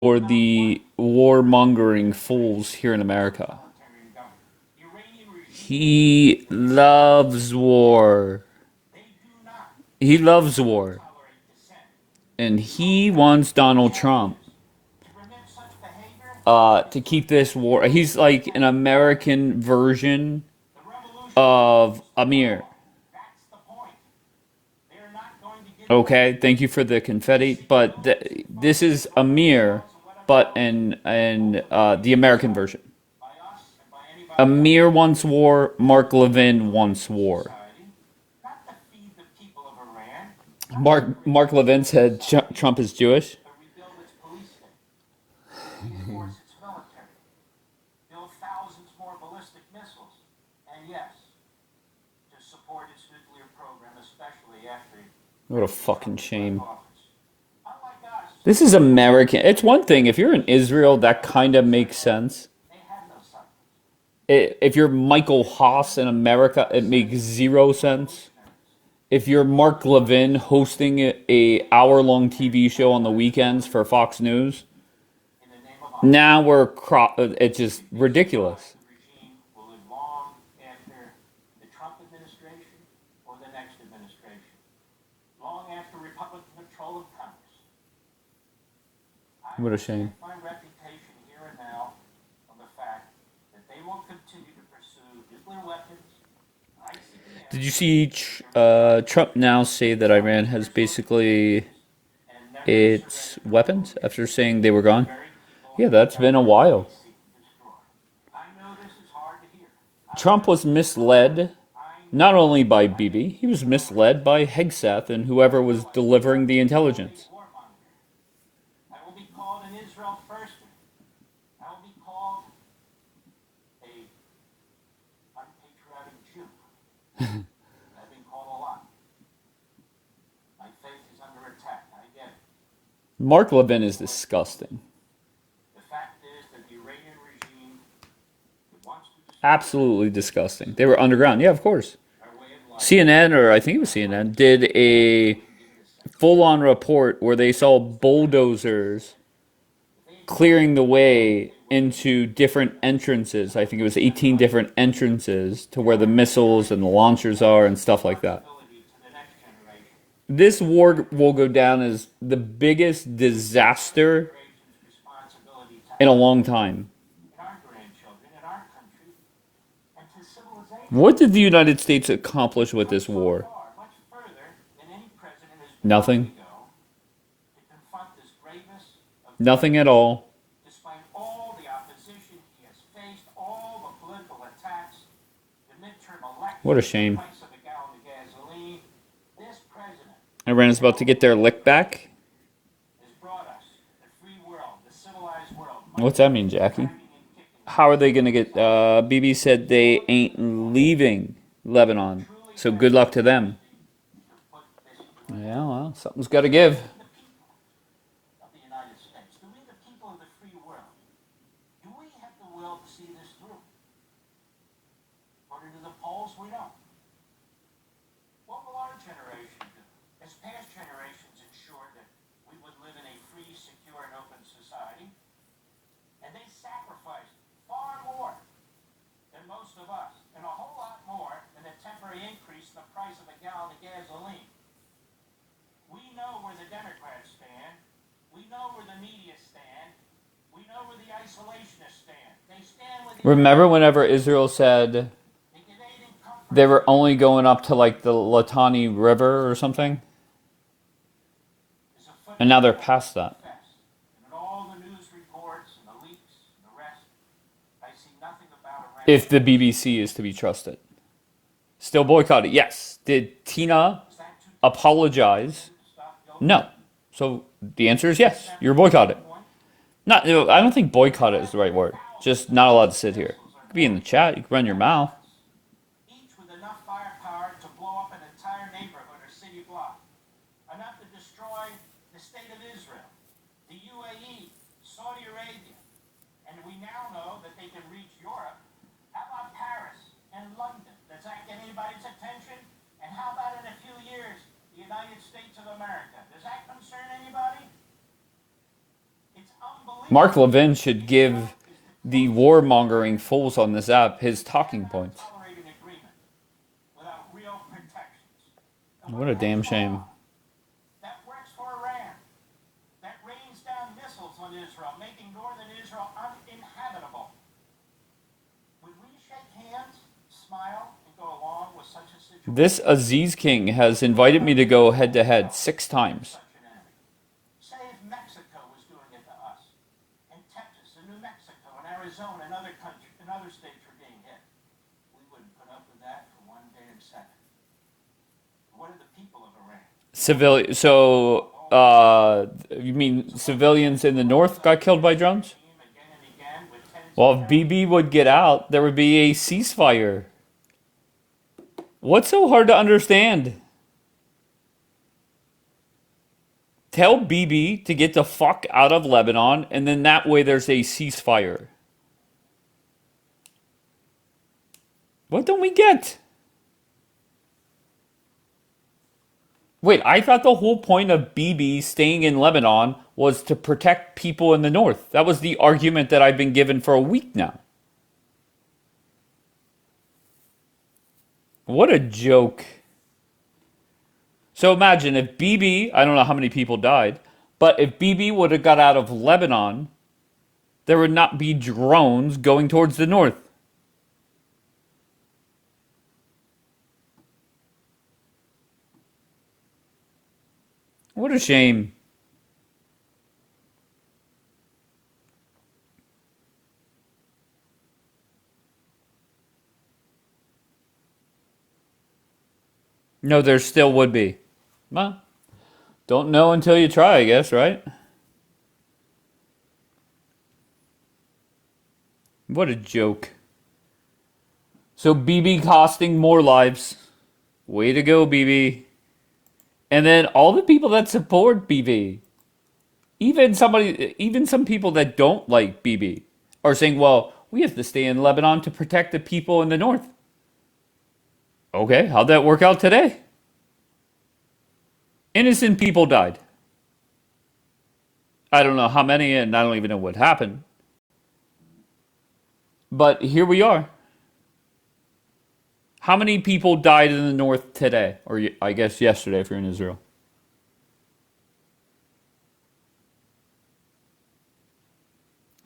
or the warmongering fools here in America. He loves war. He loves war. And he wants Donald Trump to keep this war. He's like an American version of Amir. Okay, thank you for the confetti, but this is Amir, but in the American version. Amir wants war. Mark Levin wants war. Mark Levin said Trump is Jewish. What a fucking shame. This is American. It's one thing if you're in Israel, that kind of makes sense. If you're Michael Haas in America, it makes zero sense. If you're Mark Levin hosting a hour-long TV show on the weekends for Fox News, now it's just ridiculous. What a shame. Did you see Trump now say that Iran has basically its weapons after saying they were gone? Yeah, that's been a while. Trump was misled not only by Bibi, he was misled by Hegseth and whoever was delivering the intelligence. Mark Levin is disgusting. Absolutely disgusting. They were underground. Yeah, of course. CNN, or I think it was CNN, did a full-on report where they saw bulldozers clearing the way into different entrances. I think it was 18 different entrances to where the missiles and the launchers are and stuff like that. This war will go down as the biggest disaster in a long time. What did the United States accomplish with this war? Nothing. Nothing at all. What a shame. Iran is about to get their lick back. What's that mean, Jackie? How are they going to get... Bibi said they ain't leaving Lebanon. So good luck to them. Yeah, well, something's got to give. Remember whenever Israel said they were only going up to like the Litani River or something? And now they're past that. If the BBC is to be trusted. Still boycotted. Yes. Did Tina apologize? No. So the answer is yes. You're boycotted. Not. I don't think boycotted is the right word. Just not allowed to sit here. You could be in the chat. You can run your mouth. Mark Levin should give the warmongering fools on this app his talking points. What a damn shame. That works for Iran. That rains down missiles on Israel, making northern Israel uninhabitable. Would we shake hands, smile, and go along with such a situation? This Aziz King has invited me to go head to head 6 times. Say if Mexico was doing it to us, and Texas, and New Mexico, and Arizona, and other countries, and other states were being hit, we wouldn't put up with that for one day and second. What are the people of Iran? You mean civilians in the north got killed by drones? Well, if BB would get out, there would be a ceasefire. What's so hard to understand? Tell BB to get the fuck out of Lebanon, and then that way there's a ceasefire. What don't we get? Wait, I thought the whole point of BB staying in Lebanon was to protect people in the north. That was the argument that I've been given for a week now. What a joke. So imagine if BB, I don't know how many people died, but if BB would have got out of Lebanon, there would not be drones going towards the north. What a shame. No, there still would be. Well, don't know until you try, I guess, right? What a joke. So BB costing more lives. Way to go, BB. And then all the people that support BB, even some people that don't like BB, are saying, well, we have to stay in Lebanon to protect the people in the north. Okay, how'd that work out today? Innocent people died. I don't know how many, and I don't even know what happened. But here we are. How many people died in the north today? Or I guess yesterday if you're in Israel.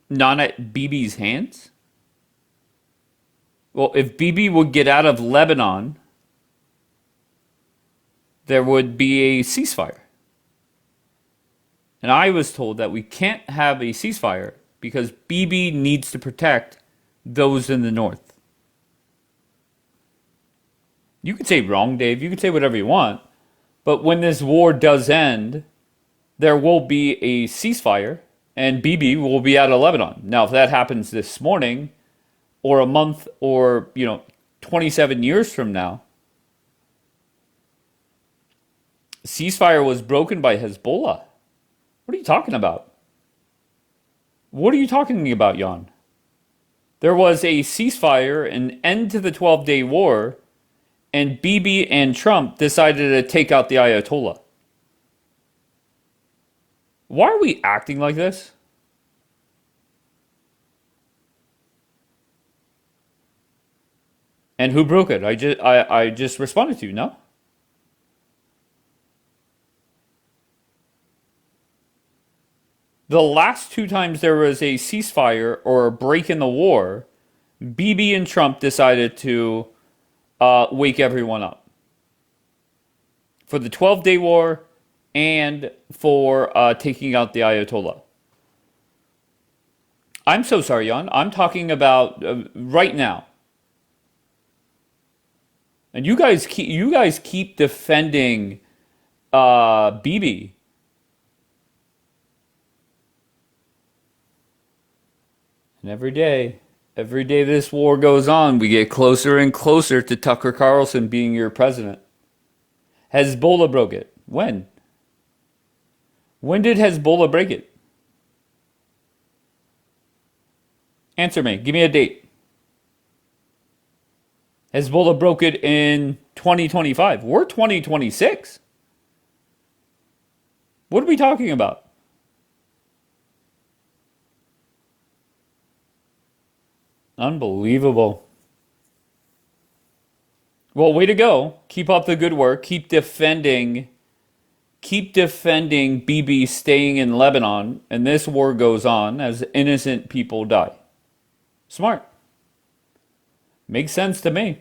Not at BB's hands? Well, if BB would get out of Lebanon, there would be a ceasefire. And I was told that we can't have a ceasefire because BB needs to protect those in the north. You could say wrong, Dave. You could say whatever you want. But when this war does end, there will be a ceasefire and BB will be out of Lebanon. Now, if that happens this morning or a month or, 27 years from now, ceasefire was broken by Hezbollah. What are you talking about? What are you talking about, Jan? There was a ceasefire, an end to the 12-day war, and BB and Trump decided to take out the Ayatollah. Why are we acting like this? And who broke it? I just responded to you, no? The last 2 times there was a ceasefire or a break in the war, BB and Trump decided to wake everyone up. For the 12-day war and for taking out the Ayatollah. I'm so sorry, Jan. I'm talking about right now. And you guys keep defending BB. And every day this war goes on, we get closer and closer to Tucker Carlson being your president. Hezbollah broke it. When? When did Hezbollah break it? Answer me. Give me a date. Hezbollah broke it in 2025. We're 2026. What are we talking about? Unbelievable. Well, way to go. Keep up the good work. Keep defending BB staying in Lebanon, and this war goes on as innocent people die. Smart. Makes sense to me.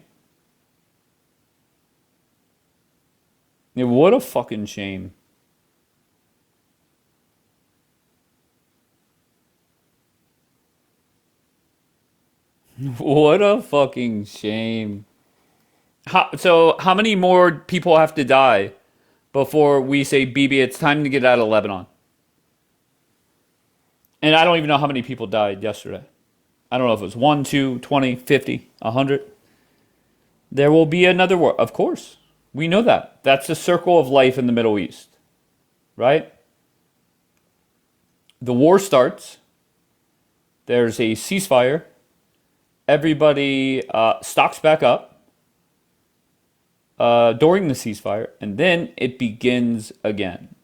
Yeah, what a fucking shame. What a fucking shame. So, how many more people have to die before we say, BB, it's time to get out of Lebanon? And I don't even know how many people died yesterday. I don't know if it was 1, 2, 20, 50, 100. There will be another war. Of course. We know that. That's the circle of life in the Middle East, right? The war starts. There's a ceasefire. Everybody stocks back up during the ceasefire, and then it begins again.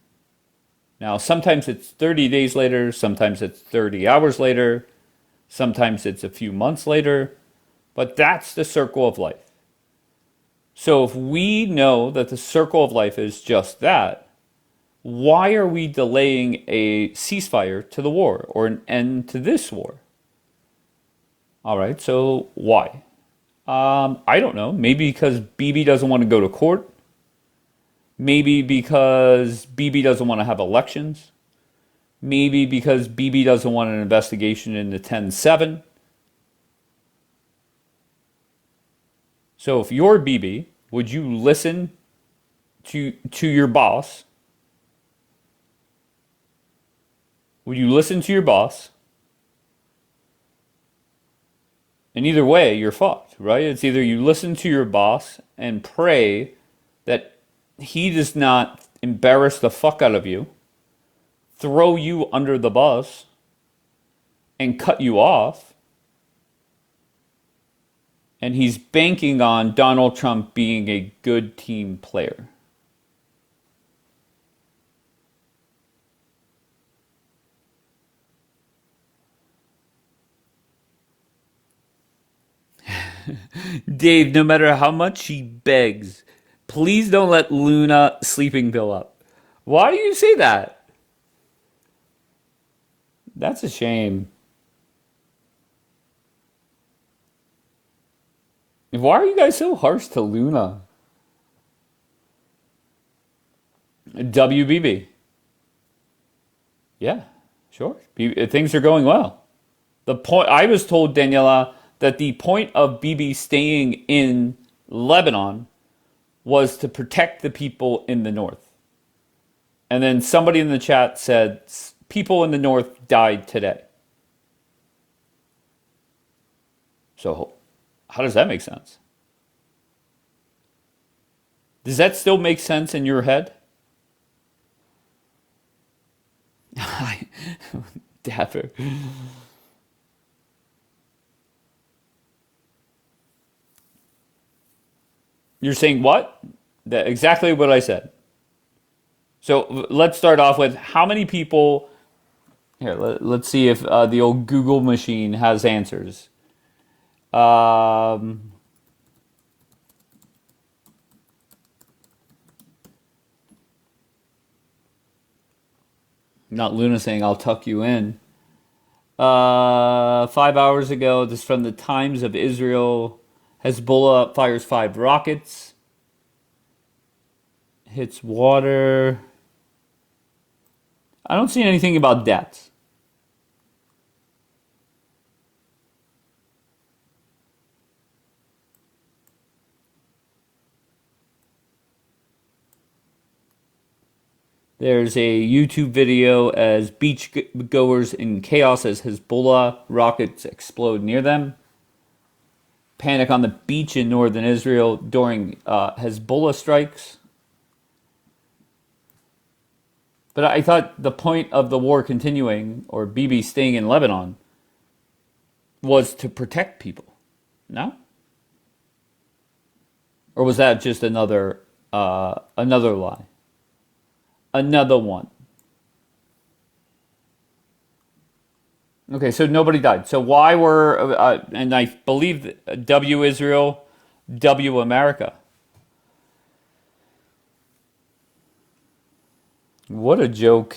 Now, sometimes it's 30 days later, sometimes it's 30 hours later, sometimes it's a few months later, but that's the circle of life. So if we know that the circle of life is just that, why are we delaying a ceasefire to the war or an end to this war? All right, so why? I don't know. Maybe because BB doesn't want to go to court. Maybe because BB doesn't want to have elections. Maybe because BB doesn't want an investigation into 10/7. So if you're BB, would you listen to your boss? Would you listen to your boss? And either way, you're fucked, right? It's either you listen to your boss and pray that he does not embarrass the fuck out of you, throw you under the bus, and cut you off. And he's banking on Donald Trump being a good team player. Dave, no matter how much she begs, please don't let Luna sleeping pill up. Why do you say that? That's a shame. Why are you guys so harsh to Luna? WBB. Yeah, sure. Things are going well. The point I was told, Daniela, that the point of BB staying in Lebanon was to protect the people in the north. And then somebody in the chat said people in the north died today. So how does that make sense? Does that still make sense in your head? Dapper. You're saying what? Exactly what I said. So let's start off with how many people. Here, let's see if the old Google machine has answers. Um, Not Luna saying I'll tuck you in. 5 hours ago, this is from the Times of Israel. Hezbollah fires 5 rockets, hits water. I don't see anything about deaths. There's a YouTube video as beach goers in chaos as Hezbollah rockets explode near them. Panic on the beach in northern Israel during Hezbollah strikes. But I thought the point of the war continuing, or BB staying in Lebanon, was to protect people. No? Or was that just another lie? Another one. Okay, so nobody died. So why were and I believe W Israel, W America. What a joke.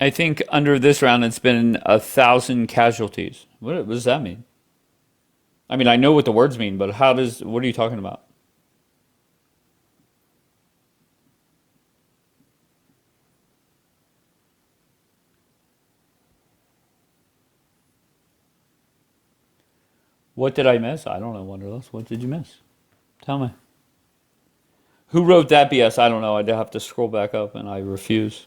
I think under this round it's been 1,000 casualties. What does that mean? I mean, I know what the words mean, but what are you talking about? What did I miss? I don't know, Wonderlust. What did you miss? Tell me. Who wrote that BS? I don't know. I'd have to scroll back up and I refuse.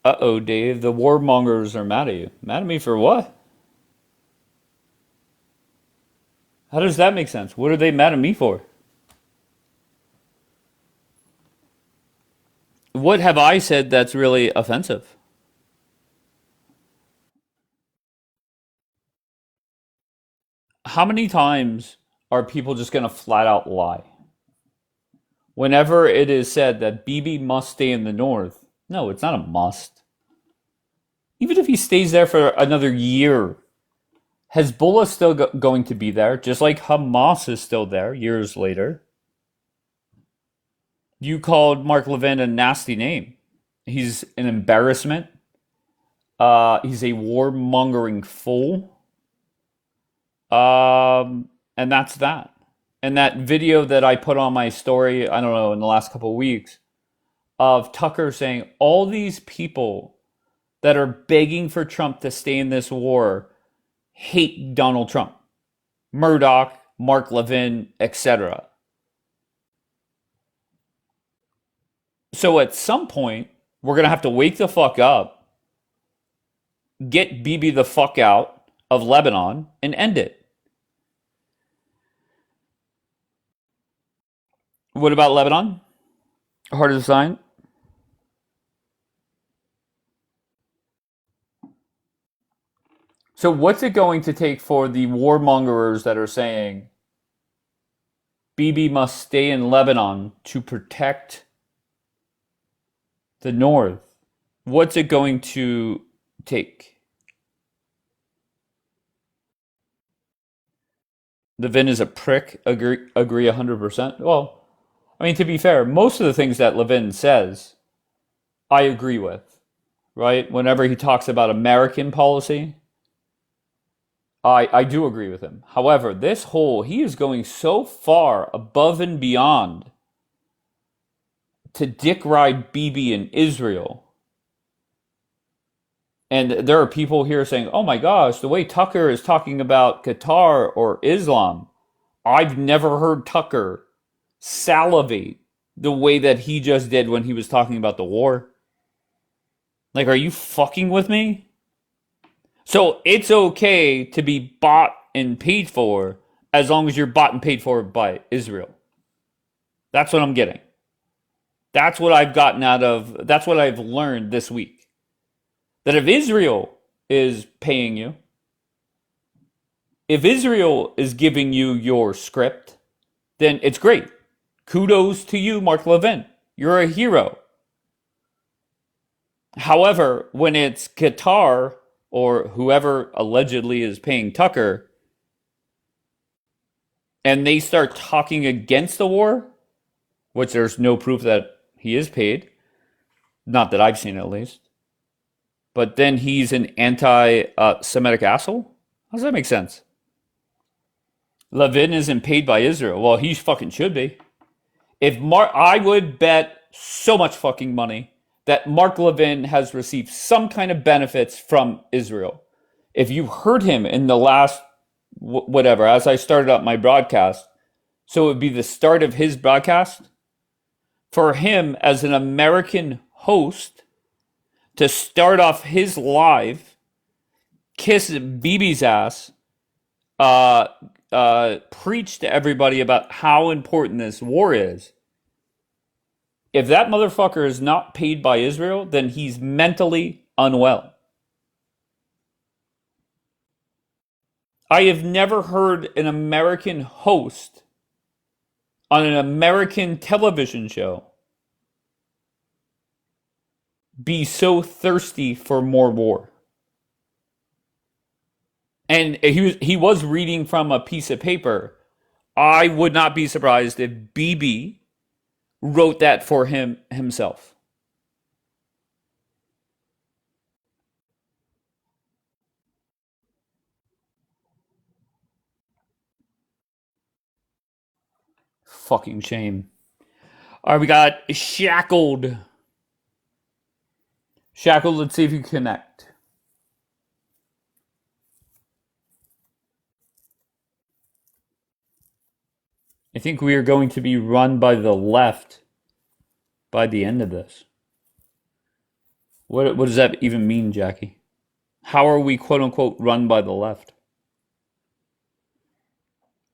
Uh-oh, Dave. The warmongers are mad at you. Mad at me for what? How does that make sense? What are they mad at me for? What have I said that's really offensive? How many times are people just going to flat out lie? Whenever it is said that BB must stay in the North, no, it's not a must. Even if he stays there for another year, Hezbollah still going to be there, just like Hamas is still there years later. You called Mark Levin a nasty name. He's an embarrassment. He's a warmongering fool. And that's that. And that video that I put on my story, I don't know, in the last couple of weeks, of Tucker saying all these people that are begging for Trump to stay in this war hate Donald Trump. Murdoch, Mark Levin, etc. So at some point, we're going to have to wake the fuck up, get Bibi the fuck out of Lebanon, and end it. What about Lebanon? Hard to sign? So what's it going to take for the warmongers that are saying Bibi must stay in Lebanon to protect the North? What's it going to take? Levin is a prick. Agree 100%. Well, I mean, to be fair, most of the things that Levin says, I agree with, right? Whenever he talks about American policy, I do agree with him. However, he is going so far above and beyond to dick ride Bibi in Israel. And there are people here saying, oh my gosh, the way Tucker is talking about Qatar or Islam, I've never heard Tucker salivate the way that he just did when he was talking about the war. Like, are you fucking with me? So it's okay to be bought and paid for as long as you're bought and paid for by Israel. That's what I'm getting. That's what that's what I've learned this week. That if Israel is paying you, if Israel is giving you your script, then it's great. Kudos to you, Mark Levin. You're a hero. However, when it's Qatar or whoever allegedly is paying Tucker and they start talking against the war, which there's no proof that he is paid, not that I've seen at least, but then he's an anti-Semitic asshole? How does that make sense? Levin isn't paid by Israel. Well, he fucking should be. I would bet so much fucking money that Mark Levin has received some kind of benefits from Israel. If you heard him in the last, whatever, as I started up my broadcast, so it would be the start of his broadcast, for him as an American host to start off his live, kiss Bibi's ass, preach to everybody about how important this war is. If that motherfucker is not paid by Israel, then he's mentally unwell. I have never heard an American host on an American television show be so thirsty for more war. And he was reading from a piece of paper. I would not be surprised if BB wrote that for him himself. Fucking shame. All right, we got Shackled. Shackled, let's see if you connect. I think we are going to be run by the left by the end of this. What does that even mean, Jackie? How are we quote unquote run by the left?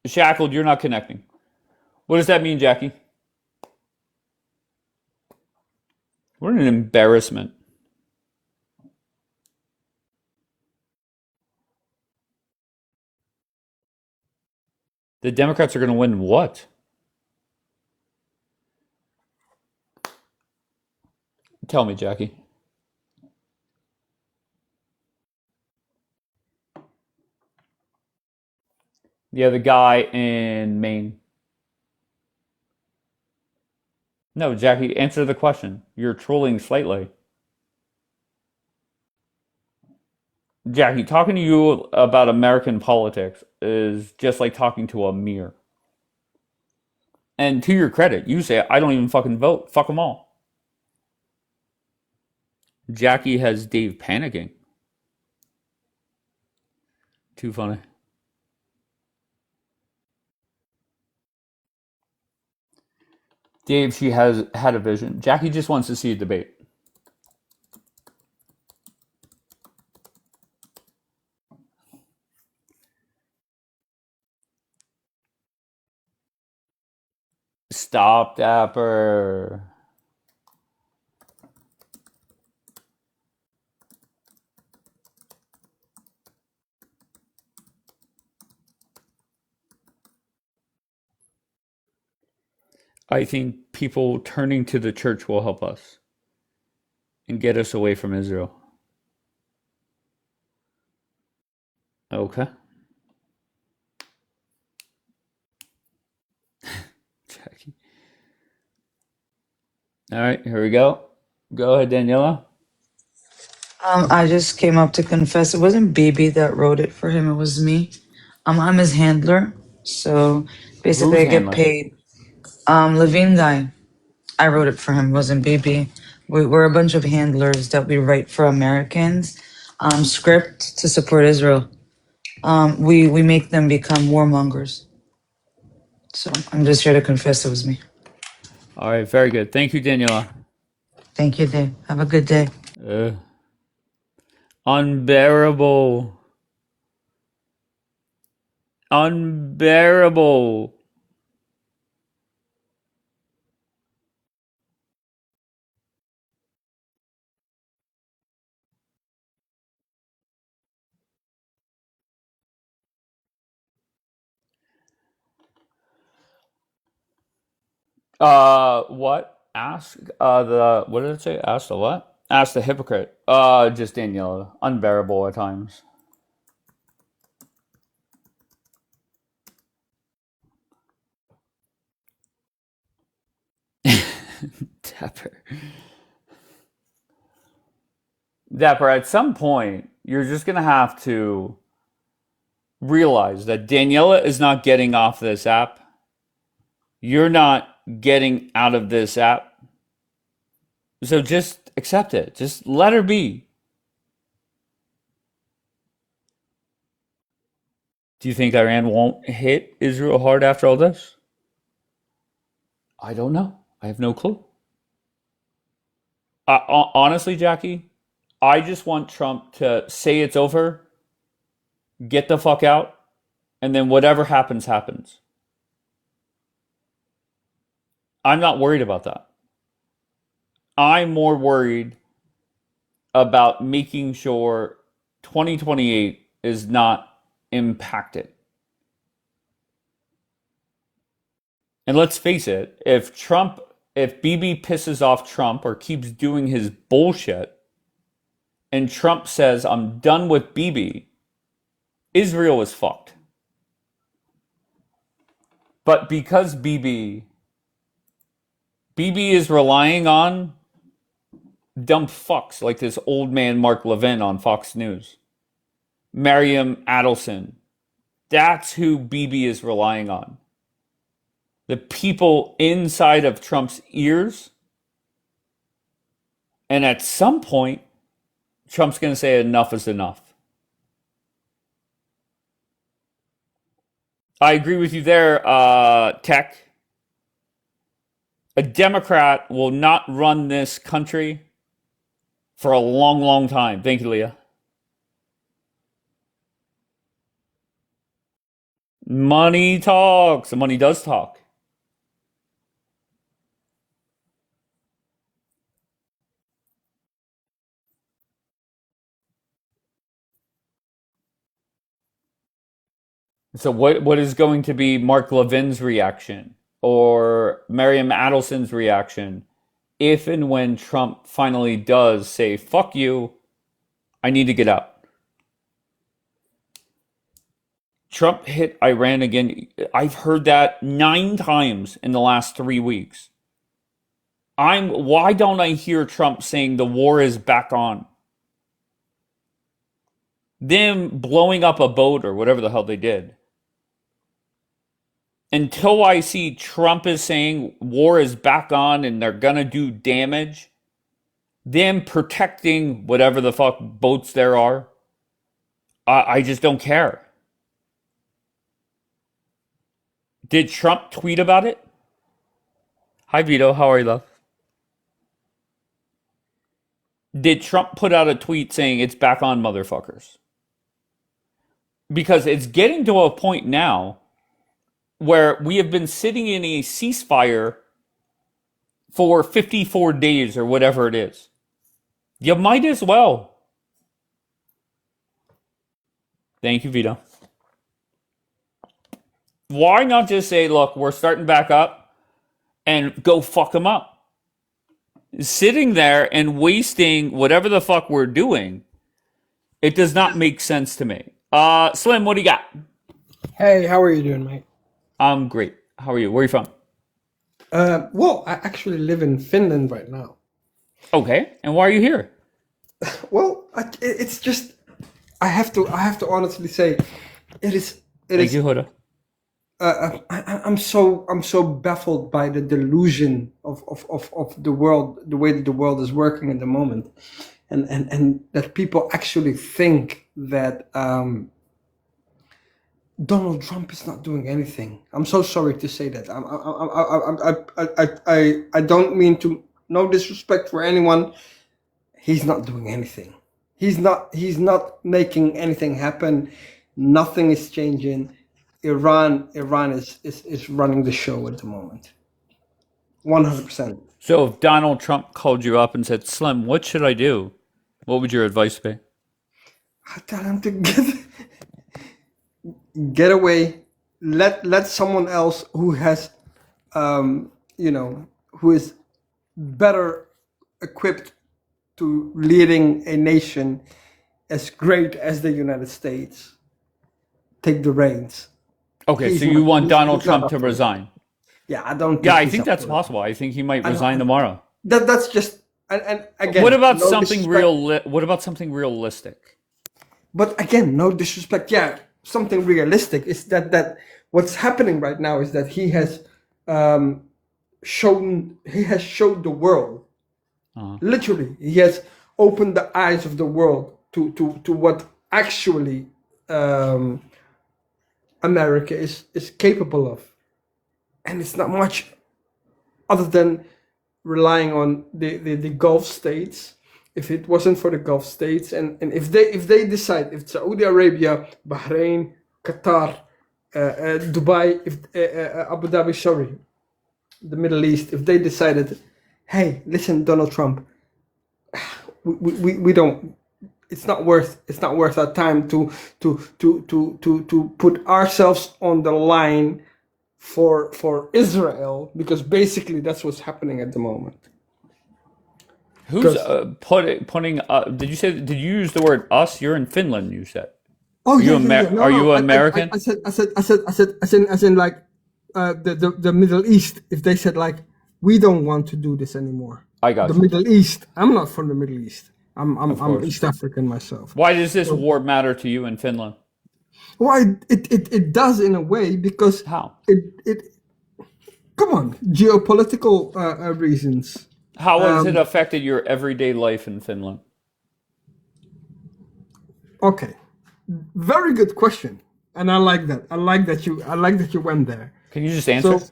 Shackled, you're not connecting. What does that mean, Jackie? We're an embarrassment. The Democrats are going to win what? Tell me, Jackie. Yeah, the guy in Maine. No, Jackie, answer the question. You're trolling slightly. Jackie, talking to you about American politics is just like talking to a mirror. And to your credit, you say, I don't even fucking vote. Fuck them all. Jackie has Dave panicking. Too funny. Dave, she has had a vision. Jackie just wants to see a debate. Stop, Dapper. I think people turning to the church will help us and get us away from Israel. Okay. Jackie. All right, here we go. Go ahead, Daniela. I just came up to confess it wasn't BB that wrote it for him, it was me. I'm his handler. So basically Who's I get handler? paid. Levine guy, I wrote it for him, it wasn't BB. We're a bunch of handlers that we write for Americans, script to support Israel. We make them become warmongers. So I'm just here to confess it was me. All right, very good. Thank you, Daniela. Thank you, Dave. Have a good day. Uh, unbearable. Unbearable. What? Ask the what did it say? Ask the what? Ask the hypocrite. Just Daniela. Unbearable at times. Dapper. Dapper, at some point, you're just gonna have to realize that Daniela is not getting off this app. You're not getting out of this app. So just accept it. Just let her be. Do you think Iran won't hit Israel hard after all this? I don't know. I have no clue. Honestly, Jackie, I just want Trump to say it's over, get the fuck out, and then whatever happens, happens. I'm not worried about that. I'm more worried about making sure 2028 is not impacted. And let's face it, if BB pisses off Trump or keeps doing his bullshit, and Trump says, I'm done with BB, Israel is fucked. But because BB is relying on dumb fucks like this old man Mark Levin on Fox News, Mariam Adelson, that's who BB is relying on. The people inside of Trump's ears. And at some point, Trump's going to say enough is enough. I agree with you there, Tech. A Democrat will not run this country for a long, long time. Thank you, Leah. Money talks. And money does talk. So what is going to be Mark Levin's reaction or Mariam Adelson's reaction if and when Trump finally does say, fuck you, I need to get out? Trump hit Iran again. I've heard that 9 times in the last 3 weeks. Why don't I hear Trump saying the war is back on? Them blowing up a boat or whatever the hell they did. Until I see Trump is saying war is back on and they're gonna do damage, them protecting whatever the fuck boats there are, I just don't care. Did Trump tweet about it? Hi Vito, how are you, love? Did Trump put out a tweet saying it's back on, motherfuckers? Because it's getting to a point now where we have been sitting in a ceasefire for 54 days or whatever it is. You might as well. Thank you, Vito. Why not just say, look, we're starting back up and go fuck them up? Sitting there and wasting whatever the fuck we're doing, it does not make sense to me. Slim, what do you got? Hey, how are you doing, mate? I'm great. How are you? Where are you from? Well, I actually live in Finland right now. Okay, and why are you here? Well, it's just I have to honestly say, it Thank is. you, Huda. I'm so baffled by the delusion of the world, the way that the world is working at the moment, and that people actually think that Donald Trump is not doing anything. I'm so sorry to say that. I don't mean to, no disrespect for anyone. He's not doing anything. He's not making anything happen. Nothing is changing. Iran is running the show at the moment. 100%. So if Donald Trump called you up and said, Slim, what should I do? What would your advice be? I tell him to get away. Let someone else who has, who is better equipped to leading a nation as great as the United States take the reins. Okay, so you want Donald Trump to resign? Yeah, I don't. Yeah, I think that's possible. I think he might resign tomorrow. That's just and again. What about something real? What about something realistic? But again, no disrespect. Yeah, something realistic is that what's happening right now is that he has showed the world. Literally, he has opened the eyes of the world to what actually America is capable of, and it's not much other than relying on the Gulf states. If it wasn't for the Gulf states, and if they decide, if Saudi Arabia, Bahrain, Qatar, Dubai, if Abu Dhabi, sorry, the Middle East, if they decided, hey, listen, Donald Trump, we don't. It's not worth our time to put ourselves on the line for Israel, because basically that's what's happening at the moment. Who's Because putting? Did you say? Did you use the word us? You're in Finland. You said. oh Are you yeah. No, Are no. you I American? said as in like the Middle East. If they said like we don't want to do this anymore, I the got you. Middle East. I'm not from the Middle East. Of I'm course. East African myself. Why does this So war matter to you in Finland? why it does in a way because How? it come on, geopolitical reasons. How has it Um, affected your everyday life in Finland? okay, very good question, and I like that. I like that you went there. Can you just answer?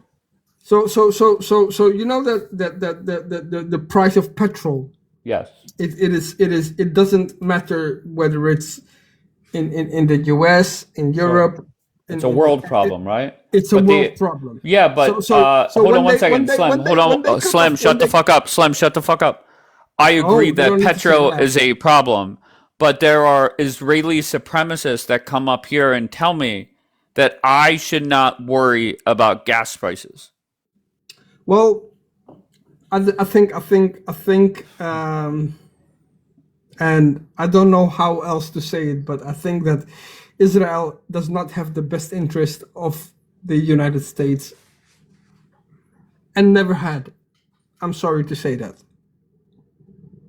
So so you know the price of petrol. Yes. It doesn't matter whether it's in the US, in Sure. Europe, It's a in world problem, right? it's a But world the problem. yeah, So but hold when on one they second, Slim. Hold on, when they cut Slim. off when Shut the they fuck up, Slim. Shut the fuck up. I agree oh, you that don't need to say petro that. is a problem, but there are Israeli supremacists that come up here and tell me that I should not worry about gas prices. Well, I think, and I don't know how else to say it, but I think that Israel does not have the best interest of the United States and never had. I'm sorry to say that.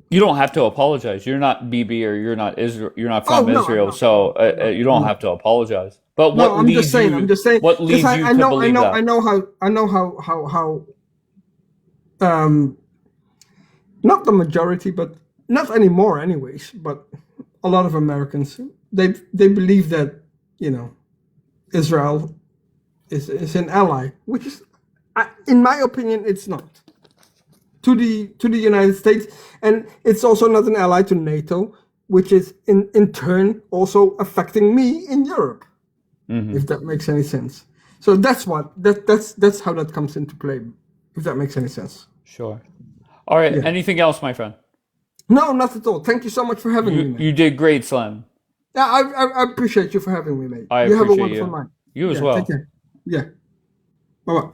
You don't have to apologize. You're not BB or you're not Israel. You're not Oh from no, I'm Israel, not. I'm so not. I'm not. you I'm don't have not. to apologize. But No, I'm just saying. I'm just saying what because leads you I to know I believe know that? I know how um not the majority, but not anymore, anyways. But a lot of Americans they believe that you know Israel is an ally, which is, in my opinion, it's not to the United States, and it's also not an ally to NATO, which is in turn also affecting me in Europe, Hmm. if that makes any sense. So that's how that comes into play, if that makes any sense. Sure. All right. Yeah. Anything else, my friend? No, not at all. Thank you so much for having me, man. You did great, Slim. Yeah, I appreciate you for having me, mate. I You have a appreciate wonderful you. night. You as Yeah, take well. care. Yeah. Bye bye.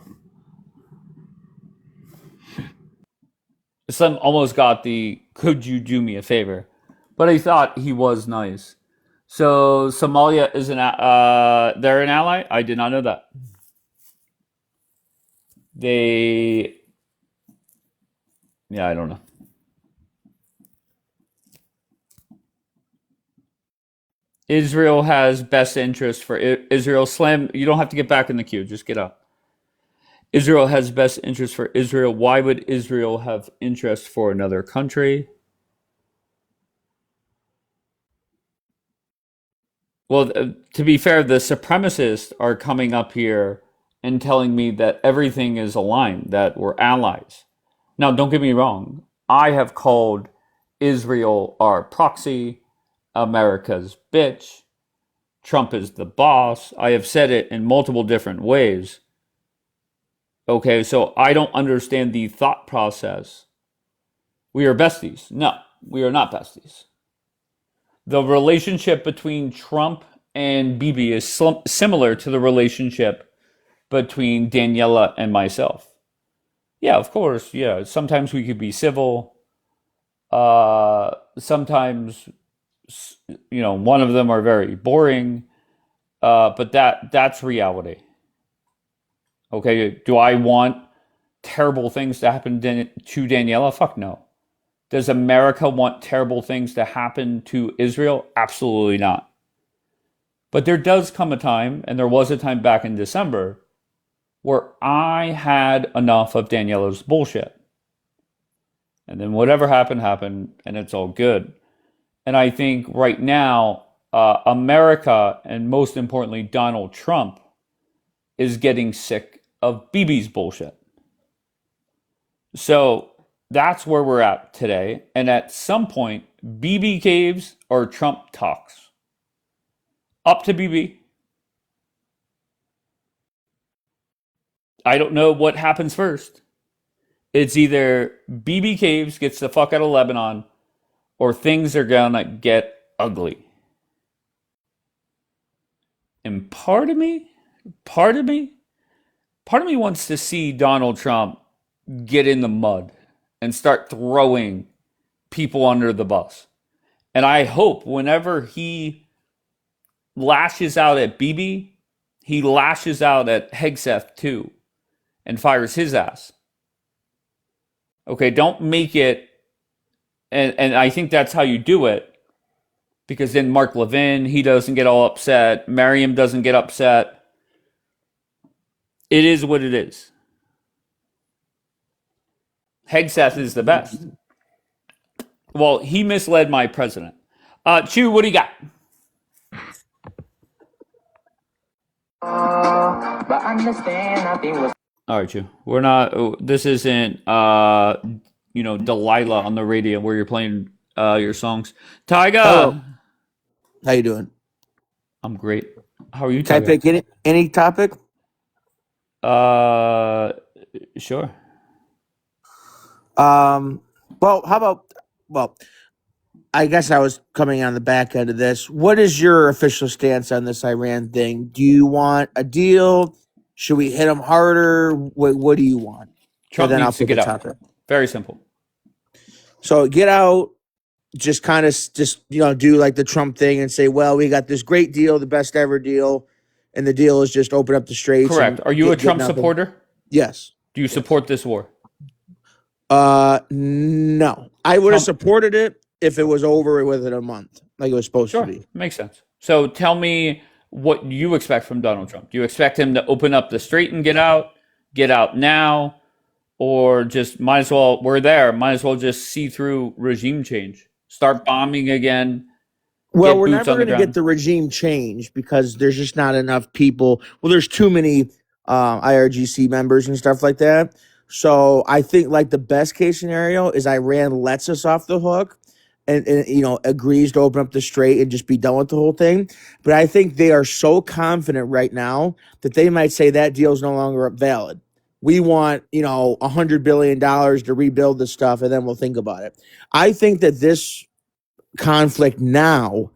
Slim almost got the "Could you do me a favor," but I thought he was nice. So Somalia is they're an ally. I did not know that. They Yeah, I don't know. Israel has best interest for Israel. Slim, you don't have to get back in the queue. Just get up. Israel has best interest for Israel. Why would Israel have interest for another country? Well, to be fair, the supremacists are coming up here and telling me that everything is aligned, that we're allies. Now, don't get me wrong. I have called Israel our proxy, America's bitch, Trump is the boss. I have said it in multiple different ways. Okay, so I don't understand the thought process. We are besties. No, we are not besties. The relationship between Trump and Bibi is similar to the relationship between Daniela and myself. Yeah, of course. Yeah, sometimes we could be civil. Sometimes, one of them are very boring. But that's reality. Okay, do I want terrible things to happen to Daniela? Fuck no. Does America want terrible things to happen to Israel? Absolutely not. But there does come a time, and there was a time back in December, where I had enough of Daniela's bullshit. And then whatever happened, happened, and it's all good. And I think right now, America, and most importantly, Donald Trump, is getting sick of Bibi's bullshit. So that's where we're at today. And at some point, Bibi caves or Trump talks. Up to Bibi. I don't know what happens first. It's either BB Caves gets the fuck out of Lebanon, or things are gonna get ugly. And part of me, part of me wants to see Donald Trump get in the mud and start throwing people under the bus. And I hope whenever he lashes out at BB, he lashes out at Hegseth too and fires his ass. Okay, don't make it, and I think that's how you do it, because then Mark Levin, he doesn't get all upset. Merriam doesn't get upset. It is what it is. Hegseth is the best. Well, he misled my president. Chew, what do you got? All right, Chew. We're not. This isn't. Delilah on the radio where you're playing your songs. Tyga. Hello. How you doing? I'm great. How are you, Can I Tyga? pick any topic? Sure. Well, how about, well, I guess I was coming on the back end of this. What is your official stance on this Iran thing? Do you want a deal? Should we hit them harder? What do you want? Trump And then needs to pick get a out. topic. Very simple. So get out, just kind of do like the Trump thing and say, well, we got this great deal, the best ever deal, and the deal is just open up the straits. Correct. Are you a Trump supporter? Yes. Do you support this war? No. I would have supported it if it was over within a month, like it was supposed Sure. to be. Makes sense. So tell me what you expect from Donald Trump. Do you expect him to open up the strait and get out now, or just might as well, we're there, might as well just see through regime change, start bombing again? Well, we're never going to get the regime change because there's just not enough people. Well, there's too many IRGC members and stuff like that. So I think like the best case scenario is Iran lets us off the hook and agrees to open up the strait and just be done with the whole thing. But I think they are so confident right now that they might say that deal is no longer valid. We want, $100 billion to rebuild this stuff, and then we'll think about it. I think that this conflict now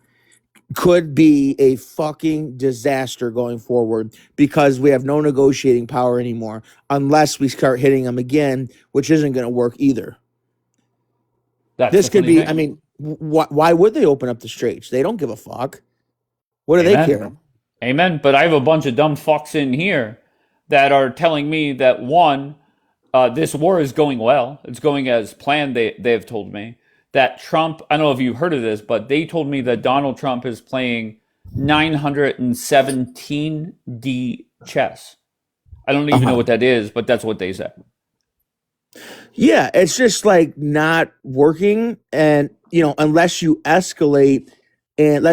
could be a fucking disaster going forward because we have no negotiating power anymore unless we start hitting them again, which isn't going to work either. This could be, I mean, why would they open up the straits? They don't give a fuck. What do they care? Amen. But I have a bunch of dumb fucks in here that are telling me that, one, this war is going well. It's going as planned, they've told me. That Trump, I don't know if you've heard of this, but they told me that Donald Trump is playing 917D chess. I don't even know what that is, but that's what they said. Yeah, it's just like not working. And, unless you escalate and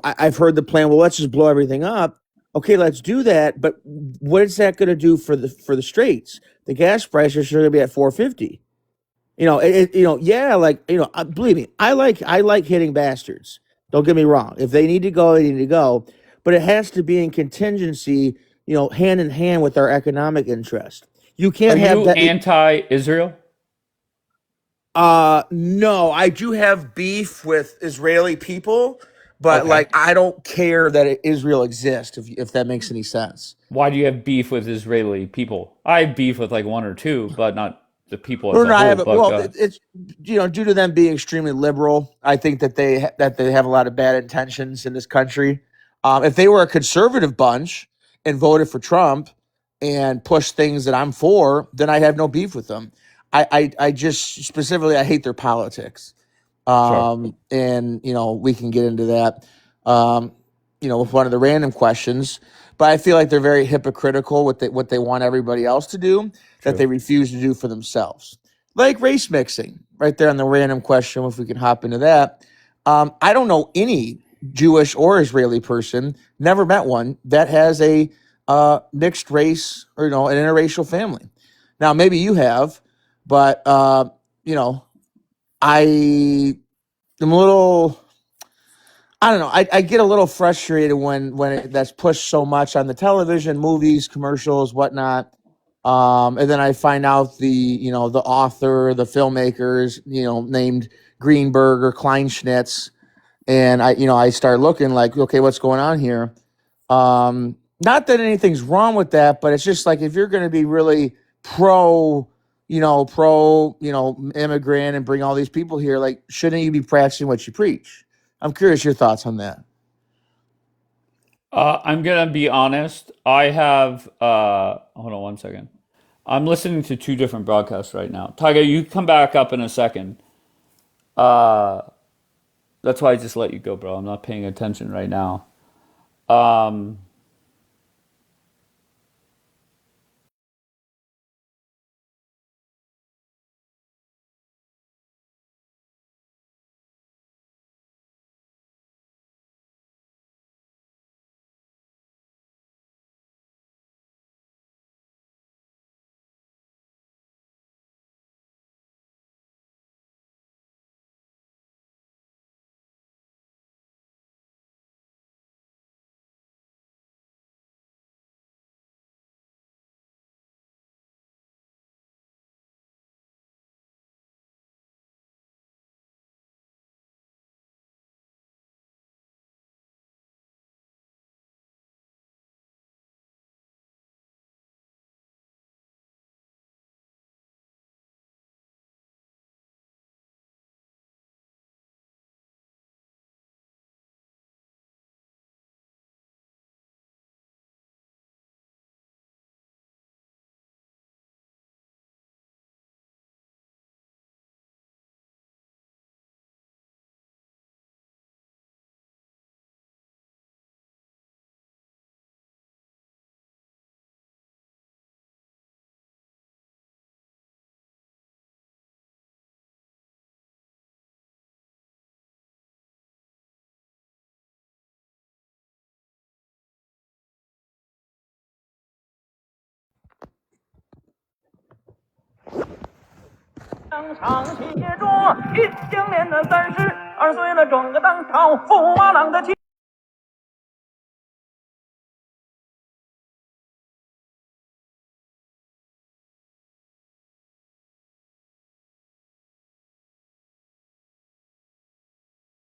I've heard the plan, well, let's just blow everything up. Okay, let's do that. But what is that going to do for the straits? The gas prices are going to be at $4.50. Believe me, I like hitting bastards. Don't get me wrong. If they need to go, they need to go. But it has to be in contingency, hand in hand with our economic interest. You can't have that. Anti-Israel? No, I do have beef with Israeli people, but I don't care that Israel exists. If that makes any sense. Why do you have beef with Israeli people? I have beef with like one or two, but not the people as a whole. It's due to them being extremely liberal. I think that they have a lot of bad intentions in this country. If they were a conservative bunch and voted for Trump and pushed things that I'm for, then I have no beef with them. I just specifically I hate their politics. Sure. And we can get into that. With one of the random questions. But I feel like they're very hypocritical with what they want everybody else to do that they refuse to do for themselves. Like race mixing, right there on the random question, if we can hop into that. I don't know any Jewish or Israeli person, never met one, that has a mixed race or, an interracial family. Now, maybe you have, but, I am a little... I don't know. I get a little frustrated when that's pushed so much on the television, movies, commercials, whatnot. And then I find out the author, the filmmakers, named Greenberg or Kleinschnitz, and I start looking like, okay, what's going on here? Not that anything's wrong with that, but it's just like if you're going to be really pro immigrant and bring all these people here, like, shouldn't you be practicing what you preach? I'm curious your thoughts on that. I'm gonna be honest. I have. Hold on one second. I'm listening to two different broadcasts right now. Tiger, you come back up in a second. Uh, that's why I just let you go, bro. I'm not paying attention right now. Um,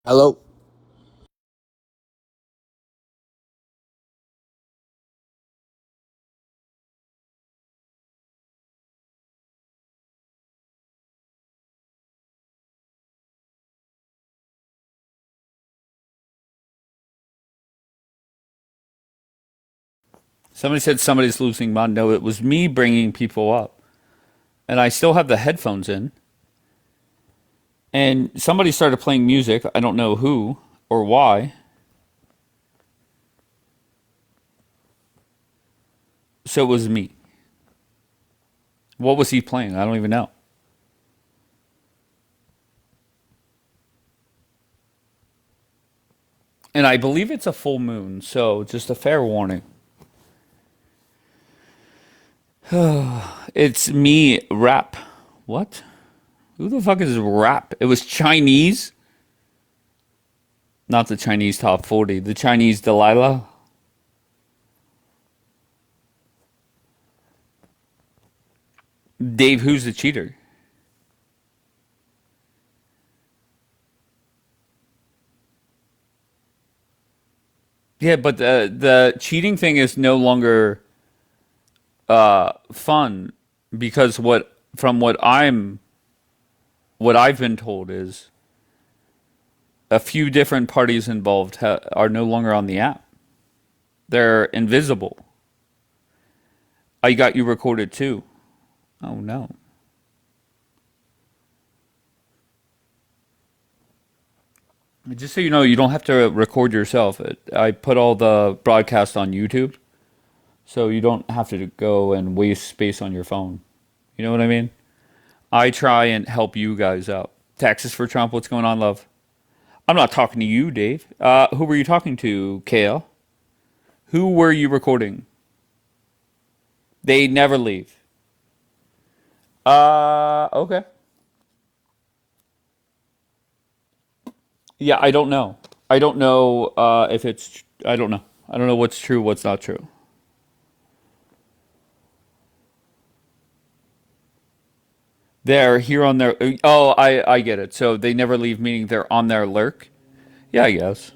Hello. somebody said somebody's losing mind. No, it was me bringing people up, and I still have the headphones in. And somebody started playing music. I don't know who or why. So it was me. What was he playing? I don't even know. And I believe it's a full moon, so just a fair warning. It's me, rap. What? Who the fuck is rap? It was Chinese. Not the Chinese top 40. The Chinese Delilah. Dave, who's the cheater? Yeah, but the cheating thing is no longer fun because what I've been told is a few different parties involved are no longer on the app. They're invisible. I got you recorded too. Oh no. Just so you know, you don't have to record yourself. I put all the broadcasts on YouTube, so you don't have to go and waste space on your phone. You know what I mean? I try and help you guys out. Taxes for Trump, what's going on, love? I'm not talking to you, Dave. Who were you talking to, Kale? Who were you recording? They never leave. Okay. Yeah, I don't know. I don't know if it's. I don't know. I don't know what's true, what's not true. They're here on their. Oh, I get it. So they never leave, meaning they're on their lurk. Yeah, I guess.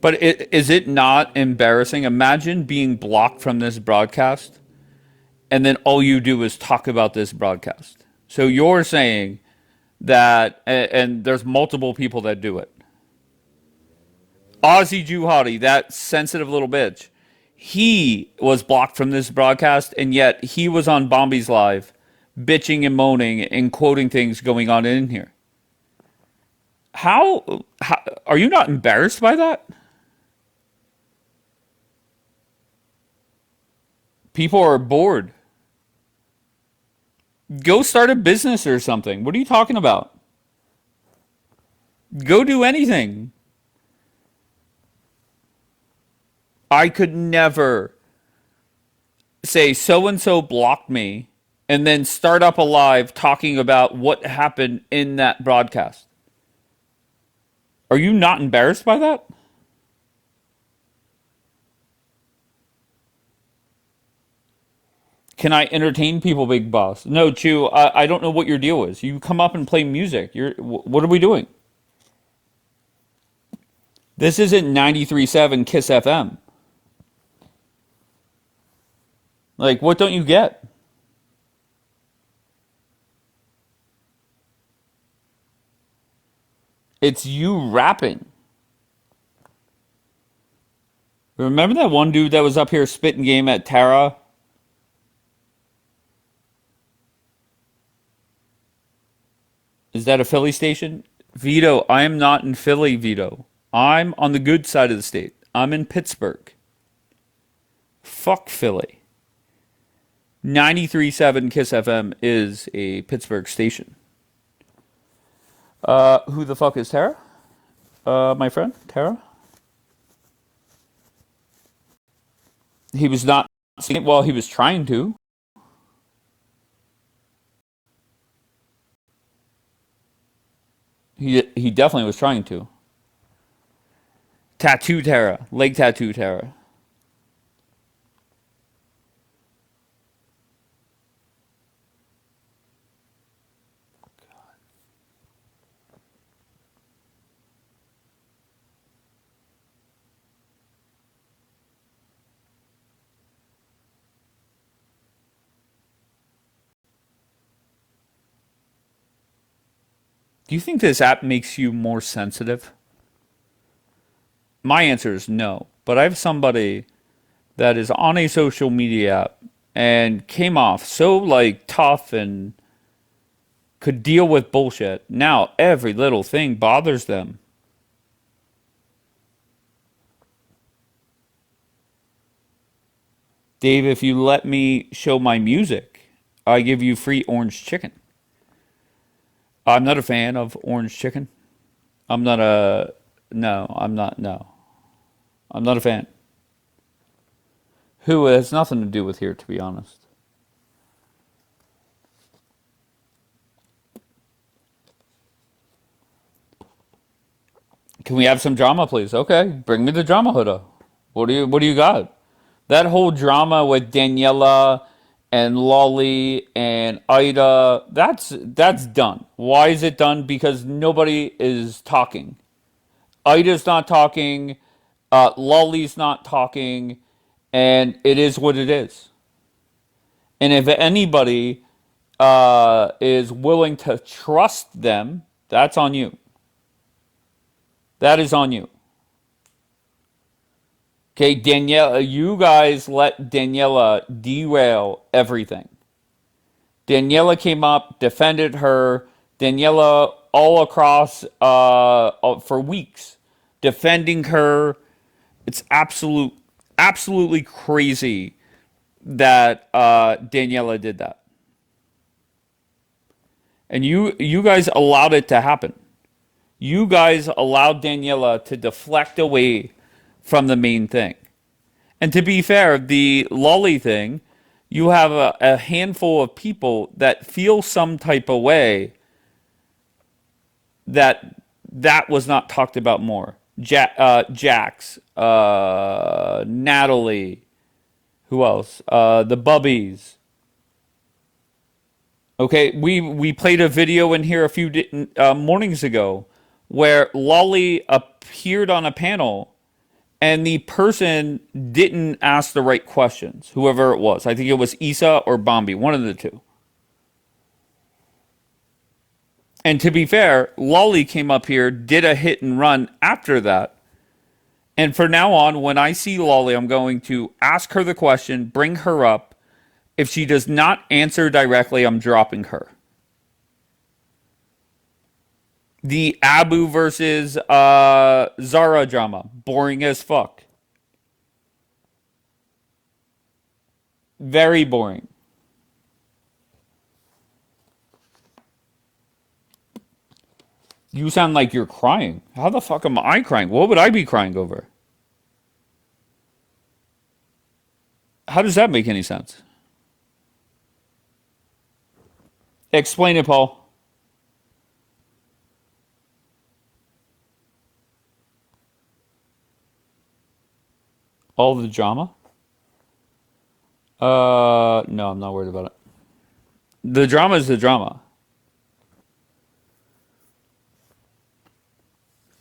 But is it not embarrassing? Imagine being blocked from this broadcast, and then all you do is talk about this broadcast. So you're saying that, and there's multiple people that do it. Ozzy Juhadi, that sensitive little bitch, he was blocked from this broadcast, and yet he was on Bombi's Live, bitching and moaning and quoting things going on in here. How are you not embarrassed by that? People are bored. Go start a business or something. What are you talking about? Go do anything. I could never say so and so blocked me and then start up a live talking about what happened in that broadcast. Are you not embarrassed by that? Can I entertain people, Big Boss? No, Chew, I don't know what your deal is. You come up and play music. What are we doing? This isn't 93.7 Kiss FM. Like, what don't you get? It's you rapping. Remember that one dude that was up here spitting game at Tara? Is that a Philly station? Vito, I am not in Philly, Vito. I'm on the good side of the state. I'm in Pittsburgh. Fuck Philly. 93.7 Kiss FM is a Pittsburgh station. Who the fuck is Tara? My friend, Tara? He was not seeing it. Well, he was trying to. He definitely was trying to. Tattoo Tara. Leg tattoo Tara. Do you think this app makes you more sensitive? My answer is no. But I have somebody that is on a social media app and came off so like tough and could deal with bullshit. Now every little thing bothers them. Dave, if you let me show my music, I give you free orange chicken. I'm not a fan of orange chicken. I'm not a no, I'm not no. I'm not a fan. Who has nothing to do with here, to be honest. Can we have some drama, please? Okay, bring me the drama, Huda. What do you got? That whole drama with Daniela and Lolly and Ida, that's done. Why is it done? Because nobody is talking. Ida's not talking, Lolly's not talking, and it is what it is. And if anybody is willing to trust them, that's on you. That is on you. Okay, Daniela, you guys let Daniela derail everything. Daniela came up, defended her. Daniela all across for weeks, defending her. It's absolutely crazy that Daniela did that, and you guys allowed it to happen. You guys allowed Daniela to deflect away from the main thing. And to be fair, the lolly thing, you have a handful of people that feel some type of way that was not talked about more. Jax, Natalie, who else? The Bubbies. Okay, we played a video in here a few mornings ago where Lolly appeared on a panel and the person didn't ask the right questions. Whoever it was, I think it was Issa or Bombi, one of the two. And to be fair, Lolly came up here, did a hit and run after that. And from now on, when I see Lolly, I'm going to ask her the question, bring her up. If she does not answer directly, I'm dropping her. The Abu versus Zara drama. Boring as fuck. Very boring. You sound like you're crying. How the fuck am I crying? What would I be crying over? How does that make any sense? Explain it, Paul. All the drama? No, I'm not worried about it. The drama is the drama.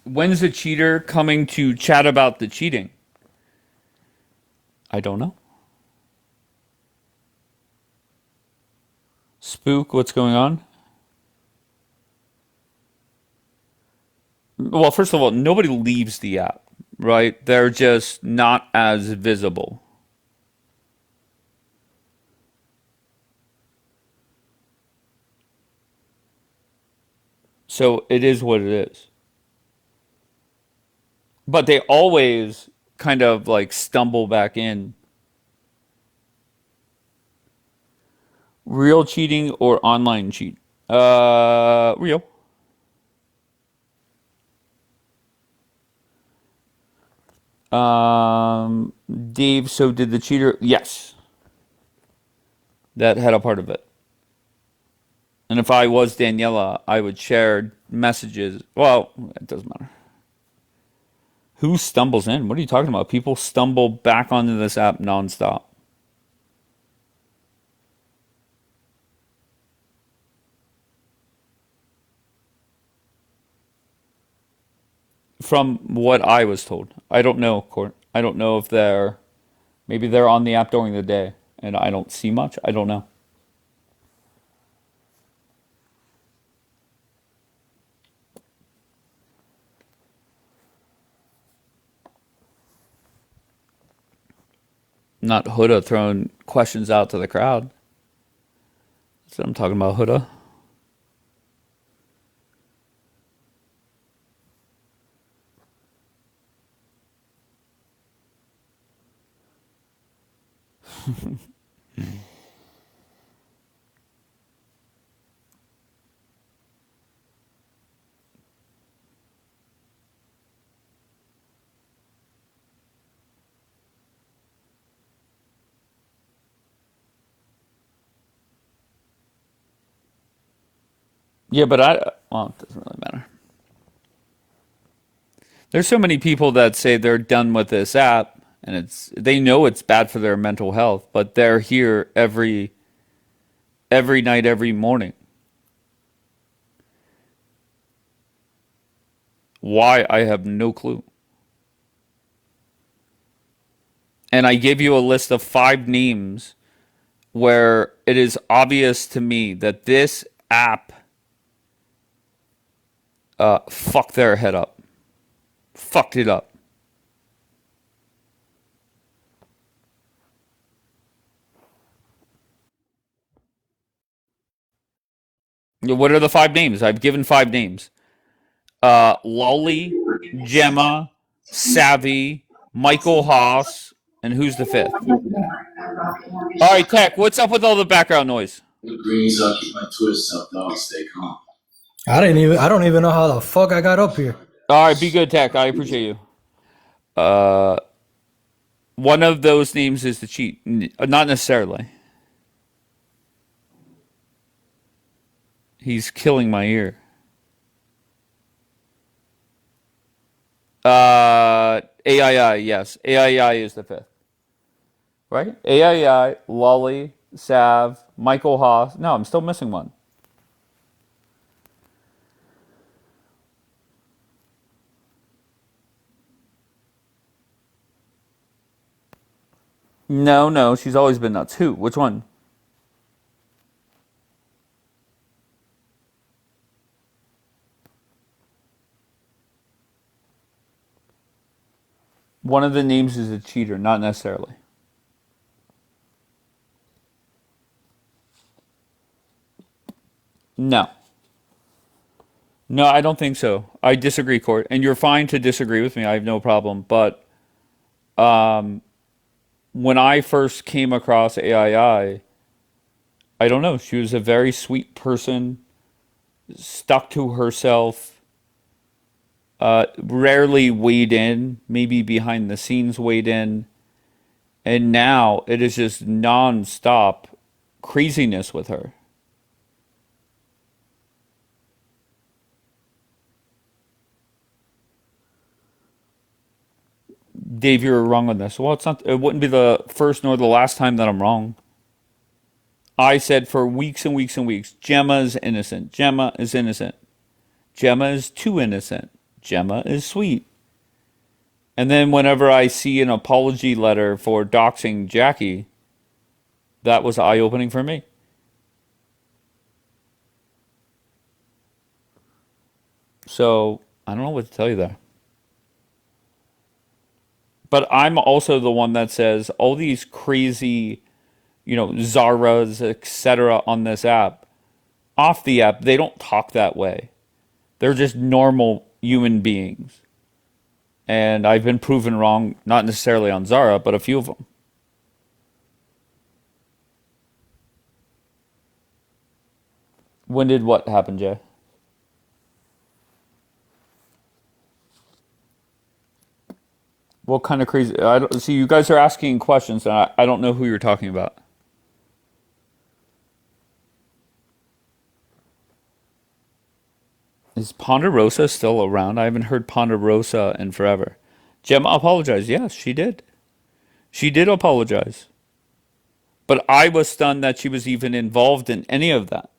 When's the cheater coming to chat about the cheating? I don't know. Spook, what's going on? Well, first of all, nobody leaves the app, right? They're just not as visible. So it is what it is. But they always kind of like stumble back in. Real cheating or online cheat? Real. Dave, so did the cheater? Yes. That had a part of it. And if I was Daniela, I would share messages. Well, it doesn't matter. Who stumbles in? What are you talking about? People stumble back onto this app nonstop. From what I was told. I don't know, Court. I don't know if maybe they're on the app during the day and I don't see much. I don't know. Not Huda throwing questions out to the crowd. That's what I'm talking about, Huda. Yeah, but well, it doesn't really matter. There's so many people that say they're done with this app and they know it's bad for their mental health, but they're here every night, every morning. Why? I have no clue. And I gave you a list of 5 names where it is obvious to me that this app fucked their head up. Fucked it up. What are the 5 names? I've given 5 names. Lolly, Gemma, Savvy, Michael Haas, and who's the 5th? All right, Tech, what's up with all the background noise? Greens up, keep my twist up, dog. Stay calm. I don't even know how the fuck I got up here. All right, be good, Tech. I appreciate you. One of those names is the cheat. Not necessarily. He's killing my ear. AII, yes. AII is the 5th. Right? AII, Lolly, Sav, Michael Haas. No, I'm still missing one. No, no, she's always been nuts. Who? Which one? One of the names is a cheater, not necessarily. No. No, I don't think so. I disagree, Court. And you're fine to disagree with me. I have no problem. But when I first came across I don't know. She was a very sweet person, stuck to herself, rarely weighed in, maybe behind the scenes weighed in. And now it is just nonstop craziness with her. Dave, you're wrong on this. Well, it's not. It wouldn't be the first nor the last time that I'm wrong. I said for weeks and weeks and weeks, Gemma is innocent. Gemma is innocent. Gemma is too innocent. Gemma is sweet. And then whenever I see an apology letter for doxing Jackie, that was eye opening for me. So I don't know what to tell you there. But I'm also the one that says all these crazy, Zaras, etc. on this app, off the app, they don't talk that way. They're just normal human beings. And I've been proven wrong, not necessarily on Zara, but a few of them. When did what happen, Jay? What kind of crazy? I don't see. You guys are asking questions, and I don't know who you're talking about. Is Ponderosa still around? I haven't heard Ponderosa in forever. Gemma apologized. Yes, she did. She did apologize. But I was stunned that she was even involved in any of that.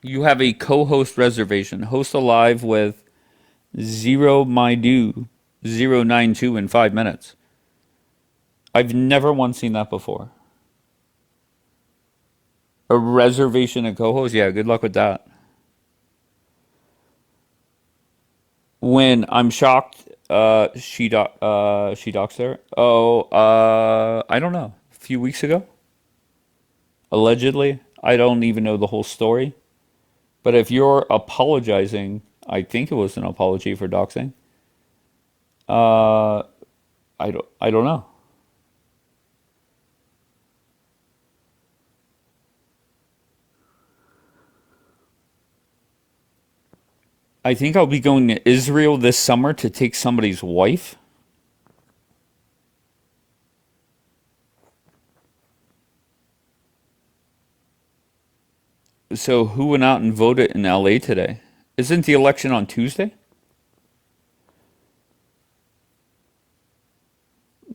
You have a co-host reservation. Host a live with Zero My Do 092 in 5 minutes. I've never once seen that before. A reservation and co-host? Yeah, good luck with that. When I'm shocked, she docs there. Oh, I don't know. A few weeks ago, allegedly. I don't even know the whole story. But if you're apologizing, I think it was an apology for doxing. Uh, I don't know. I think I'll be going to Israel this summer to take somebody's wife. So who went out and voted in LA today? Isn't the election on Tuesday?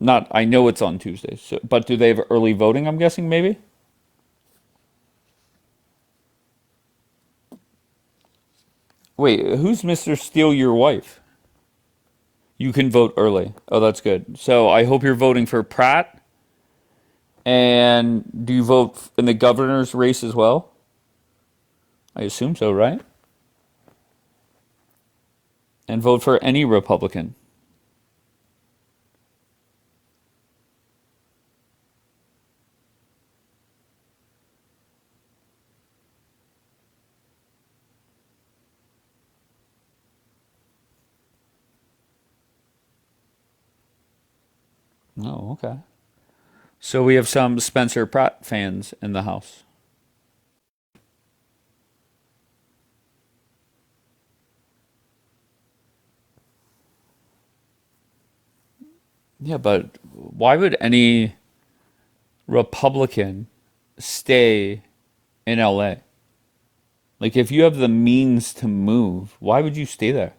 Not, I know it's on Tuesday. So, but do they have early voting? I'm guessing maybe. Wait, who's Mr. Steal Your Wife? You can vote early. Oh, that's good. So I hope you're voting for Pratt. And do you vote in the governor's race as well? I assume so, right? And vote for any Republican. Oh, okay. So we have some Spencer Pratt fans in the house. Yeah, but why would any Republican stay in LA? Like, if you have the means to move, why would you stay there?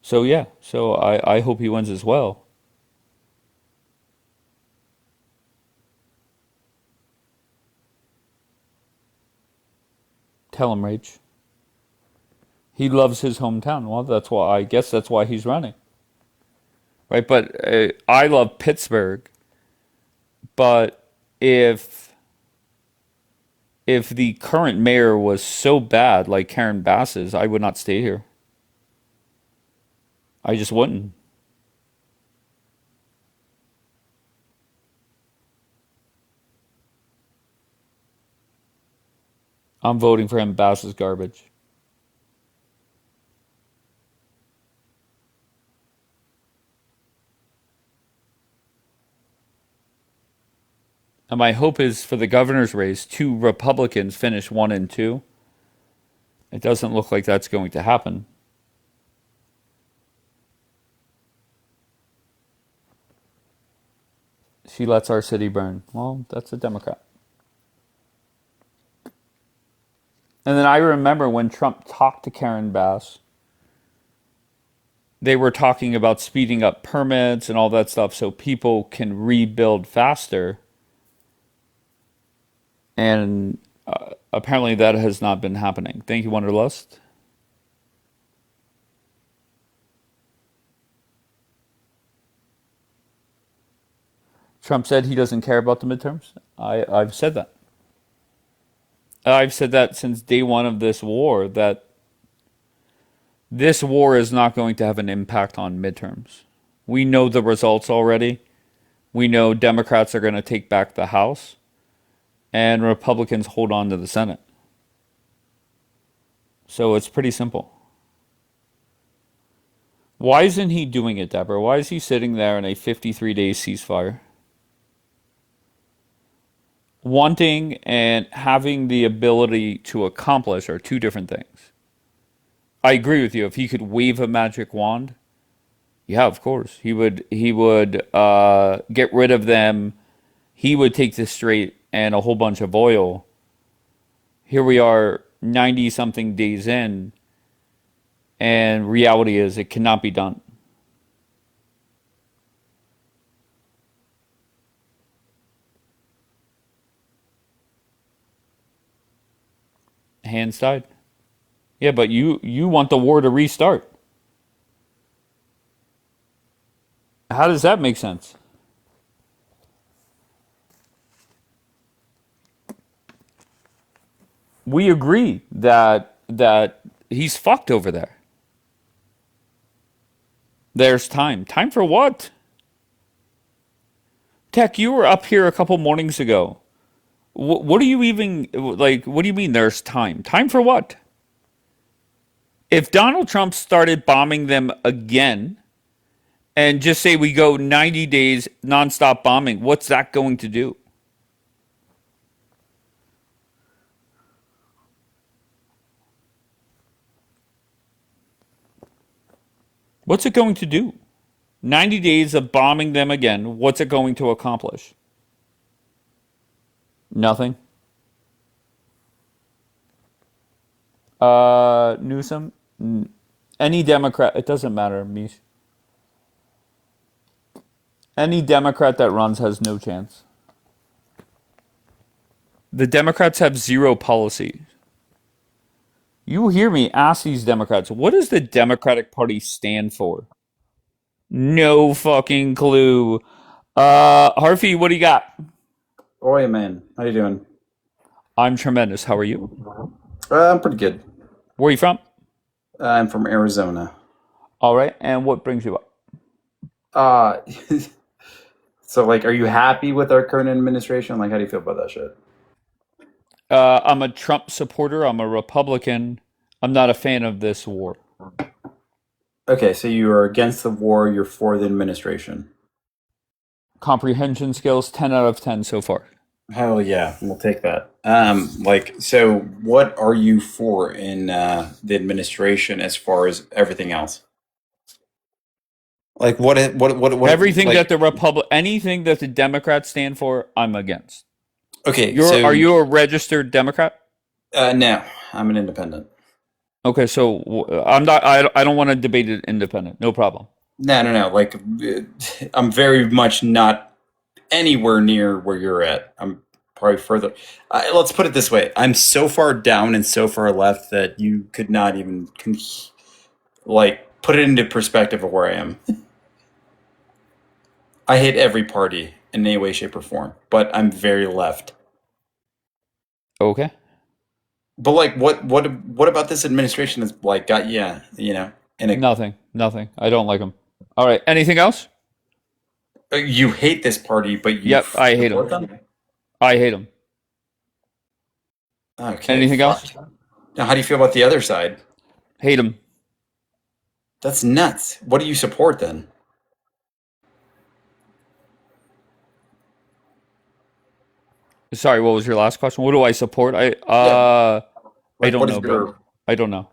So, yeah. So, I hope he wins as well. Tell him, Rach. He loves his hometown. Well, that's why, I guess that's why he's running. Right? But I love Pittsburgh. But if the current mayor was so bad, like Karen Bass's, I would not stay here. I just wouldn't. I'm voting for him. Bass is garbage. And my hope is for the governor's race, 2 Republicans finish 1 and 2. It doesn't look like that's going to happen. She lets our city burn. Well, that's a Democrat. And then I remember when Trump talked to Karen Bass, they were talking about speeding up permits and all that stuff so people can rebuild faster. And apparently that has not been happening. Thank you, Wonderlust. Trump said he doesn't care about the midterms. I've said that. I've said that since day one of this war, that this war is not going to have an impact on midterms. We know the results already. We know Democrats are going to take back the House, and Republicans hold on to the Senate. So it's pretty simple. Why isn't he doing it, Deborah? Why is he sitting there in a 53-day ceasefire? Wanting and having the ability to accomplish are 2 different things. I agree with you. If he could wave a magic wand, yeah, of course. He would get rid of them. He would take the Strait and a whole bunch of oil. Here we are 90 something days in, and reality is it cannot be done. Hands tied. Yeah, but you want the war to restart. How does that make sense? We agree that he's fucked over there. There's time. Time for what? Tech, you were up here a couple mornings ago. What do you even, like, what do you mean there's time? Time for what? If Donald Trump started bombing them again, and just say we go 90 days nonstop bombing, what's that going to do? What's it going to do? 90 days of bombing them again, what's it going to accomplish? Nothing. Newsom? Any Democrat, it doesn't matter, Mish. Any Democrat that runs has no chance. The Democrats have 0 policy. You hear me ask these Democrats, what does the Democratic Party stand for? No fucking clue. Harvey, what do you got? Oi, man. How you doing? I'm tremendous. How are you? I'm pretty good. Where are you from? I'm from Arizona. All right. And what brings you up? Uh, so, like, are you happy with our current administration? Like, how do you feel about that shit? I'm a Trump supporter. I'm a Republican. I'm not a fan of this war. Okay, so you are against the war, you're for the administration. Comprehension skills, 10 out of 10 so far. Hell yeah, we'll take that. So what are you for in the administration as far as everything else? Like what Everything like, that anything that the Democrats stand for, I'm against. okay, Are you a registered Democrat? no. I'm an independent. Okay, so I'm not. I don't want to debate it independent. No problem. No. Like, I'm very much not anywhere near where you're at. I'm probably further. Let's put it this way: I'm so far down and so far left that you could not even like put it into perspective of where I am. I hate every party in any way, shape, or form, but I'm very left. Okay. But like, what about this administration has like got in a Nothing. I don't like them. All right. Anything else? you hate this party, but you Yep, I hate support them. I hate them. Okay. Anything else? Now, how do you feel about the other side? Hate them. That's nuts. What do you support then? Sorry, what was your last question? What do I support? I Like, don't what is know, bro. I don't know.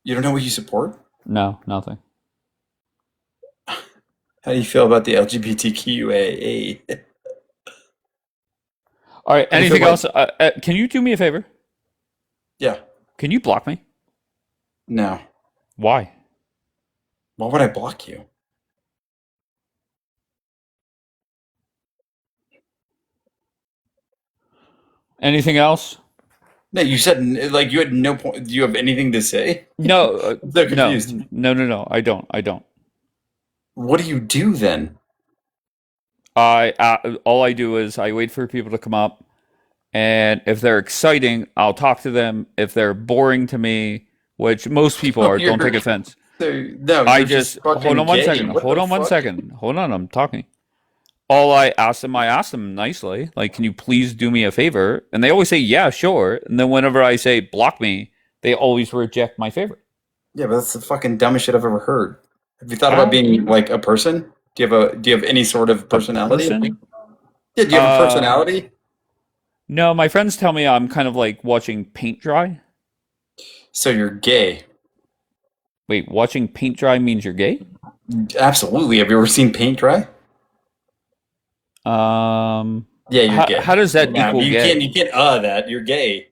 You don't know what you support? No, nothing. How do you feel about the LGBTQIA? All right. How do you feel Anything else? Can you do me a favor? Yeah. Can you block me? No. Why? Why would I block you? Anything else? No, you said like you had no point. Do you have anything to say? No, I'm so no, confused. no. I don't. What do you do then? All I do is I wait for people to come up, and if they're exciting, I'll talk to them. If they're boring to me, which most people So are, don't take you're offense. no, I you're just fucking hold on one gay. second. What Hold the on one fuck? second. Hold on, I'm talking. I ask them nicely, like, can you please do me a favor? And they always say, yeah, sure. And then whenever I say block me, they always reject my favor. Yeah, but that's the fucking dumbest shit I've ever heard. Have you thought about How? being like a person? Do you have any sort of A personality? person? Yeah, do you have a personality? No, my friends tell me I'm kind of like watching paint dry. So you're gay. Wait, watching paint dry means you're gay? Absolutely. Have you ever seen paint dry? Yeah, you're gay. How does that Nah, equal you gay? can't that. You're gay.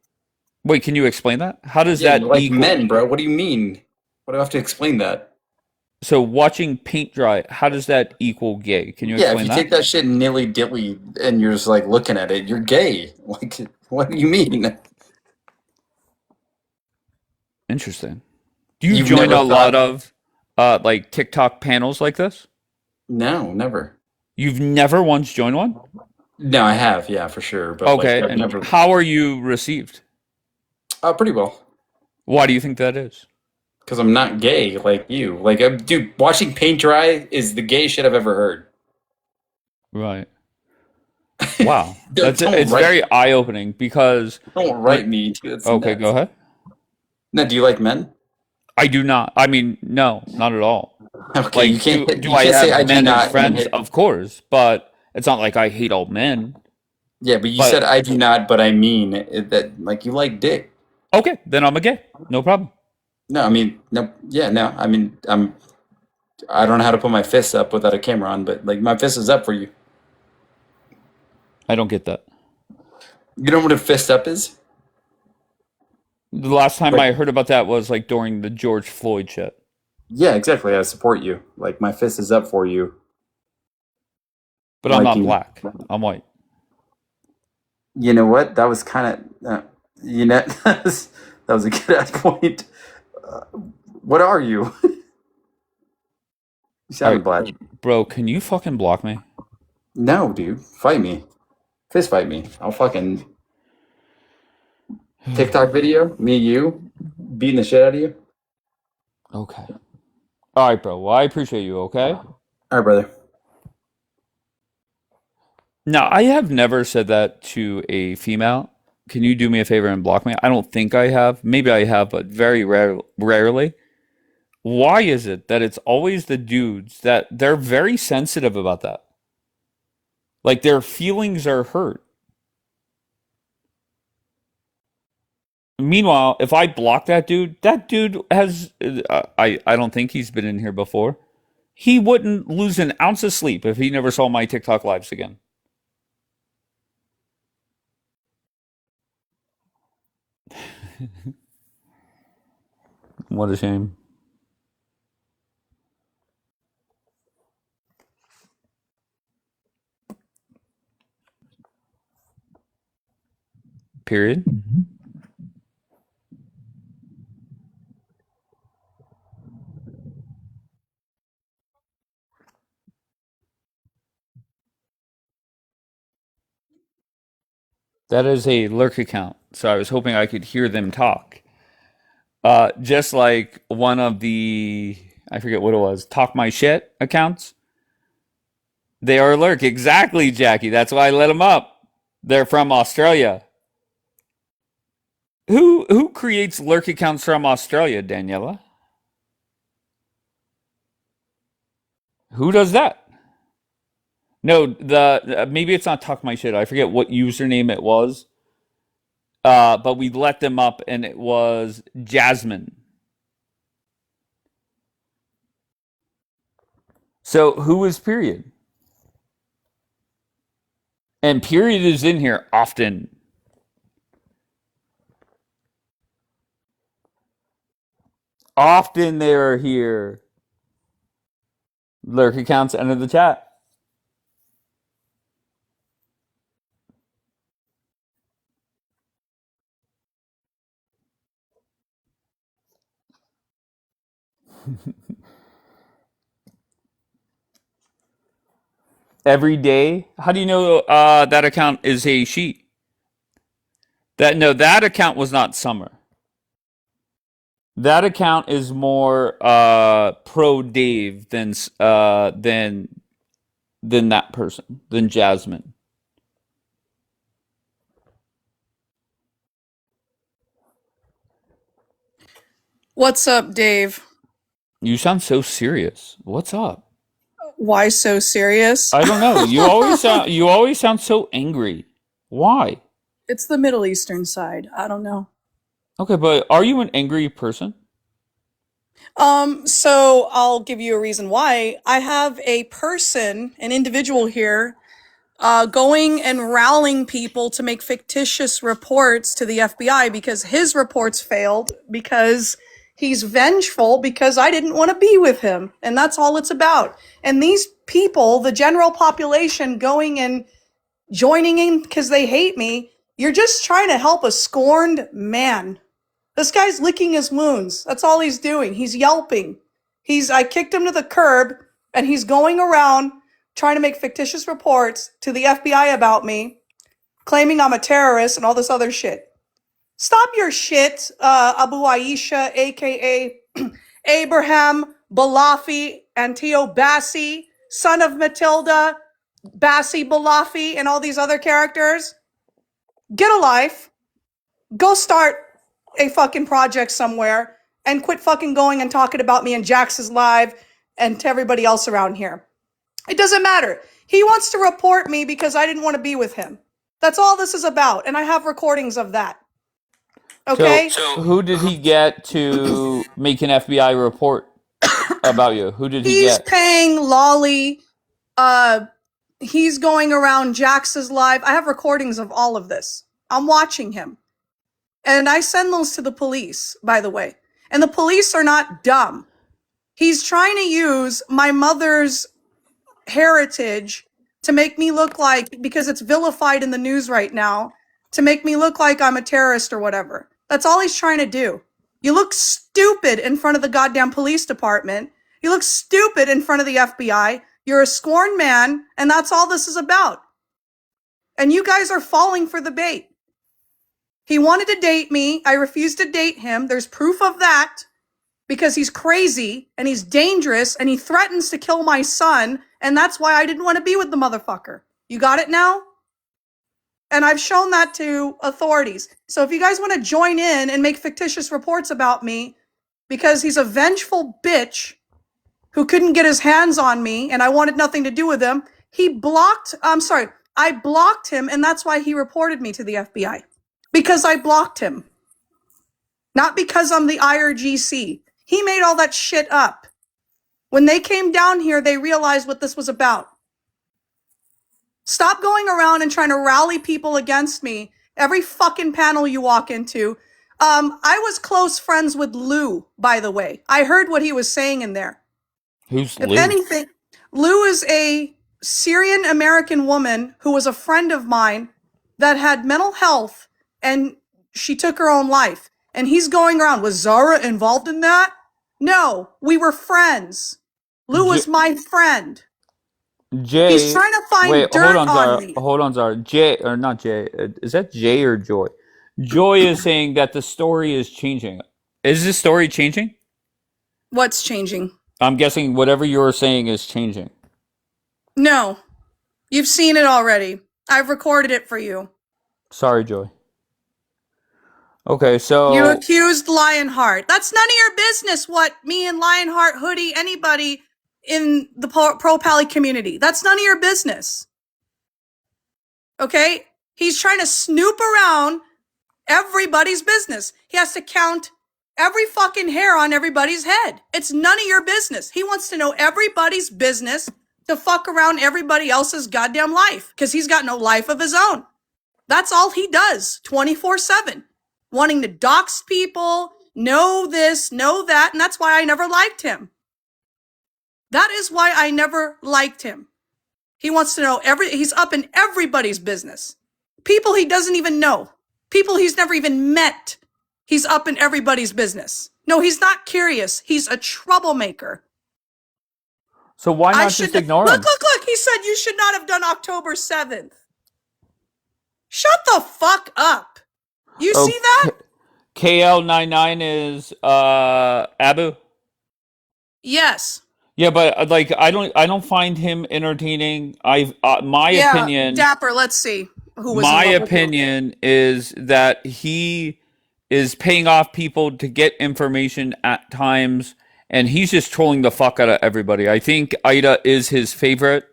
Wait, can you explain that? How does Yeah, you that like equal? men, bro. What do you mean? What do I have to explain that? So watching paint dry, how does that equal gay? Can you Yeah, if explain you that? take that shit nilly dilly and you're just like looking at it, you're gay. Like, what do you mean? Interesting. Do you You've join never a lot thought? of like TikTok panels like this? No, never. You've never once joined one? No, I have, yeah, for sure. But like, Okay, I've and never. how are you received? Pretty well. Why do you think that is? Because I'm not gay like you. Like, dude, watching paint dry is the gay shit I've ever heard. Right. Wow. Don't, don't It's write, very eye-opening because don't write me. Dude, that's okay, go nuts. ahead. No, do you like men? I do not. I mean, no, not at all. Okay, Like, do you I can't say I have do men as not and then friends? hit. Of course, but it's not like I hate all men. Yeah, but you But said I do not, but I mean that like you like dick. okay, then I'm a gay. No problem. No, I mean no. Yeah, no. I mean I don't know how to put my fists up without a camera on, but like my fist is up for you. I don't get that. You know what a fist up is? The last time Like, I heard about that was like during the George Floyd shit. yeah, exactly. I support you. Like my fist is up for you. But I'm not Liking. black. I'm white. You know what? That was kind of that was a good point. Uh, what are you? You All sound right, black. bro, can you fucking block me? No, dude. Fight me. Fist fight me. I'll fucking TikTok video. Me, you beating the shit out of you. Okay. All right, bro. Well, I appreciate you, okay? All right, brother. Now, I have never said that to a female. Can you do me a favor and block me? I don't think I have. Maybe I have, but very rarely. Why is it that it's always the dudes that they're very sensitive about that? Like their feelings are hurt. Meanwhile, if I block that dude has I don't think he's been in here before. He wouldn't lose an ounce of sleep if he never saw my TikTok lives again. What a shame. Period. That is a lurk account, so I was hoping I could hear them talk. Just like one of the, I forget what it was, talk my shit accounts. They are a lurk. Exactly, Jackie. That's why I let them up. They're from Australia. Who creates lurk accounts from Australia, Daniela? Who does that? No, the maybe it's not talk my shit. I forget what username it was. But we let them up, and it was Jasmine. So who is Period? And Period is in here often. Often they are here. Lurk accounts enter the chat. Every day. How do you know that account is a she? That account was not Summer. That account is more pro Dave than that person, than Jasmine. What's up, Dave? You sound so serious. What's up? Why so serious? I don't know. You always sound so angry. Why? It's the Middle Eastern side. I don't know. Okay, but are you an angry person? So I'll give you a reason why. I have a person, an individual here, going and rallying people to make fictitious reports to the FBI because his reports failed because he's vengeful because I didn't want to be with him. And that's all it's about. And these people, the general population going and joining in because they hate me, you're just trying to help a scorned man. This guy's licking his wounds. That's all he's doing. He's yelping. I kicked him to the curb and he's going around trying to make fictitious reports to the FBI about me, claiming I'm a terrorist and all this other shit. Stop your shit, Abu Aisha, aka Abraham Balafi Antio Bassi, son of Matilda Bassi Balafi, and all these other characters. Get a life. Go start a fucking project somewhere and quit fucking going and talking about me in Jax's live and to everybody else around here. It doesn't matter. He wants to report me because I didn't want to be with him. That's all this is about, and I have recordings of that. Okay? So who did he get to make an FBI report about you? Who did he He's get? paying Lolly. He's going around Jax's live. I have recordings of all of this. I'm watching him. And I send those to the police, by the way. And the police are not dumb. He's trying to use my mother's heritage to make me look like, because it's vilified in the news right now, to make me look like I'm a terrorist or whatever. That's all he's trying to do. You look stupid in front of the goddamn police department. You look stupid in front of the FBI. You're a scorned man, and that's all this is about. And you guys are falling for the bait. He wanted to date me. I refused to date him. There's proof of that because he's crazy and he's dangerous and he threatens to kill my son. And that's why I didn't want to be with the motherfucker. You got it now? And I've shown that to authorities. So if you guys want to join in and make fictitious reports about me because he's a vengeful bitch who couldn't get his hands on me and I wanted nothing to do with him, I blocked him, and that's why he reported me to the FBI. Because I blocked him. Not because I'm the IRGC. He made all that shit up. When they came down here, they realized what this was about. Stop going around and trying to rally people against me. Every fucking panel you walk into, I was close friends with Lou, by the way. I heard what he was saying in there. Who's If Lou? anything, Lou is a Syrian American woman who was a friend of mine that had mental health and she took her own life. And he's going around, was Zara involved in that? No, we were friends. Lou was my friend. Jay. He's trying to find Wait, dirt hold on, Zara. me. Hold on, Zara. Jay, or not Jay. Is that Jay or Joy? Joy is saying that the story is changing. Is this story changing? What's changing? I'm guessing whatever you're saying is changing. No. You've seen it already. I've recorded it for you. Sorry, Joy. Okay, so You accused Lionheart. That's none of your business what me and Lionheart, Hoodie, anybody in the Pro Pally community. That's none of your business. Okay? He's trying to snoop around everybody's business. He has to count every fucking hair on everybody's head. It's none of your business. He wants to know everybody's business to fuck around everybody else's goddamn life because he's got no life of his own. That's all he does 24/7. Wanting to dox people, know this, know that, and that's why I never liked him. That is why I never liked him. He wants to know he's up in everybody's business. People he doesn't even know. People he's never even met. He's up in everybody's business. No, he's not curious. He's a troublemaker. So why not just ignore him? Look. He said you should not have done October 7th. Shut the fuck up. You see that? KL99 is Abu? Yes. Yeah, but like I don't find him entertaining. My opinion. Dapper, let's see. My opinion is that he is paying off people to get information at times, and he's just trolling the fuck out of everybody. I think Ida is his favorite,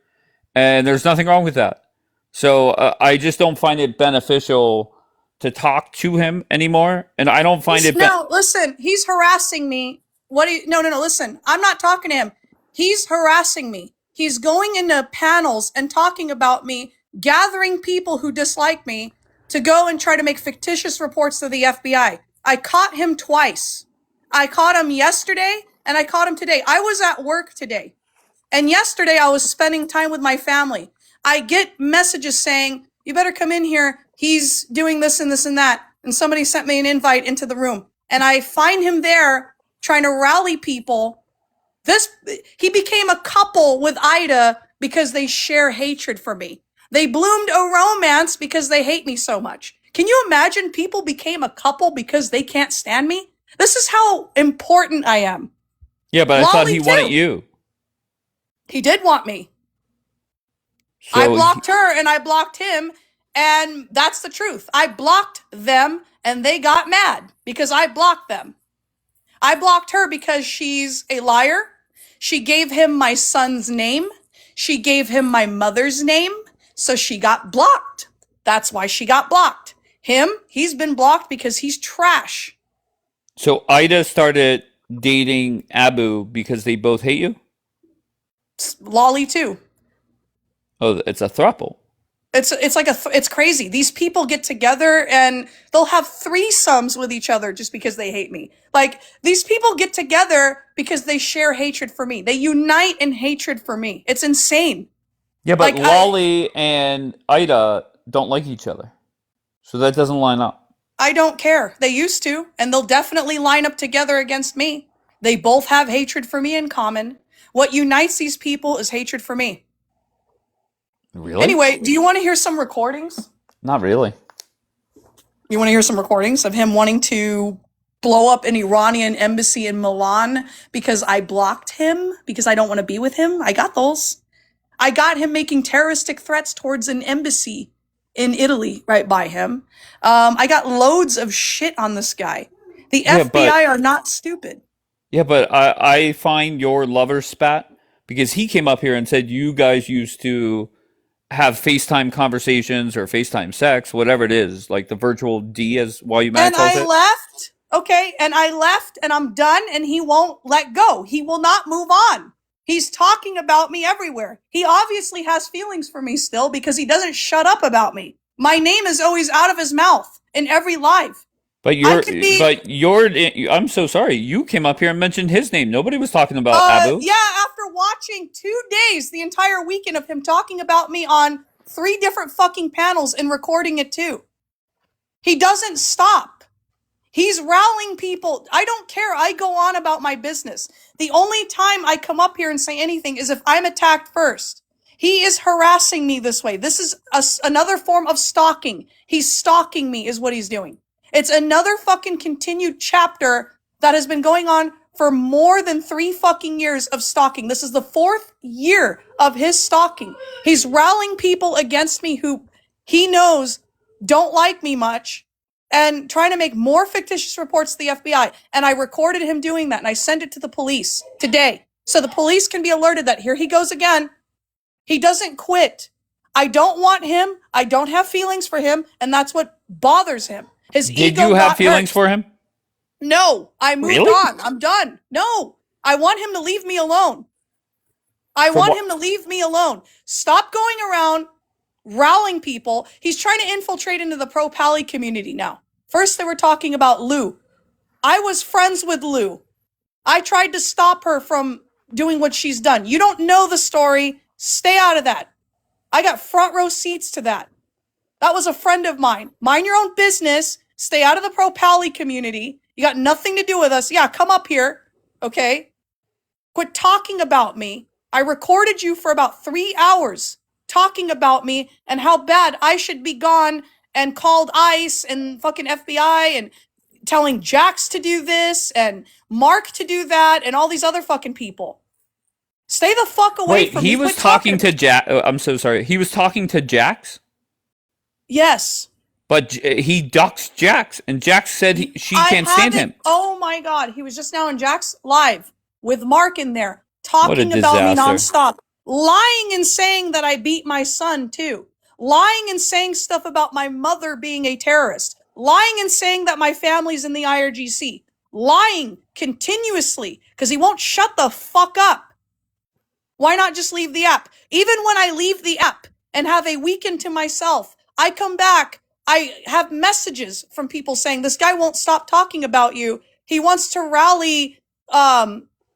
and there's nothing wrong with that. So I just don't find it beneficial to talk to him anymore, and I don't find it. No, listen, he's harassing me. No, listen, I'm not talking to him. He's harassing me. He's going into panels and talking about me, gathering people who dislike me to go and try to make fictitious reports to the FBI. I caught him twice. I caught him yesterday and I caught him today. I was at work today. And yesterday I was spending time with my family. I get messages saying, you better come in here. He's doing this and this and that. And somebody sent me an invite into the room. And I find him there trying to rally people. He became a couple with Ida because they share hatred for me. They bloomed a romance because they hate me so much. Can you imagine people became a couple because they can't stand me? This is how important I am. Yeah, but I thought he wanted you. He did want me. So I blocked her and I blocked him, and that's the truth. I blocked them and they got mad because I blocked them. I blocked her because she's a liar. She gave him my son's name. She gave him my mother's name. So she got blocked. That's why she got blocked. He's been blocked because he's trash. So Ida started dating Abu because they both hate you? Lolly too. Oh, it's a throuple. It's crazy. These people get together and they'll have threesomes with each other just because they hate me. Like, these people get together because they share hatred for me. They unite in hatred for me. It's insane. Yeah, but like, Lolly and Ida don't like each other. So that doesn't line up. I don't care. They used to, and they'll definitely line up together against me. They both have hatred for me in common. What unites these people is hatred for me. Really? Anyway, do you want to hear some recordings? Not really. You want to hear some recordings of him wanting to blow up an Iranian embassy in Milan because I blocked him, because I don't want to be with him? I got those. I got him making terroristic threats towards an embassy in Italy right by him. I got loads of shit on this guy. The FBI are not stupid. Yeah, but I find your lover spat because he came up here and said you guys used to have FaceTime conversations or FaceTime sex, whatever it is, like the virtual D as while you met. And I left, okay, and I left and I'm done and he won't let go. He will not move on. He's talking about me everywhere. He obviously has feelings for me still because he doesn't shut up about me. My name is always out of his mouth in every live. But I could be. I'm so sorry. You came up here and mentioned his name. Nobody was talking about Abu. Yeah, after watching 2 days, the entire weekend of him talking about me on 3 different fucking panels and recording it too. He doesn't stop. He's rallying people. I don't care. I go on about my business. The only time I come up here and say anything is if I'm attacked first. He is harassing me this way. This is another form of stalking. He's stalking me is what he's doing. It's another fucking continued chapter that has been going on for more than 3 fucking years of stalking. This is the 4th year of his stalking. He's rallying people against me who he knows don't like me much and trying to make more fictitious reports to the FBI. And I recorded him doing that and I sent it to the police today. So the police can be alerted that here he goes again. He doesn't quit. I don't want him. I don't have feelings for him. And that's what bothers him. His ego Did you have feelings for him? No, I moved on. I'm done. No, I want him to leave me alone. I want him to leave me alone. Stop going around rallying people. He's trying to infiltrate into the pro-Pally community now. First, they were talking about Lou. I was friends with Lou. I tried to stop her from doing what she's done. You don't know the story. Stay out of that. I got front row seats to that. That was a friend of mine. Mind your own business. Stay out of the pro-Pally community. You got nothing to do with us. Yeah, come up here. Okay? Quit talking about me. I recorded you for about 3 hours talking about me and how bad I should be gone and called ICE and fucking FBI and telling Jax to do this and Mark to do that and all these other fucking people. Stay the fuck away from me. He was talking to Jax. I'm so sorry. He was talking to Jax? Yes. But he doxed Jax, and Jax said she can't stand him. Oh my God. He was just now in Jax live with Mark in there talking about me nonstop. Lying and saying that I beat my son too. Lying and saying stuff about my mother being a terrorist. Lying and saying that my family's in the IRGC. Lying continuously because he won't shut the fuck up. Why not just leave the app? Even when I leave the app and have a weekend to myself, I come back, I have messages from people saying, this guy won't stop talking about you. He wants to rally,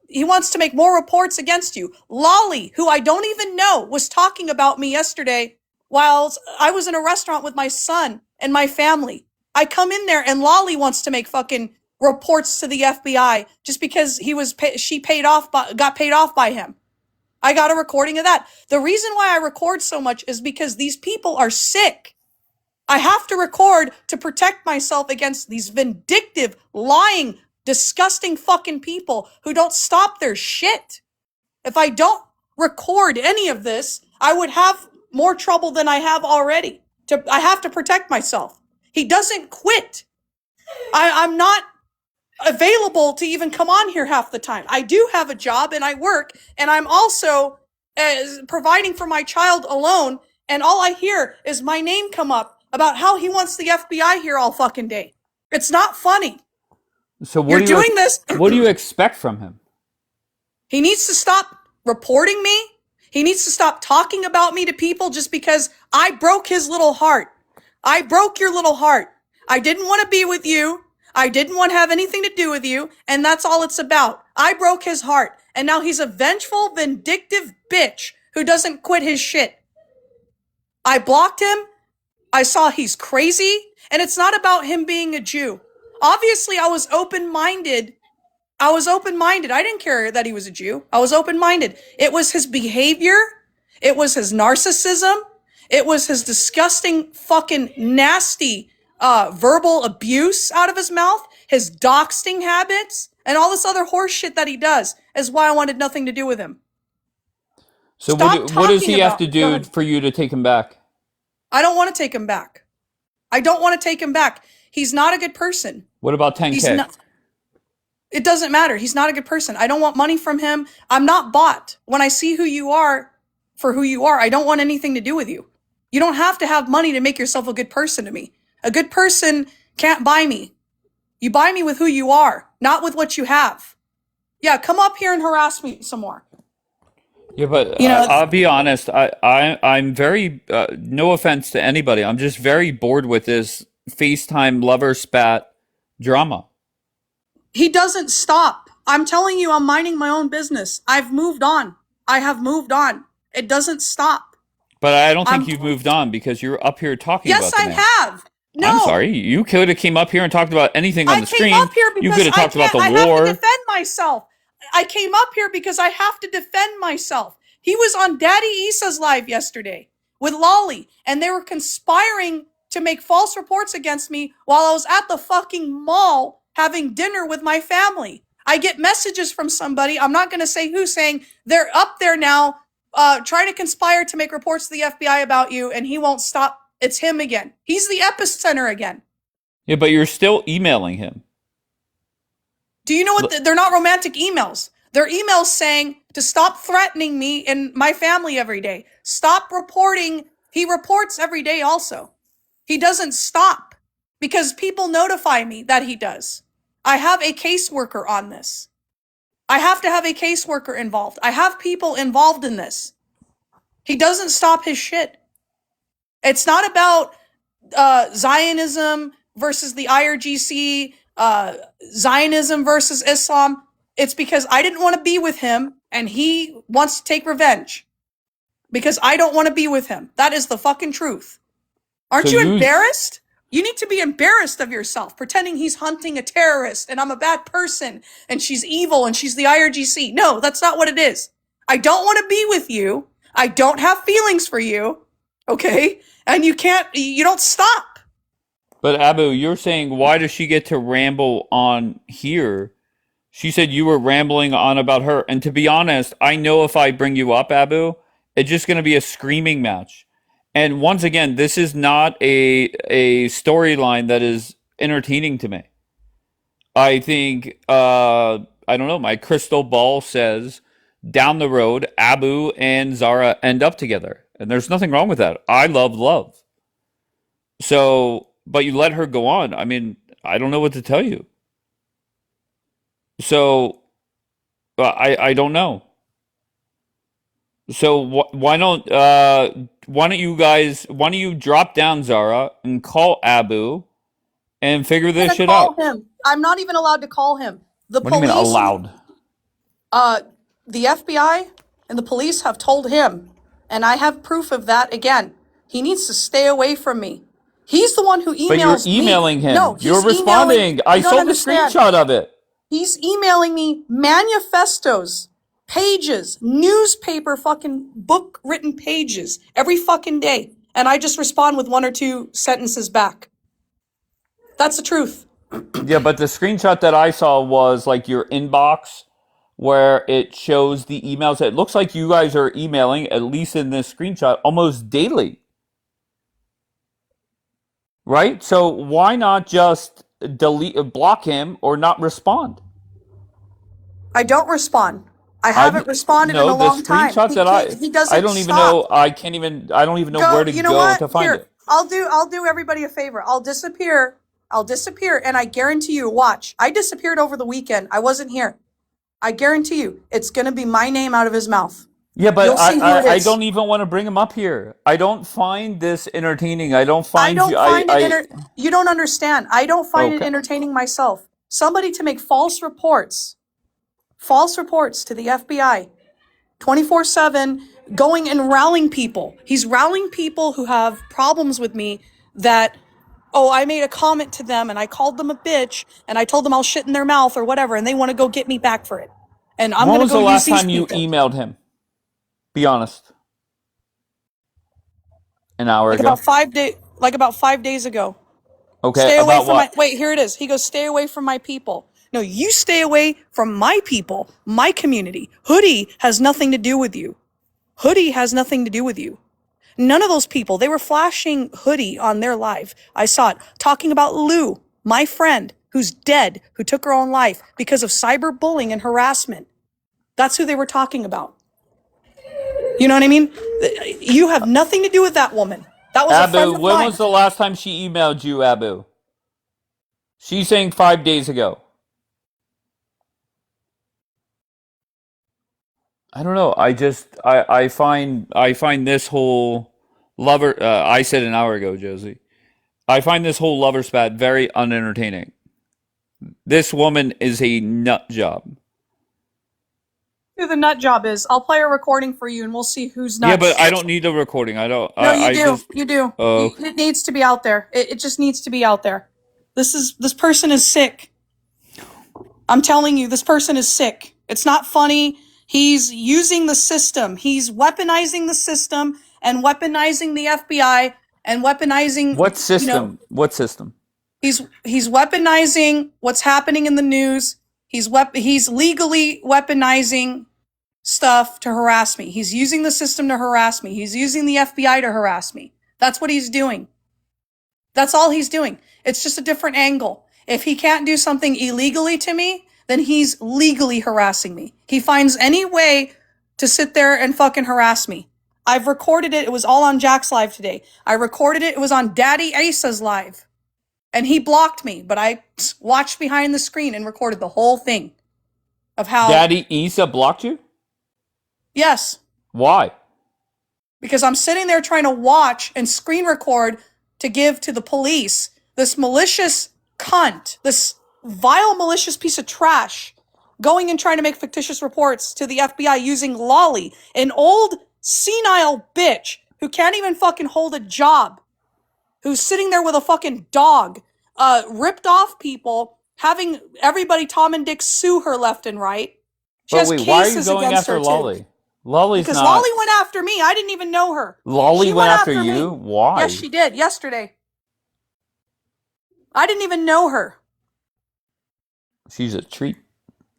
he wants to make more reports against you. Lolly, who I don't even know, was talking about me yesterday while I was in a restaurant with my son and my family. I come in there and Lolly wants to make fucking reports to the FBI just because got paid off by him. I got a recording of that. The reason why I record so much is because these people are sick. I have to record to protect myself against these vindictive, lying, disgusting fucking people who don't stop their shit. If I don't record any of this, I would have more trouble than I have already. I have to protect myself. He doesn't quit. I'm not available to even come on here half the time. I do have a job and I work, and I'm also providing for my child alone, and all I hear is my name come up about how he wants the FBI here all fucking day. It's not funny. So what do you expect from him? He needs to stop reporting me. He needs to stop talking about me to people just because I broke his little heart. I broke your little heart. I didn't want to be with you. I didn't want to have anything to do with you, and that's all it's about. I broke his heart, and now he's a vengeful, vindictive bitch who doesn't quit his shit. I blocked him. I saw he's crazy, and it's not about him being a Jew. Obviously, I was open-minded. I didn't care that he was a Jew. I was open-minded. It was his behavior. It was his narcissism. It was his disgusting, fucking nasty verbal abuse out of his mouth, his doxing habits, and all this other horse shit that he does is why I wanted nothing to do with him. So what does he have to do for you to take him back? I don't want to take him back. I don't want to take him back. He's not a good person. What about 10K? It doesn't matter. He's not a good person. I don't want money from him. I'm not bought. When I see who you are for who you are, I don't want anything to do with you. You don't have to have money to make yourself a good person to me. A good person can't buy me. You buy me with who you are, not with what you have. Yeah, come up here and harass me some more. Yeah, but I'll be honest. I'm very, no offense to anybody. I'm just very bored with this FaceTime lover spat drama. He doesn't stop. I'm telling you, I'm minding my own business. I've moved on. I have moved on. It doesn't stop. But I don't think you've moved on because you're up here talking Yes, about the I man. have. No. I'm sorry. You could have came up here and talked about anything on the screen. I came up here You because could have talked about the I war. have to defend myself. I came up here because I have to defend myself. He was on Daddy Issa's live yesterday with Lolly, and they were conspiring to make false reports against me while I was at the fucking mall having dinner with my family. I get messages from somebody, I'm not going to say who, saying they're up there now trying to conspire to make reports to the FBI about you, and he won't stop. It's him again. He's the epicenter again. Yeah, but you're still emailing him. Do you know what? They're not romantic emails. They're emails saying to stop threatening me and my family every day. Stop reporting. He reports every day also. He doesn't stop because people notify me that he does. I have a caseworker on this. I have to have a caseworker involved. I have people involved in this. He doesn't stop his shit. It's not about Zionism versus the IRGC, Zionism versus Islam. It's because I didn't want to be with him and he wants to take revenge because I don't want to be with him. That is the fucking truth. Aren't you embarrassed? You need to be embarrassed of yourself, pretending he's hunting a terrorist and I'm a bad person and she's evil and she's the IRGC. No, that's not what it is. I don't want to be with you. I don't have feelings for you. Okay? And you don't stop. But Abu, you're saying, why does she get to ramble on here? She said you were rambling on about her. And to be honest, I know if I bring you up, Abu, it's just going to be a screaming match. And once again, this is not a storyline that is entertaining to me. I think, I don't know, my crystal ball says down the road, Abu and Zara end up together. And there's nothing wrong with that. I love love. So, but you let her go on. I mean, I don't know what to tell you. So, I don't know. So why don't you drop down Zara and call Abu and figure this shit out? Him. I'm not even allowed to call him. The What do you mean allowed? The FBI and the police have told him, and I have proof of that again. He needs to stay away from me. He's the one who emails me. But you're emailing him. No, you're responding. I saw the screenshot of it. He's emailing me manifestos, pages, newspaper fucking book written pages every fucking day. And I just respond with 1 or 2 sentences back. That's the truth. Yeah, but the screenshot that I saw was like your inbox where it shows the emails. It looks like you guys are emailing, at least in this screenshot, almost daily. Right? So why not just block him or not respond? I don't respond. I haven't responded in a long time. He doesn't I don't even know. I don't even know where to go to find it. I'll do everybody a favor. I'll disappear, and I guarantee you, watch. I disappeared over the weekend. I wasn't here. I guarantee you, it's gonna be my name out of his mouth. Yeah, but I don't even want to bring him up here. I don't find this entertaining. You don't understand. I don't find it entertaining myself. Somebody to make false reports to the FBI 24/7, going and rallying people. He's rallying people who have problems with me that, oh, I made a comment to them and I called them a bitch and I told them I'll shit in their mouth or whatever, and they want to go get me back for it. And I'm going to go use these people. When was the last time you emailed him? Be honest. An hour ago? About 5 days ago. Okay, stay away from what? Wait, here it is. He goes, stay away from my people. No, you stay away from my people, my community. Hoodie has nothing to do with you. Hoodie has nothing to do with you. None of those people, they were flashing Hoodie on their live. I saw it. Talking about Lou, my friend, who's dead, who took her own life because of cyberbullying and harassment. That's who they were talking about. You know what I mean? You have nothing to do with that woman. That was a friend of mine. When was the last time she emailed you, Abu? She's saying 5 days ago. I don't know. I find this whole lover. I said an hour ago, Josie. I find this whole lover spat very unentertaining. This woman is a nut job. Who the nut job is? I'll play a recording for you, and we'll see who's nuts. Yeah, but I don't need a recording. I don't. No, you I do. Just, you do. Oh. It needs to be out there. It just needs to be out there. This person is sick. I'm telling you, this person is sick. It's not funny. He's using the system. He's weaponizing the system and weaponizing the FBI and weaponizing What system? You know, what system? He's weaponizing what's happening in the news. He's legally weaponizing stuff to harass me. He's using the system to harass me. He's using the FBI to harass me. That's what he's doing. That's all he's doing. It's just a different angle. If he can't do something illegally to me, then he's legally harassing me. He finds any way to sit there and fucking harass me. I've recorded it. It was all on Jack's live today. I recorded it. It was on Daddy Asa's live. And he blocked me, but I watched behind the screen and recorded the whole thing of how Daddy Asa blocked you? Yes. Why? Because I'm sitting there trying to watch and screen record to give to the police this malicious cunt, this vile, malicious piece of trash, going and trying to make fictitious reports to the FBI using Lolly, an old senile bitch who can't even fucking hold a job, who's sitting there with a fucking dog, ripped off people, having everybody Tom and Dick sue her left and right. She has wait, why are you cases going against after her too. Lolly? Lolly's Because not... Lolly went after me. I didn't even know her. Lolly She went after me. you? Why? Yes, she did. Yesterday. I didn't even know her. She's a treat.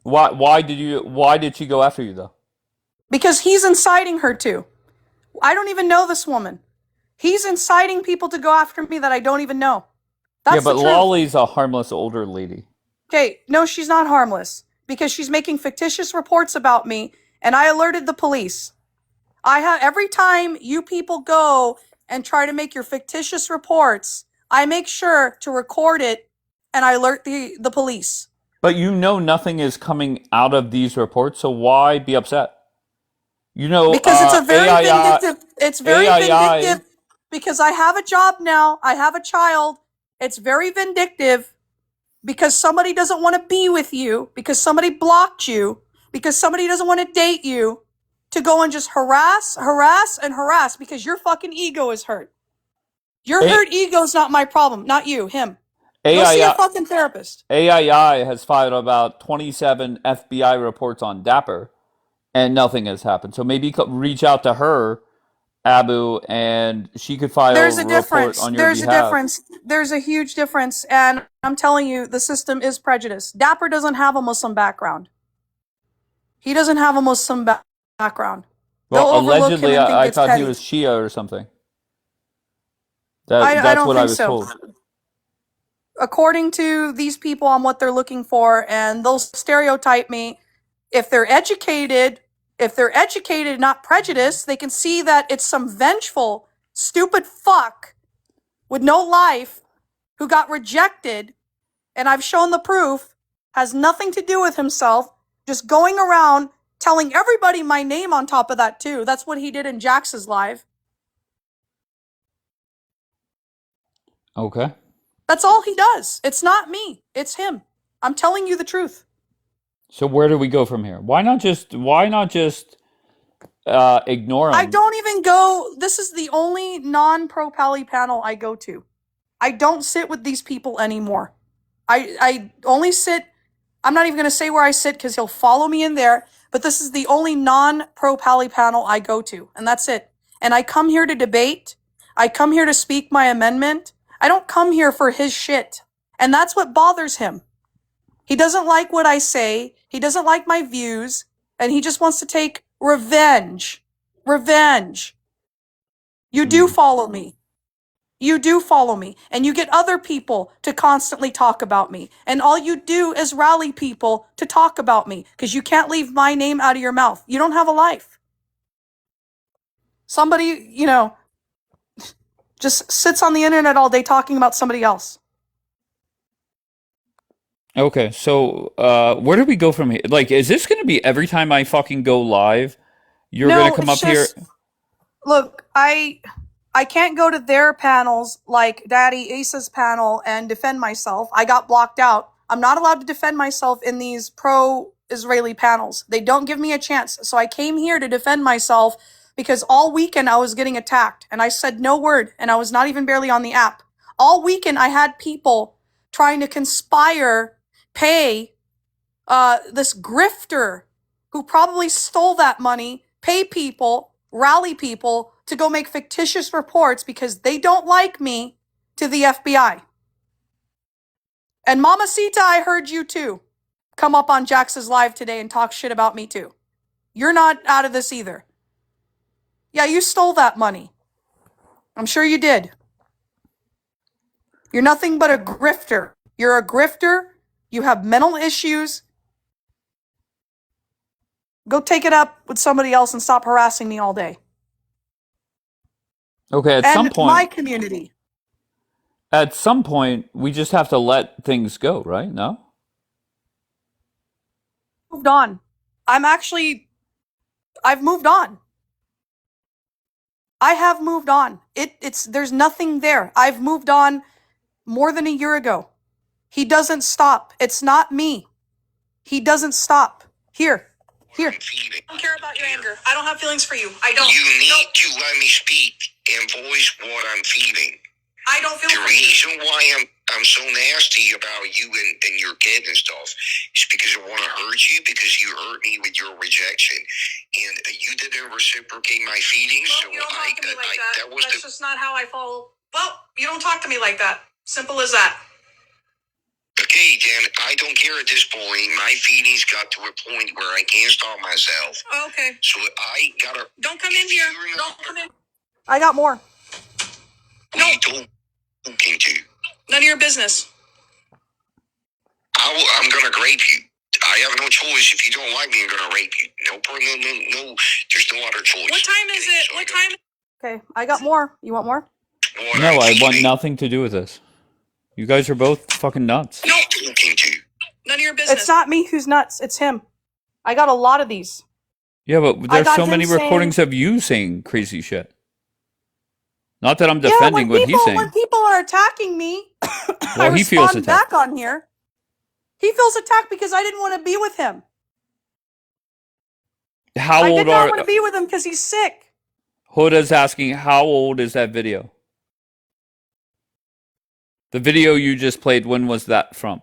Why did she go after you though? Because he's inciting her to. I don't even know this woman. He's inciting people to go after me that I don't even know. That's yeah, but the truth. Lolly's a harmless older lady. Okay, no, she's not harmless. Because she's making fictitious reports about me, and I alerted the police. Every time you people go and try to make your fictitious reports, I make sure to record it and I alert the police. But you know nothing is coming out of these reports, so why be upset? You know, because it's a very AII, vindictive. It's very AII, vindictive because I have a job now. I have a child. It's very vindictive because somebody doesn't want to be with you, because somebody blocked you, because somebody doesn't want to date you, to go and just harass because your fucking ego is hurt. Your hurt ego's not my problem, not you, him. Go see a fucking therapist. AII has filed about 27 FBI reports on Dapper, and nothing has happened. So maybe reach out to her, Abu, and she could file a report on your behalf. There's a difference. There's a huge difference, and I'm telling you, the system is prejudiced. Dapper doesn't have a Muslim background. He doesn't have a Muslim background. Well, allegedly, I thought he was Shia or something. That's what I was told. According to these people on what they're looking for, and they'll stereotype me. If they're educated, not prejudiced, they can see that it's some vengeful, stupid fuck with no life who got rejected, and I've shown the proof, has nothing to do with himself, just going around telling everybody my name on top of that too. That's what he did in Jax's live. Okay. That's all he does. It's not me. It's him. I'm telling you the truth. So where do we go from here? Why not just ignore him? I don't even go. This is the only non-pro Pally panel I go to. I don't sit with these people anymore. I only sit. I'm not even going to say where I sit because he'll follow me in there. But this is the only non-pro Pally panel I go to, and that's it. And I come here to debate. I come here to speak my amendment. I don't come here for his shit. And that's what bothers him. He doesn't like what I say. He doesn't like my views. And he just wants to take revenge. Revenge. You do follow me. You do follow me. And you get other people to constantly talk about me. And all you do is rally people to talk about me. Because you can't leave my name out of your mouth. You don't have a life. Somebody, just sits on the internet all day talking about somebody else. Okay, so where do we go from here? Like, is this going to be every time I fucking go live, you're going to come up here? Look, I can't go to their panels like Daddy Asa's panel and defend myself. I got blocked out I'm not allowed to defend myself in these pro-Israeli panels. They don't give me a chance. So I came here to defend myself because all weekend I was getting attacked and I said no word and I was not even barely on the app. All weekend I had people trying to conspire, pay this grifter who probably stole that money, pay people, rally people to go make fictitious reports because they don't like me to the FBI. And Mamacita, I heard you too come up on Jax's live today and talk shit about me too. You're not out of this either. Yeah, you stole that money. I'm sure you did. You're nothing but a grifter. You're a grifter. You have mental issues. Go take it up with somebody else and stop harassing me all day. Okay, and my community. At some point, we just have to let things go, right? No? Moved on. I've moved on. I have moved on. There's nothing there. I've moved on more than a year ago. He doesn't stop. It's not me. He doesn't stop. Here. I don't care about your anger. I don't have feelings for you. I don't. You need to let me speak and voice what I'm feeling. I don't feel the reason why I'm so nasty about you and your kid and stuff is because I want to hurt you, because you hurt me with your rejection, and you didn't reciprocate my feelings. Well, you don't talk to me like that. That's just not how I fall. Well, you don't talk to me like that. Simple as that. Okay, then I don't care at this point. My feelings got to a point where I can't stop myself. Okay. So I gotta. Don't come in here. Don't come in. I got more. No. Talking to. None of your business. I'm gonna rape you. I have no choice. If you don't like me, I'm gonna rape you. No. There's no other choice. What time is it? What time? Okay, I got more. You want more? No, I want nothing to do with this. You guys are both fucking nuts. No. Talking to. None of your business. It's not me who's nuts. It's him. I got a lot of these. Yeah, but there's so many recordings of you saying crazy shit. Not that I'm defending what he's saying. When people are attacking me, well, I respond back on here. He feels attacked because I didn't want to be with him. I did not want to be with him because he's sick. Huda's asking, how old is that video? The video you just played, when was that from?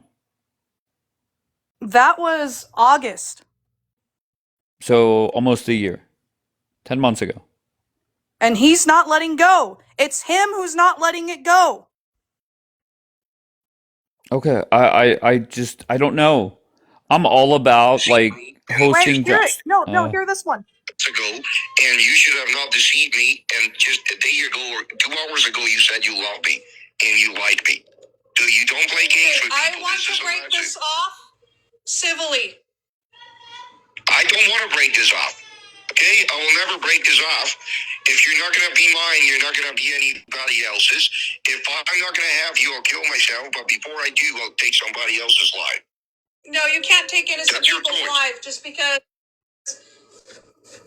That was August. So almost a year. 10 months ago. And he's not letting go. It's him who's not letting it go. Okay, I don't know. I'm all about like hosting. Hear it. No, hear this one. Ago, and you should have not deceived me. And just a day ago or 2 hours ago, you said you love me and you like me. So you don't play games with people. I want to break this off civilly. I don't want to break this off. Okay, I will never break this off. If you're not going to be mine, you're not going to be anybody else's. If I'm not going to have you, I'll kill myself. But before I do, I'll take somebody else's life. No, you can't take innocent people's life just because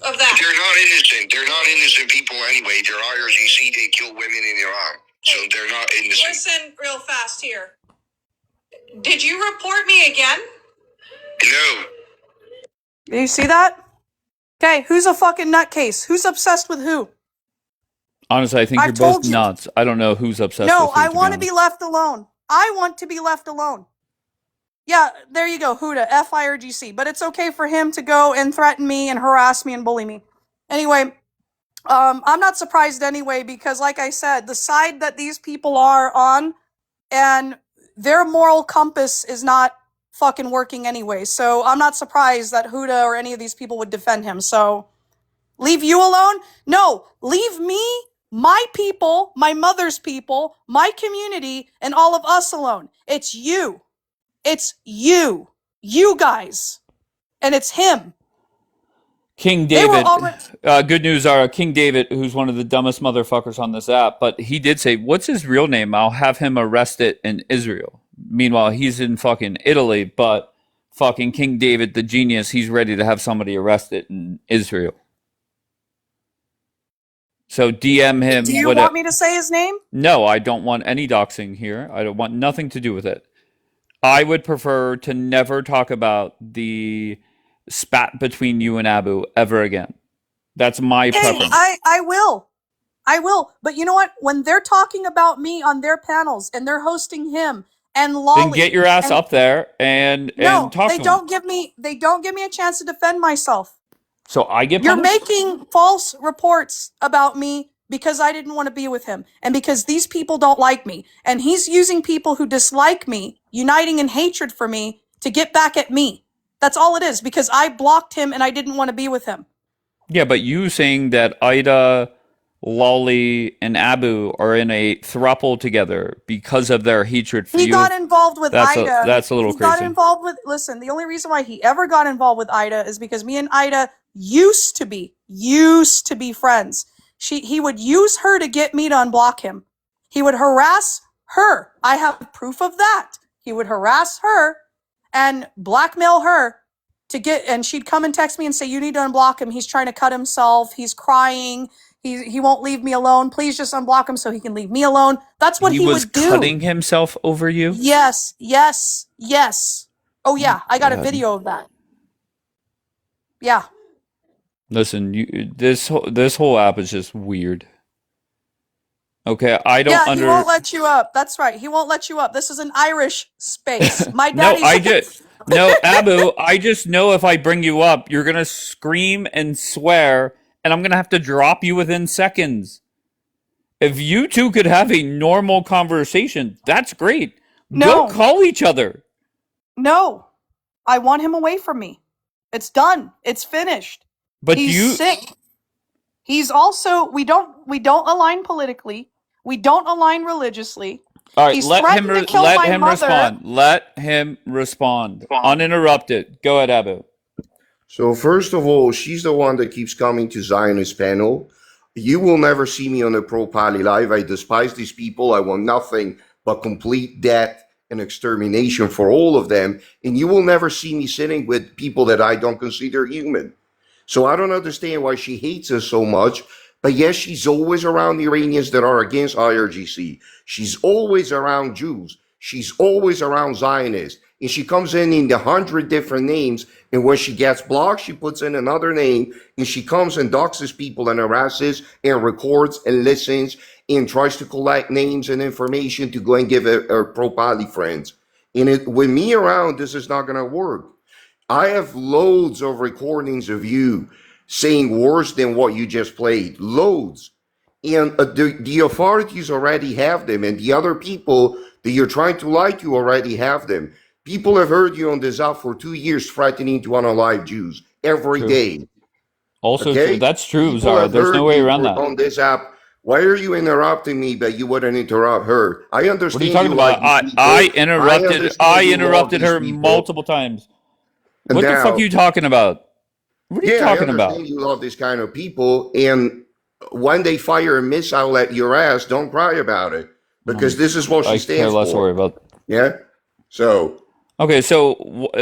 of that. They're not innocent. They're not innocent people anyway. They're IRGC. They kill women in Iran. So they're not innocent. Listen real fast here. Did you report me again? No. Do you see that? Okay, who's a fucking nutcase? Who's obsessed with who? Honestly, I think you're both nuts. I don't know who's obsessed with who. No, I want to be left alone. I want to be left alone. Yeah, there you go, Huda, FIRGC. But it's okay for him to go and threaten me and harass me and bully me. Anyway, I'm not surprised anyway because, like I said, the side that these people are on and their moral compass is not fucking working anyway. So I'm not surprised that Huda or any of these people would defend him. So leave you alone? No, leave me, my people, my mother's people, my community, and all of us alone. It's you. It's you. You guys. And it's him. King David. Good news are King David, who's one of the dumbest motherfuckers on this app, but he did say, what's his real name? I'll have him arrested in Israel. Meanwhile, he's in fucking Italy, but fucking King David, the genius, he's ready to have somebody arrested in Israel. So DM him. Do you want me to say his name? No, I don't want any doxing here. I don't want nothing to do with it. I would prefer to never talk about the spat between you and Abu ever again. That's my Hey, preference. I will. I will. But you know what? When they're talking about me on their panels and they're hosting him and Then get Lolly your ass and up there and no, talk they to him. don't give me a chance to defend myself. So I get You're punished? making false reports about me because I didn't want to be with him and because these people don't like me. And he's using people who dislike me, uniting in hatred for me to get back at me. That's all it is because I blocked him and I didn't want to be with him. Yeah, but you saying that Ida, Lolly, and Abu are in a throuple together because of their hatred for He you. got involved with Ida. That's a little he crazy. Got involved with. Listen, the only reason why he ever got involved with Ida is because me and Ida used to be friends. He would use her to get me to unblock him. He would harass her. I have proof of that. He would harass her and blackmail her to get, and she'd come and text me and say, "You need to unblock him. He's trying to cut himself. He's crying. He won't leave me alone. Please just unblock him so he can leave me alone." That's what he was would do. cutting himself over you? Yes. Oh yeah, I got a video of that. Yeah. Listen, this whole app is just weird. Okay, I don't He won't let you up. That's right. He won't let you up. This is an Irish space. My No, daddy's Abu, I just know if I bring you up, you're gonna scream and swear, and I'm gonna have to drop you within seconds. If you two could have a normal conversation, that's great. No. Go call each other. No. I want him away from me. It's done. It's finished. But he's sick. He's also we don't align politically. We don't align religiously. All right, He's let him threatened to kill my mother. respond. Let him respond. Uninterrupted. Go ahead, Abu. So first of all, she's the one that keeps coming to Zionist panel. You will never see me on a pro-Pali live. I despise these people. I want nothing but complete death and extermination for all of them. And you will never see me sitting with people that I don't consider human. So I don't understand why she hates us so much. But yes, she's always around Iranians that are against IRGC. She's always around Jews. She's always around Zionists. And she comes in 100 different names. And when she gets blocked, she puts in another name. And she comes and doxes people and harasses and records and listens and tries to collect names and information to go and give her pro-Pali friends. And with me around, this is not going to work. I have loads of recordings of you saying worse than what you just played. Loads. And the authorities already have them. And the other people that you're trying to lie to already have them. People have heard you on this app for 2 years threatening to unalive Jews every day. Also, true. That's true, People Zara. have There's no heard way you around that. on this app. Why are you interrupting me, but you wouldn't interrupt her? I understand. What are you talking about? I interrupted her multiple times. What the fuck are you talking about? What are you talking about? I understand you love this kind of people, and when they fire a missile at your ass, don't cry about it, because this is what she stands for. I care less worry about. Yeah? So. Okay, so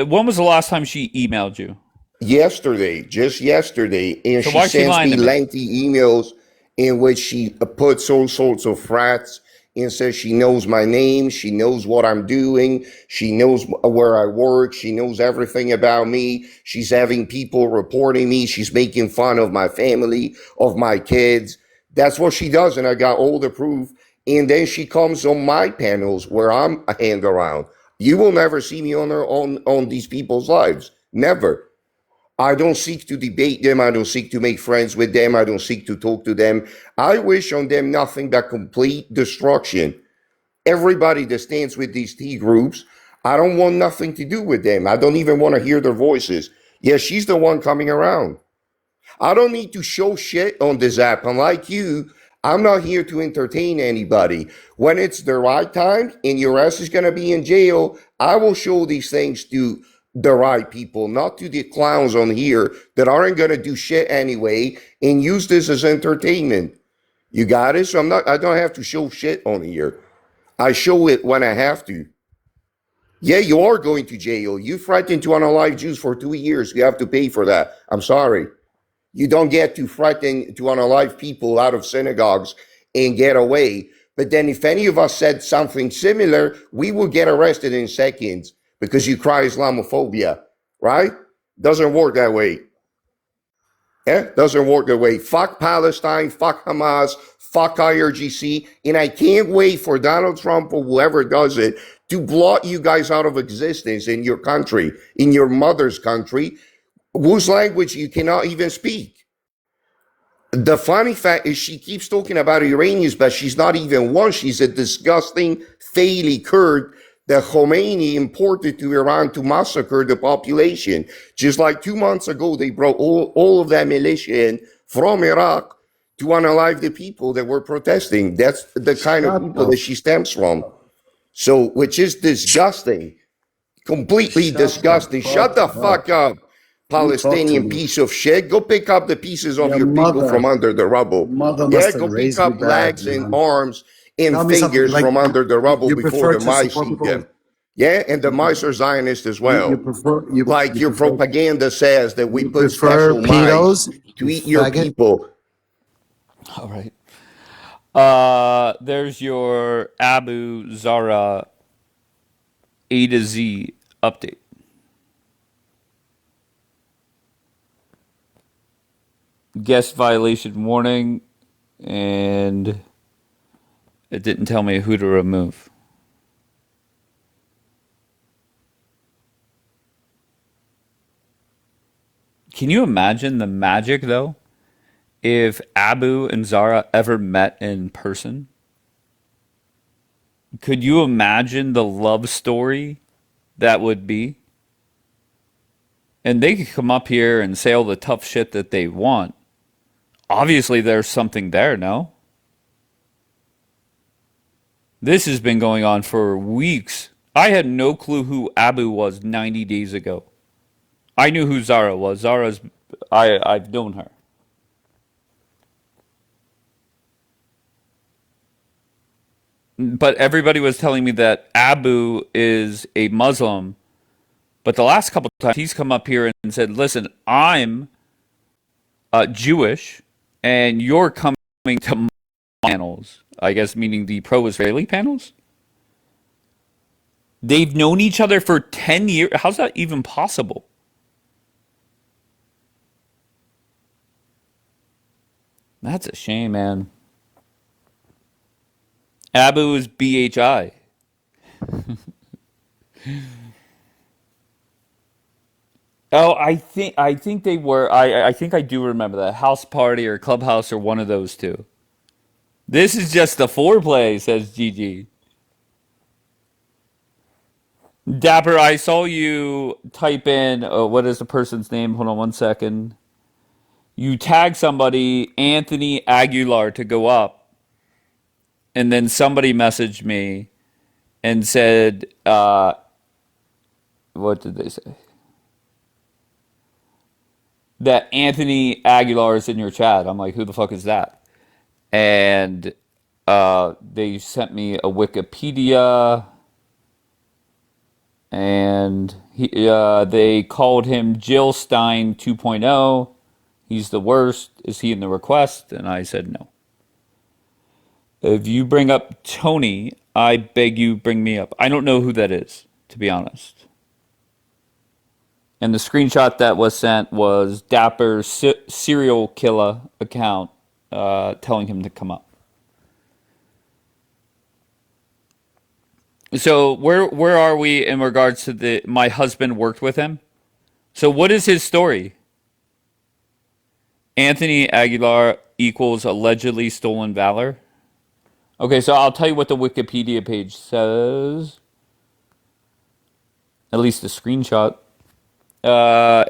when was the last time she emailed you? Yesterday, just yesterday. And so she sends me lengthy emails in which she puts all sorts of frats and says she knows my name, she knows what I'm doing, she knows where I work, she knows everything about me, she's having people reporting me, she's making fun of my family, of my kids. That's what she does, and I got all the proof. And then she comes on my panels where I'm a hand around. You will never see me on these people's lives. Never. I don't seek to debate them. I don't seek to make friends with them. I don't seek to talk to them. I wish on them nothing but complete destruction. Everybody that stands with these T groups, I don't want nothing to do with them. I don't even want to hear their voices. Yeah, she's the one coming around. I don't need to show shit on this app. Unlike you, I'm not here to entertain anybody. When it's the right time and your ass is going to be in jail, I will show these things to the right people, not to the clowns on here that aren't going to do shit anyway and use this as entertainment. You got it? So I don't have to show shit on here. I show it when I have to. Yeah, you are going to jail. You threatened to unalive Jews for 2 years. You have to pay for that. I'm sorry. You don't get to threaten to unalive people out of synagogues and get away. But then if any of us said something similar, we would get arrested in seconds because you cry Islamophobia, right? Doesn't work that way. Yeah, doesn't work that way. Fuck Palestine, fuck Hamas, fuck IRGC, and I can't wait for Donald Trump or whoever does it to blot you guys out of existence in your country, in your mother's country, whose language you cannot even speak. The funny fact is she keeps talking about Iranians, but she's not even one. She's a disgusting, faily Kurd that Khomeini imported to Iran to massacre the population. Just like 2 months ago, they brought all of that militia in from Iraq to unalive the people that were protesting. That's the kind of people that she stems from. So, which is disgusting. Completely disgusting. Shut the fuck up, Palestinian piece of shit. Go pick up the pieces of your people from under the rubble. Yeah, go pick up legs and arms and fingers from under the rubble before the mice eat them. Yeah, and the mice are Zionist as well. Like your propaganda says that we put special mice to eat your people. All right. There's your Abu Zara A to Z update. Guest violation warning, and it didn't tell me who to remove. Can you imagine the magic, though, if Abu and Zara ever met in person? Could you imagine the love story that would be? And they could come up here and say all the tough shit that they want. Obviously, there's something there, no? This has been going on for weeks. I had no clue who Abu was 90 days ago. I knew who Zara was. I've known her. But everybody was telling me that Abu is a Muslim. But the last couple of times he's come up here and said, listen, I'm Jewish and you're coming to my panels. I guess meaning the pro-Israeli panels. They've known each other for 10 years. How's that even possible? That's a shame, man. Abu is BHI. Oh, I think they were. I think I do remember that house party or clubhouse or one of those two. This is just the foreplay, says Gigi. Dapper, I saw you type in. What is the person's name? Hold on one second. You tag somebody, Anthony Aguilar, to go up, and then somebody messaged me and said, what did they say? That Anthony Aguilar is in your chat. I'm like, who the fuck is that? And they sent me a Wikipedia, and they called him Jill Stein 2.0. He's the worst. Is he in the request? And I said no. If you bring up Tony, I beg you bring me up. I don't know who that is, to be honest. And the screenshot that was sent was Dapper's serial killer account telling him to come up. So where are we in regards to my husband worked with him? So what is his story? Anthony Aguilar equals allegedly stolen valor. Okay, so I'll tell you what the Wikipedia page says. At least the screenshot.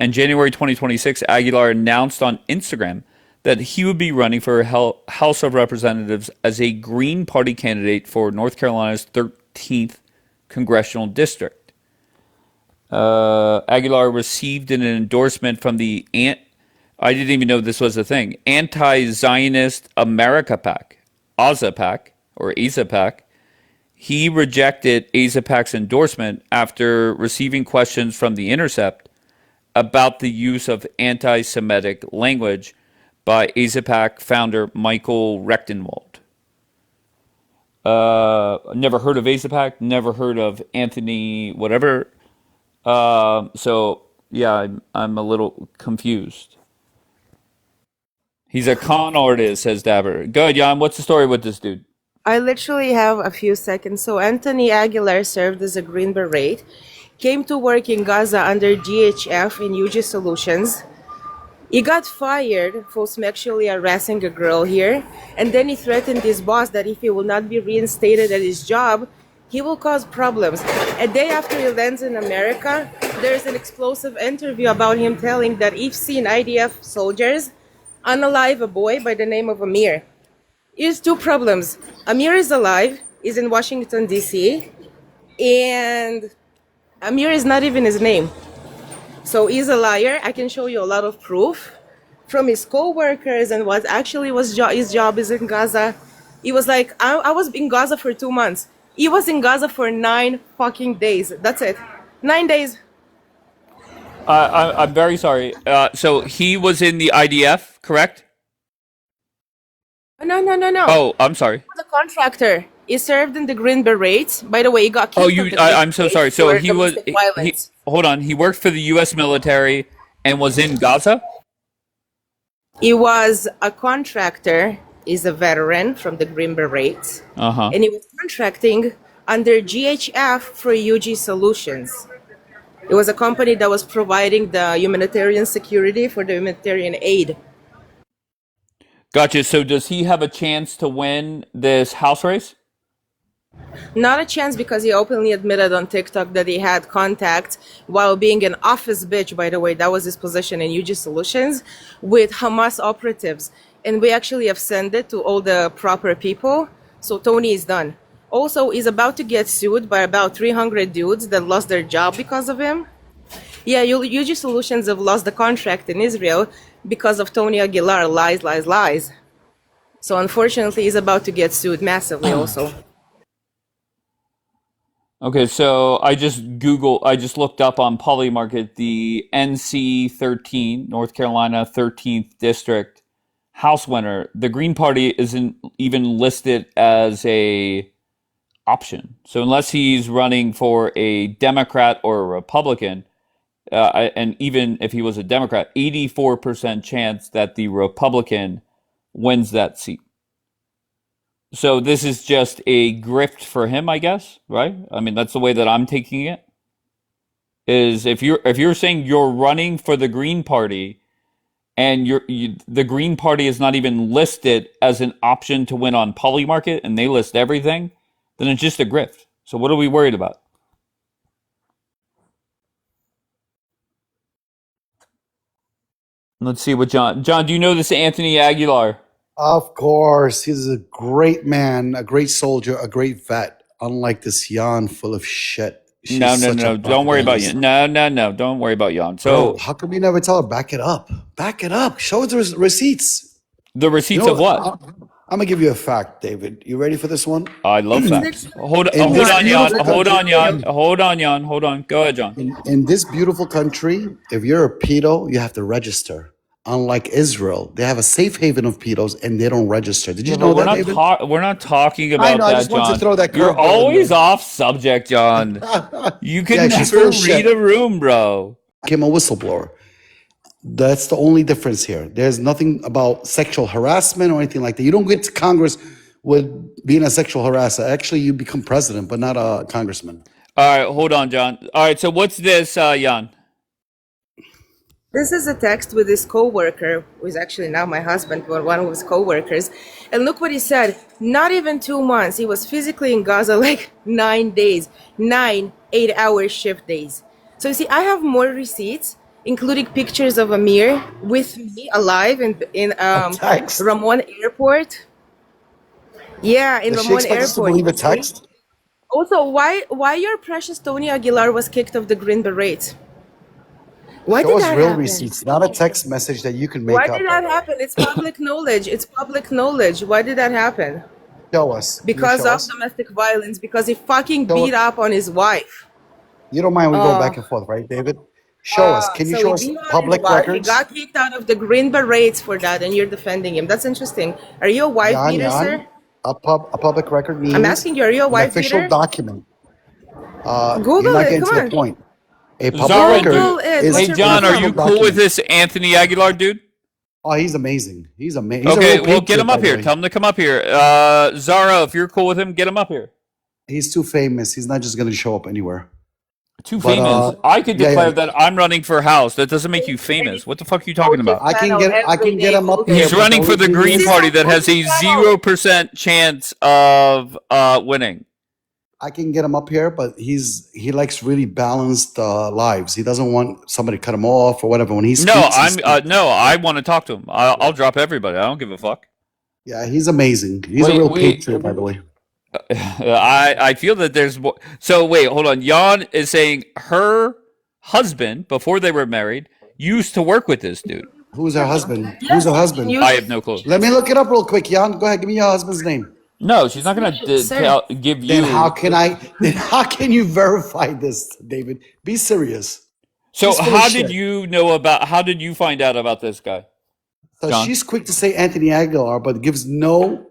In January 2026, Aguilar announced on Instagram that he would be running for House of Representatives as a Green Party candidate for North Carolina's 13th Congressional District. Aguilar received an endorsement from the I didn't even know this was a thing. Anti-Zionist America PAC, AZA or AZA PAC. He rejected AZA PAC's endorsement after receiving questions from The Intercept about the use of anti-Semitic language by AZA PAC founder Michael Rechtenwald. Never heard of Azapac. Never heard of Anthony whatever. So yeah, I'm a little confused. He's a con artist, says Dabber. Go ahead, Jan. What's the story with this dude? I literally have a few seconds. So Anthony Aguilar served as a Green Beret, came to work in Gaza under GHF in UG Solutions. He got fired for sexually harassing a girl here, and then he threatened his boss that if he will not be reinstated at his job, he will cause problems. A day after he lands in America, there's an explosive interview about him telling that he's seen IDF soldiers unalive a boy by the name of Amir. Here's two problems. Amir is alive, he's in Washington, D.C., and Amir is not even his name. So he's a liar. I can show you a lot of proof from his co-workers and what actually was his job is in Gaza. He was like, I was in Gaza for 2 months. He was in Gaza for 9 fucking days. That's it. 9 days. I'm very sorry. So he was in the IDF, correct? No. Oh, I'm sorry. He was a contractor. He served in the Green Berets. By the way, he got kicked Oh, off you. the I'm so sorry. So for he was. domestic violence. Hold on. He worked for the U.S. military and was in Gaza. He was a contractor. He's a veteran from the Green Berets. Uh-huh. And he was contracting under GHF for UG Solutions. It was a company that was providing the humanitarian security for the humanitarian aid. Gotcha. So does he have a chance to win this house race? Not a chance, because he openly admitted on TikTok that he had contact while being an office bitch, by the way, that was his position in UG Solutions, with Hamas operatives. And we actually have sent it to all the proper people. So Tony is done. Also, he's about to get sued by about 300 dudes that lost their job because of him. Yeah, UG Solutions have lost the contract in Israel because of Tony Aguilar. Lies. So unfortunately, he's about to get sued massively also. Okay, so I just looked up on Polymarket the NC 13, North Carolina 13th District House winner. The Green Party isn't even listed as a option. So unless he's running for a Democrat or a Republican, and even if he was a Democrat, 84% chance that the Republican wins that seat. So this is just a grift for him, I guess, right? I mean, that's the way that I'm taking it. Is if you're saying you're running for the Green Party and the Green Party is not even listed as an option to win on Polymarket and they list everything, then it's just a grift. So what are we worried about? Let's see what John, do you know this Anthony Aguilar? Of course, he's a great man, a great soldier, a great vet. Unlike this Jan full of shit. She's No. such a Don't worry about propagandist. Jan. No. Don't worry about Jan. Bro, So how come you never tell her? Back it up. Back it up. Show us the receipts. the You receipts know, of what? I'm gonna give you a fact, David. You ready for this one? I love facts. Hold In on, this Jan. beautiful Hold on, country, Jan. Hold on. Go ahead, John. in this beautiful country, if you're a pedo, you have to register. Unlike Israel, they have a safe haven of pedos and they don't register. Did you Yeah, know but that, David? we're not talking I about know. I that, just wanted to John. throw that You're curveball in always there. off subject, John. You can Yeah, she's full never of shit. read a room, bro. Became a whistleblower. That's the only difference here. There's nothing about sexual harassment or anything like that. You don't get to Congress with being a sexual harasser. Actually, you become president, but not a congressman. All right, hold on, John. All right, so what's this, Jan? This is a text with his coworker, who is actually now my husband, but one of his coworkers. And look what he said. Not even 2 months. He was physically in Gaza like 9 days, 9 8-hour shift days. So you see, I have more receipts, including pictures of Amir with me alive in A text. Ramon Airport. Yeah, in Does she Ramon expect us to Airport. believe a You see? text? Also, why your precious Tony Aguilar was kicked off the Green Beret? Why Show did us that real happen? receipts, not a text message that you can make Why up, did by that the way. happen? It's public knowledge. It's public knowledge. Why did that happen? Show us. Can you Because show of us? domestic violence, because he fucking Show beat us. up on his wife. You don't mind we go back Uh, and forth, right, David? Show us. Can you so show he us beat on his public wife. He records? got kicked out of the Green Berets for that, and you're defending him. That's interesting. Are you a wife Jan, beater, Jan, sir? a public record means I'm asking you, are you a an wife official beater? document. You're Google not it. getting Come to the on. point. A public Zara, record Google it. is What's hey your an John, are problem? you official cool with document. this Anthony Aguilar dude? Oh, he's amazing. He's amazing. He's a Okay, real well, get patriot, him up by the here. way. Tell him to come up here. Zara, if you're cool with him, get him up here. He's too famous. He's not just going to show up anywhere. Too But famous. I could yeah, declare yeah. that I'm running for House. That doesn't make you famous. What the fuck are you talking about? I can get him up here. He's but running the for the only thing Green is, Party that has a 0% chance of winning. I can get him up here, but he likes really balanced lives. He doesn't want somebody to cut him off or whatever. When he speaks, No, I want to talk to him. I'll drop everybody. I don't give a fuck. yeah, he's amazing. He's a real patriot, by the way. I feel that there's more. So wait, hold on. Jan is saying her husband, before they were married, used to work with this dude. Who's her husband? Who's her husband? I have no clue. Let me look it up real quick, Jan. Go ahead, give me your husband's name. No, she's not going to give you. Then how can you verify this, David? Be serious. So He's full of how shit. did you find out about this guy? So John? she's quick to say Anthony Aguilar, but gives no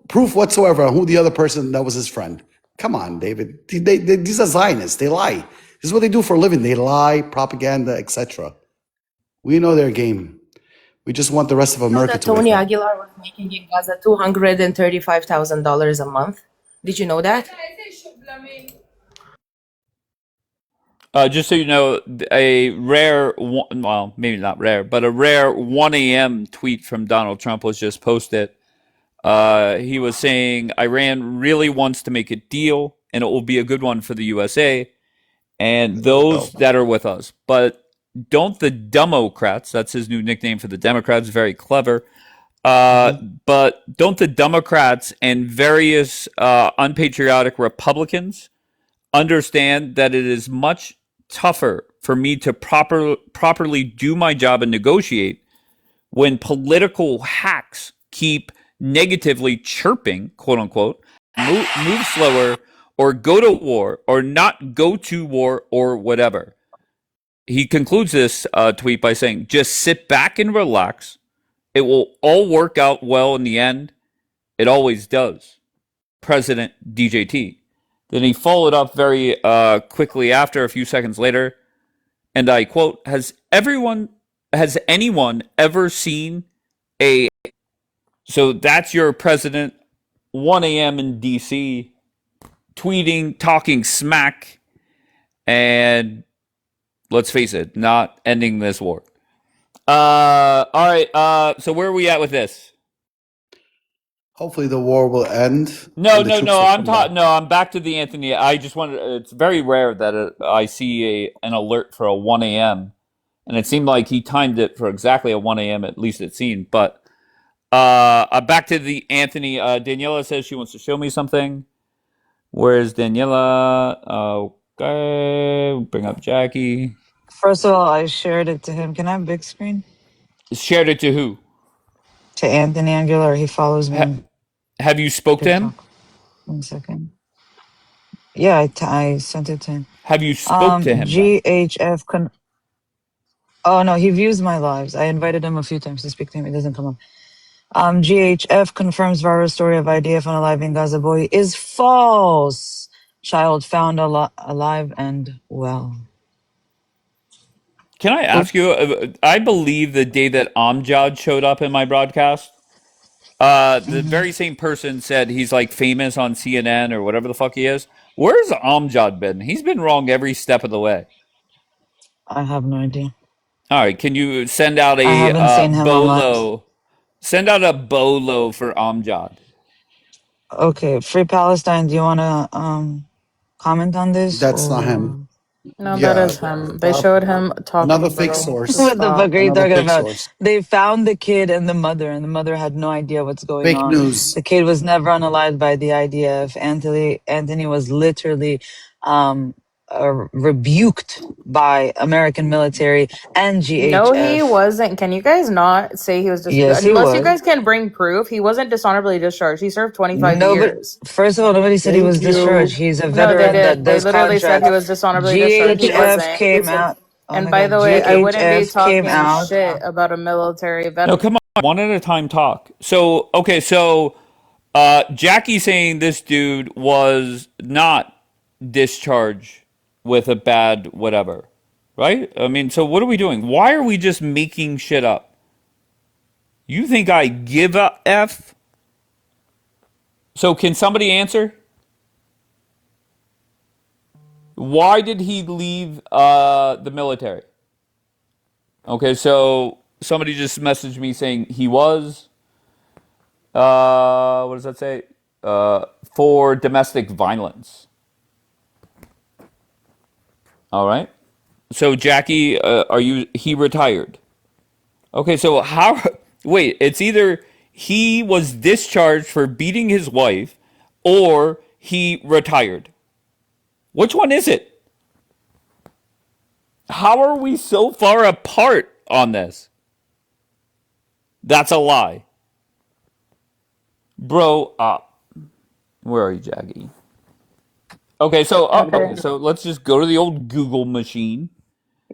proof whatsoever on who the other person that was his friend. Come on, David. These are Zionists. They lie. This is what they do for a living. They lie, propaganda, etc. We know their game. We just want the rest of America to Tony wake up. Aguilar was making in Gaza $235,000 a month. Did you know that? Just so you know, a rare, well, maybe not rare, but a rare 1 a.m. tweet from Donald Trump was just posted. He was saying, Iran really wants to make a deal, and it will be a good one for the USA and those that are with us. But don't the Democrats, that's his new nickname for the Democrats, very clever, but don't the Democrats and various unpatriotic Republicans understand that it is much tougher for me to properly do my job and negotiate when political hacks keep negatively chirping, quote unquote, move slower, or go to war, or not go to war, or whatever. He concludes this tweet by saying, just sit back and relax. It will all work out well in the end. It always does. President DJT. Then he followed up very quickly after, a few seconds later, and I quote, has anyone ever seen a... So that's your president, 1 a.m. in D.C., tweeting, talking smack, and let's face it, not ending this war. All right, so where are we at with this? Hopefully the war will end. No, and the troops will I'm come back. I'm back to the Anthony. I just wanted. It's very rare that I see an alert for a 1 a.m. and it seemed like he timed it for exactly a 1 a.m. At least it seemed. But back to the Anthony. Daniela says she wants to show me something. Where's Daniela? Okay, bring up Jackie. First of all, I shared it to him. Can I have big screen? Shared it to who? To Anthony Aguilar. He follows me on Have you spoke to him? TikTok. 1 second. Yeah, I sent it to him. Have you spoke to him? GHF Oh no, he views my lives. I invited him a few times to speak to him. It doesn't come up. GHF confirms viral story of IDF unalive in Gaza boy is false. Child found alive and well. Can I ask you? I believe the day that Amjad showed up in my broadcast, the very same person said he's like famous on CNN or whatever the fuck he is. Where's Amjad been? He's been wrong every step of the way. I have no idea. All right, can you send out I a haven't seen him a lot. bolo? Send out a bolo for Amjad. Okay, Free Palestine. Do you want to comment on this? That's not him. No, Yeah, that is him. They showed him talking. another fake bro. source. What the fuck are you Another talking fake about? source. They found the kid and the mother had no idea what's going Fake on. news. The kid was never unalived by the IDF. Anthony was literally rebuked by American military and GHF. No, he wasn't. Can you guys not say he was Yes, he unless was. you guys can bring proof, he wasn't dishonorably discharged. He served 25 years. First of all, nobody said he was discharged. He's a No, veteran they that did. They does literally said contracts. he was dishonorably discharged. He GHF wasn't. came out. Oh And my by God, the way, I wouldn't be GHF came talking out. shit about a military veteran. No, come on, one at a time talk. So, okay, so Jackie saying this dude was not discharged with a bad whatever, right? I mean, so what are we doing? Why are we just making shit up? You think I give a F? So can somebody answer? Why did he leave the military? Okay, so somebody just messaged me saying he was, what does that say? For domestic violence. All right. So Jackie, he retired. Okay, so how, wait, it's either he was discharged for beating his wife or he retired. Which one is it? How are we so far apart on this? That's a lie. Bro, where are you, Jackie? Okay, so okay, so let's just go to the old Google machine.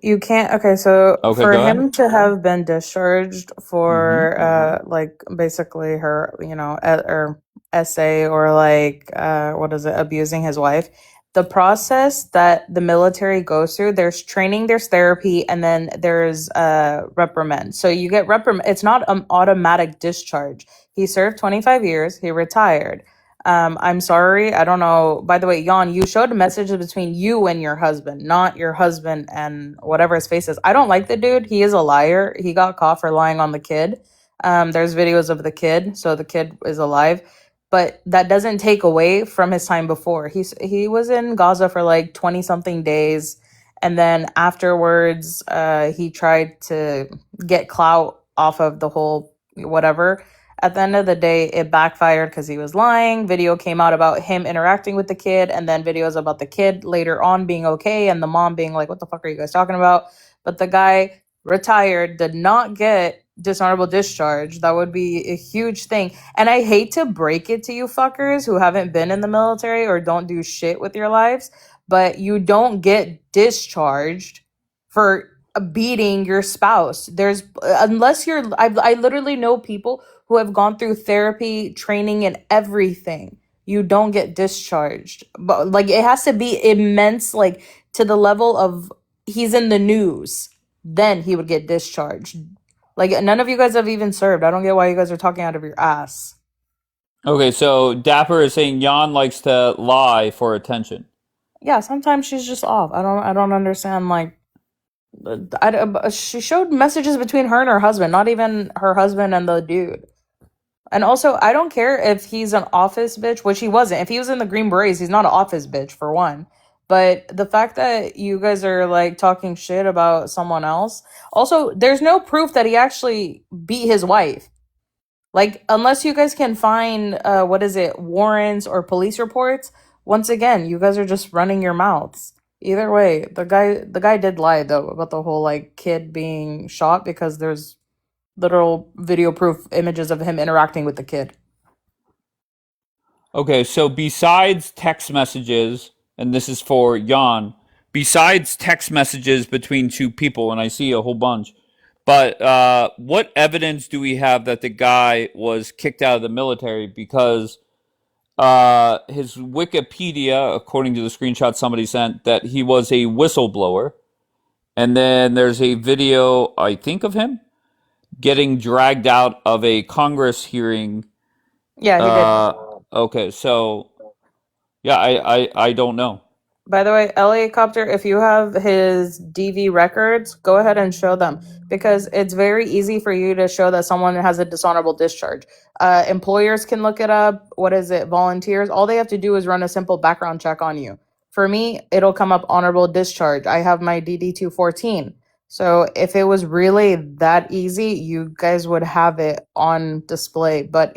You can't. Okay, so Okay, for go ahead. him to have been discharged for like basically her, or essay or like what is it, abusing his wife, the process that the military goes through, there's training, there's therapy, and then there's reprimand. So you get reprimand. It's not an automatic discharge. He served 25 years. He retired. I'm sorry. I don't know. By the way, Jan, you showed messages between you and your husband, not your husband and whatever his face is. I don't like the dude. He is a liar. He got caught for lying on the kid. There's videos of the kid, so the kid is alive. But that doesn't take away from his time before. He was in Gaza for like 20 something days, and then afterwards, he tried to get clout off of the whole whatever. At the end of the day, it backfired because he was lying. Video came out about him interacting with the kid, and then videos about the kid later on being okay, and the mom being like, what the fuck are you guys talking about? But the guy retired, did not get dishonorable discharge. That would be a huge thing. And I hate to break it to you fuckers who haven't been in the military or don't do shit with your lives, but you don't get discharged for beating your spouse. There's unless you're I literally know people who have gone through therapy, training, and everything. You don't get discharged. But like it has to be immense, like to the level of he's in the news. Then he would get discharged. Like none of you guys have even served. I don't get why you guys are talking out of your ass. Okay, so Dapper is saying Jan likes to lie for attention. Yeah, sometimes she's just off. I don't understand. Like, she showed messages between her and her husband, not even her husband and the dude. And also, I don't care if he's an office bitch, which he wasn't. If he was in the Green Berets, he's not an office bitch, for one. But the fact that you guys are, like, talking shit about someone else. Also, there's no proof that he actually beat his wife. Like, unless you guys can find, warrants or police reports, once again, you guys are just running your mouths. Either way, the guy did lie, though, about the whole, like, kid being shot because there's literal video proof images of him interacting with the kid. Okay, so besides text messages, and this is for Jan, besides text messages between two people, and I see a whole bunch, but what evidence do we have that the guy was kicked out of the military? Because his Wikipedia, according to the screenshot somebody sent, that he was a whistleblower. And then there's a video, I think, of him getting dragged out of a Congress hearing. Yeah, he did. Okay, so yeah, I don't know. By the way, Helicopter, if you have his DV records, go ahead and show them because it's very easy for you to show that someone has a dishonorable discharge. Employers can look it up. Volunteers. All they have to do is run a simple background check on you. For me, it'll come up honorable discharge. I have my DD-214. So if it was really that easy, you guys would have it on display. But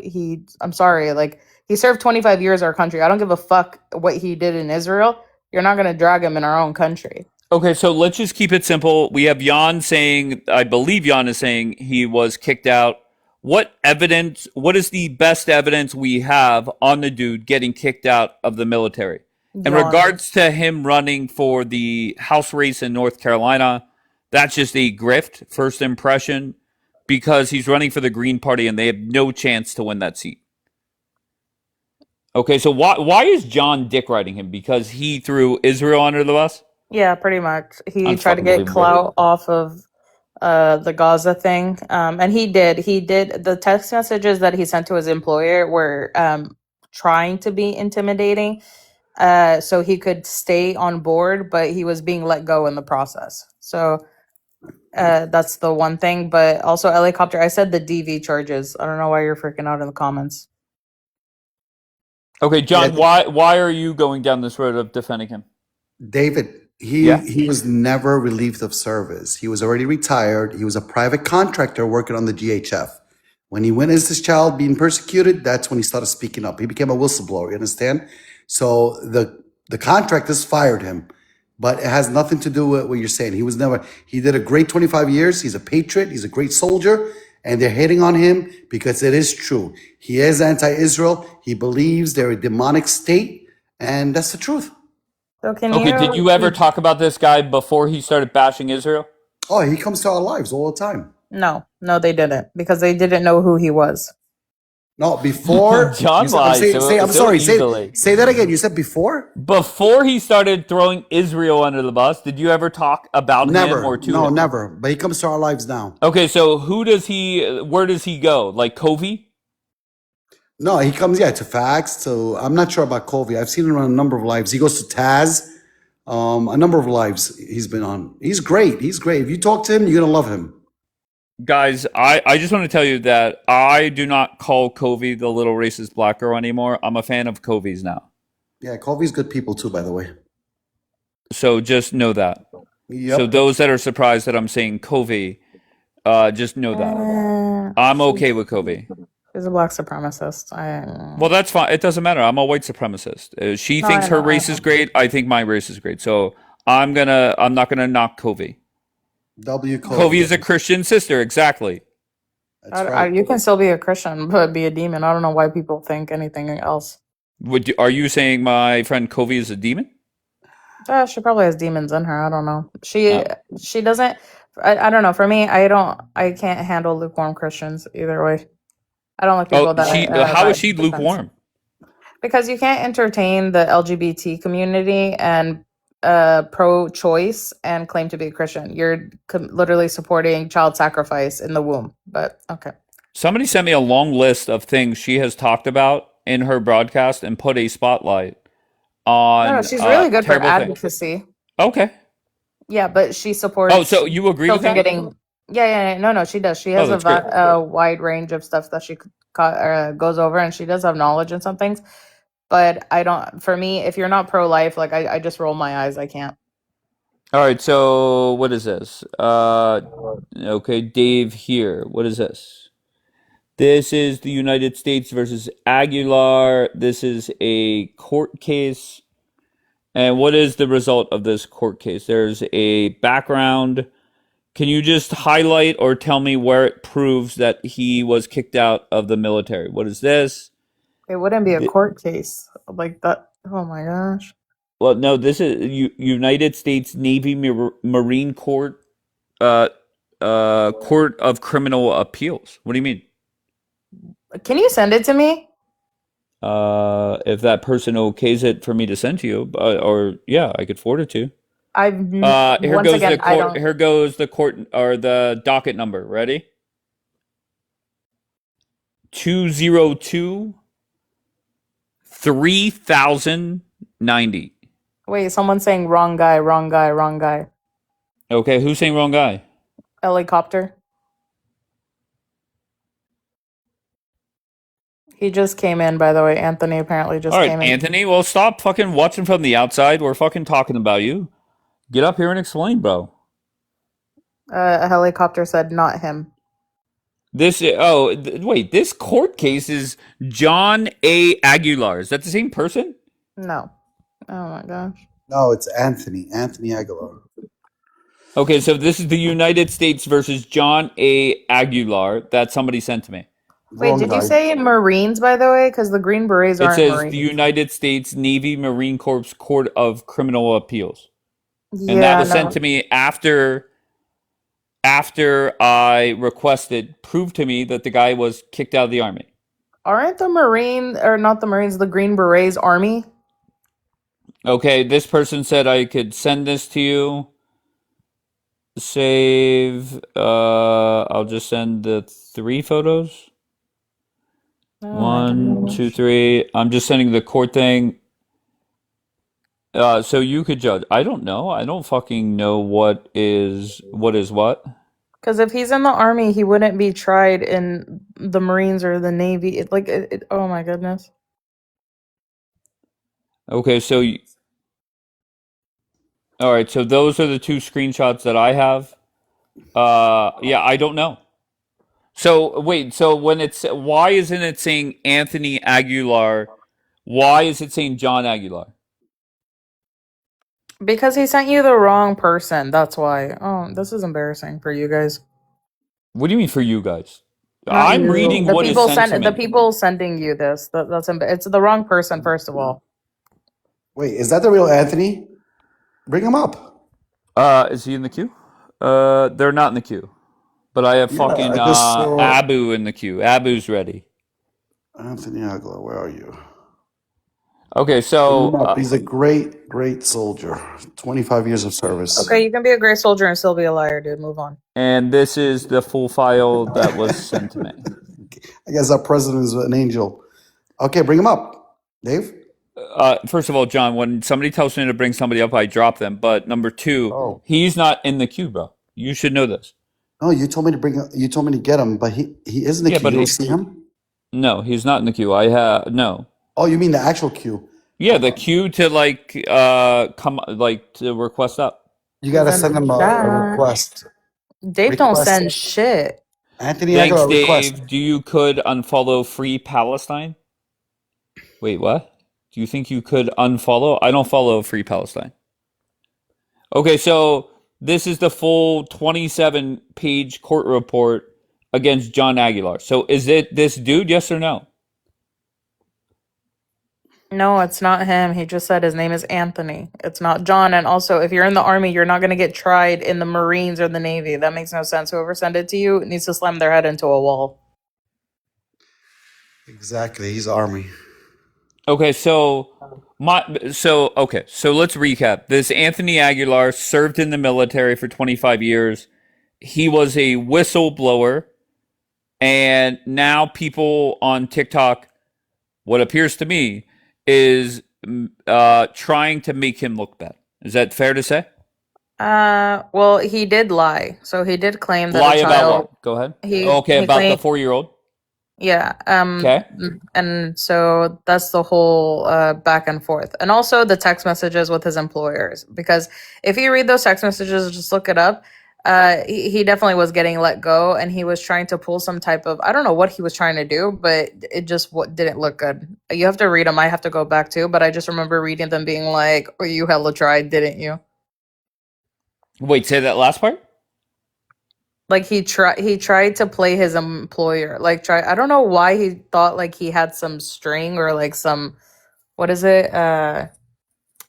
I'm sorry, like he served 25 years our country. I don't give a fuck what he did in Israel. You're not going to drag him in our own country. Okay, so let's just keep it simple. We have Jan saying, I believe Jan is saying he was kicked out. What is the best evidence we have on the dude getting kicked out of the military? In regards to him running for the House race in North Carolina, that's just a grift, first impression, because he's running for the Green Party and they have no chance to win that seat. Okay, so why is John dick riding him? Because he threw Israel under the bus? Yeah, pretty much. He tried to Unfucking get believable. clout off of the Gaza thing. And he did. He did. The text messages that he sent to his employer were trying to be intimidating, so he could stay on board, but he was being let go in the process. So that's the one thing. But also helicopter. I said the DV charges. I don't know why you're freaking out in the comments. Okay, Yeah, John, why are you going down this road of defending him? David, Yeah. he was never relieved of service. He was already retired. He was a private contractor working on the GHF. When he witnessed his child being persecuted, that's when he started speaking up. He became a whistleblower, you understand? So the contractors fired him, but it has nothing to do with what you're saying. He did a great 25 years. He's a patriot. He's a great soldier. And they're hating on him because it is true. He is anti-Israel. He believes they're a demonic state. And that's the truth. So can Okay, did you ever talk about this guy before he started bashing Israel? Oh, he comes to our lives all the time. No, they didn't, because they didn't know who he was. No, before John lies I'm so sorry. easily. Say that again. You said before? Before he started throwing Israel under the bus, did you ever talk about him or to him? Never. But he comes to our lives now. Okay, so where does he go? Like Covey? No, he comes, to Facts. So I'm not sure about Covey. I've seen him on a number of lives. He goes to Taz. A number of lives he's been on. He's great. If you talk to him, you're going to love him. Guys, I just want to tell you that I do not call Covey the little racist black girl anymore. I'm a fan of Covey's now. Yeah, Covey's good people too, by the way. So just know that. Yep. So those that are surprised that I'm saying Covey, just know that. I'm okay with Covey. She's a black supremacist. Well, that's fine. It doesn't matter. I'm a white supremacist. She thinks her race is great. I think my race is great. So I'm not gonna knock Covey. Covey is a Christian sister. Exactly. That's right. You can still be a Christian, but be a demon. I don't know why people think anything else. Are you saying my friend Covey is a demon? She probably has demons in her. I don't know. She doesn't. I don't know. For me, I can't handle lukewarm Christians either way. I don't like people how is she lukewarm? Because you can't entertain the LGBT community and pro-choice and claim to be a Christian. You're literally supporting child sacrifice in the womb. But okay. Somebody sent me a long list of things she has talked about in her broadcast and put a spotlight on. No, she's really good for advocacy. Okay. Yeah, but she supports. Oh, so you agree with that? Yeah. No, she does. She has a wide range of stuff that she goes over, and she does have knowledge in some things. But I don't. For me, if you're not pro-life, like I just roll my eyes. I can't. All right. So what is this? Okay, Dave here. What is this? This is the United States versus Aguilar. This is a court case. And what is the result of this court case? There's a background. Can you just highlight or tell me where it proves that he was kicked out of the military? What is this? It wouldn't be a court case like that. Oh my gosh. Well, no, this is United States Navy Marine Court, Court of Criminal Appeals. What do you mean? Can you send it to me? If that person okays it for me to send to you, or yeah, I could forward it to you. Here goes the court or the docket number. Ready? 202-3090. Wait, someone's saying wrong guy. Okay, who's saying wrong guy? Helicopter. He just came in, by the way. Anthony apparently just came in. All right, Anthony, well, stop fucking watching from the outside. We're fucking talking about you. Get up here and explain, bro. A helicopter said not him. This court case is John A. Aguilar. Is that the same person? No. Oh my gosh. No, it's Anthony Aguilar. Okay, so this is the United States versus John A. Aguilar that somebody sent to me. Wait, did you say Marines, by the way? Because the Green Berets aren't Marines. It says the United States Navy Marine Corps Court of Criminal Appeals. Yeah, and that was sent to me after I requested, prove to me that the guy was kicked out of the Army. Aren't the Marine or not the Marines, the Green Berets army? Okay, this person said I could send this to you. Save. I'll just send the 3 photos. Oh my 1, 2, gosh. 3. I'm just sending the court thing. So you could judge. I don't know. I don't fucking know what is what. Because if he's in the army, he wouldn't be tried in the Marines or the Navy. Oh my goodness. Okay, so all right, so those are the 2 screenshots that I have. Yeah, I don't know. So wait, so why isn't it saying Anthony Aguilar? Why is it saying John Aguilar? Because he sent you the wrong person. That's why. Oh, this is embarrassing for you guys. What do you mean for you guys? Not I'm you. reading what is sent to The me. people sending you this. It's the wrong person. First of all. Wait, is that the real Anthony? Bring him up. Is he in the queue? They're not in the queue. But I have Yeah, fucking I just saw Abu in the queue. Abu's ready. Anthony Aguilar. Where are you? Okay, Bring so him up. He's a great soldier. 25 years of service. Okay, you can be a great soldier and still be a liar, dude. Move on. and this is the full file that was sent to me. I guess our president is an angel. Okay, bring him up. Dave? First of all, John, when somebody tells me to bring somebody up, I drop them. But number 2, Oh. he's not in the queue, bro. You should know this. No, you told me to get him, but he is in the Yeah, queue. but You don't see him? No, he's not in the queue. No. Oh, you mean the actual queue? Yeah, the queue to to request up. You gotta Send send him a chat. request. Dave don't send shit. Anthony Thanks, Aguilar request. Dave. Do you could unfollow Free Palestine? Wait, what? Do you think you could unfollow? I don't follow Free Palestine. Okay, so this is the full 27-page court report against John Aguilar. So is it this dude, yes or no? No, it's not him. He just said his name is Anthony. It's not John. And also, if you're in the army, you're not going to get tried in the Marines or the Navy. That makes no sense. Whoever sent it to you needs to slam their head into a wall. Exactly, he's army. Okay, so let's recap. This Anthony Aguilar served in the military for 25 years. He was a whistleblower, and now people on TikTok, what appears to me, is trying to make him look bad. Is that fair to say? Well, he did lie. So he did claim that Lie a about child. what? Go ahead. He Okay, he about the claimed 4-year-old. Yeah. Okay. And so that's the whole back and forth. And also the text messages with his employers. Because if you read those text messages, just look it up. He definitely was getting let go, and he was trying to pull some type of, I don't know what he was trying to do, but it just didn't look good. You have to read them. I have to go back too, but I just remember reading them being like, oh, you hella tried, didn't you? Wait, say that last part? Like he tried to play his employer. I don't know why he thought like he had some string or like some, what is it?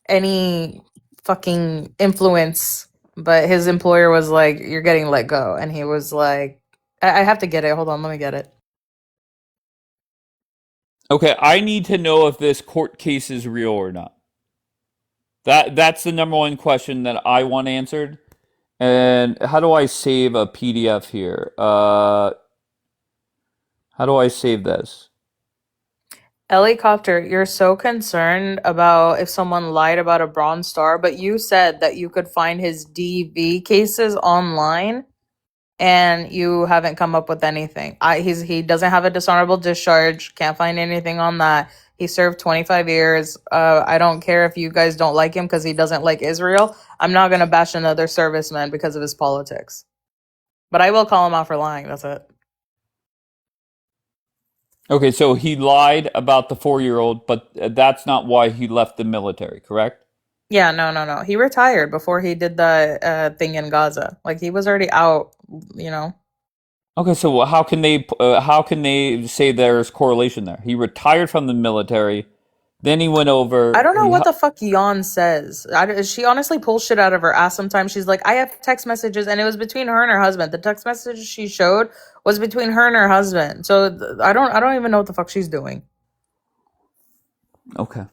Any fucking influence, but his employer was like, you're getting let go. And he was like, I have to get it. Hold on, let me get it. Okay, I need to know if this court case is real or not. That's the number one question that I want answered. And how do I save a PDF here? How do I save this? Helicopter, you're so concerned about if someone lied about a Bronze Star, but you said that you could find his DV cases online, and you haven't come up with anything. He doesn't have a dishonorable discharge. Can't find anything on that. He served 25 years. I don't care if you guys don't like him because he doesn't like Israel. I'm not gonna bash another serviceman because of his politics, but I will call him out for lying. That's it. Okay, so he lied about the 4-year-old, but that's not why he left the military, correct? Yeah, no. He retired before he did the thing in Gaza. Like he was already out, you know. Okay, so how can they say there's correlation there? He retired from the military, Then he went over. I don't know what the fuck Yon says. She honestly pulls shit out of her ass sometimes. She's like, I have text messages, and it was between her and her husband. The text message she showed was between her and her husband. So I don't even know what the fuck she's doing. Okay.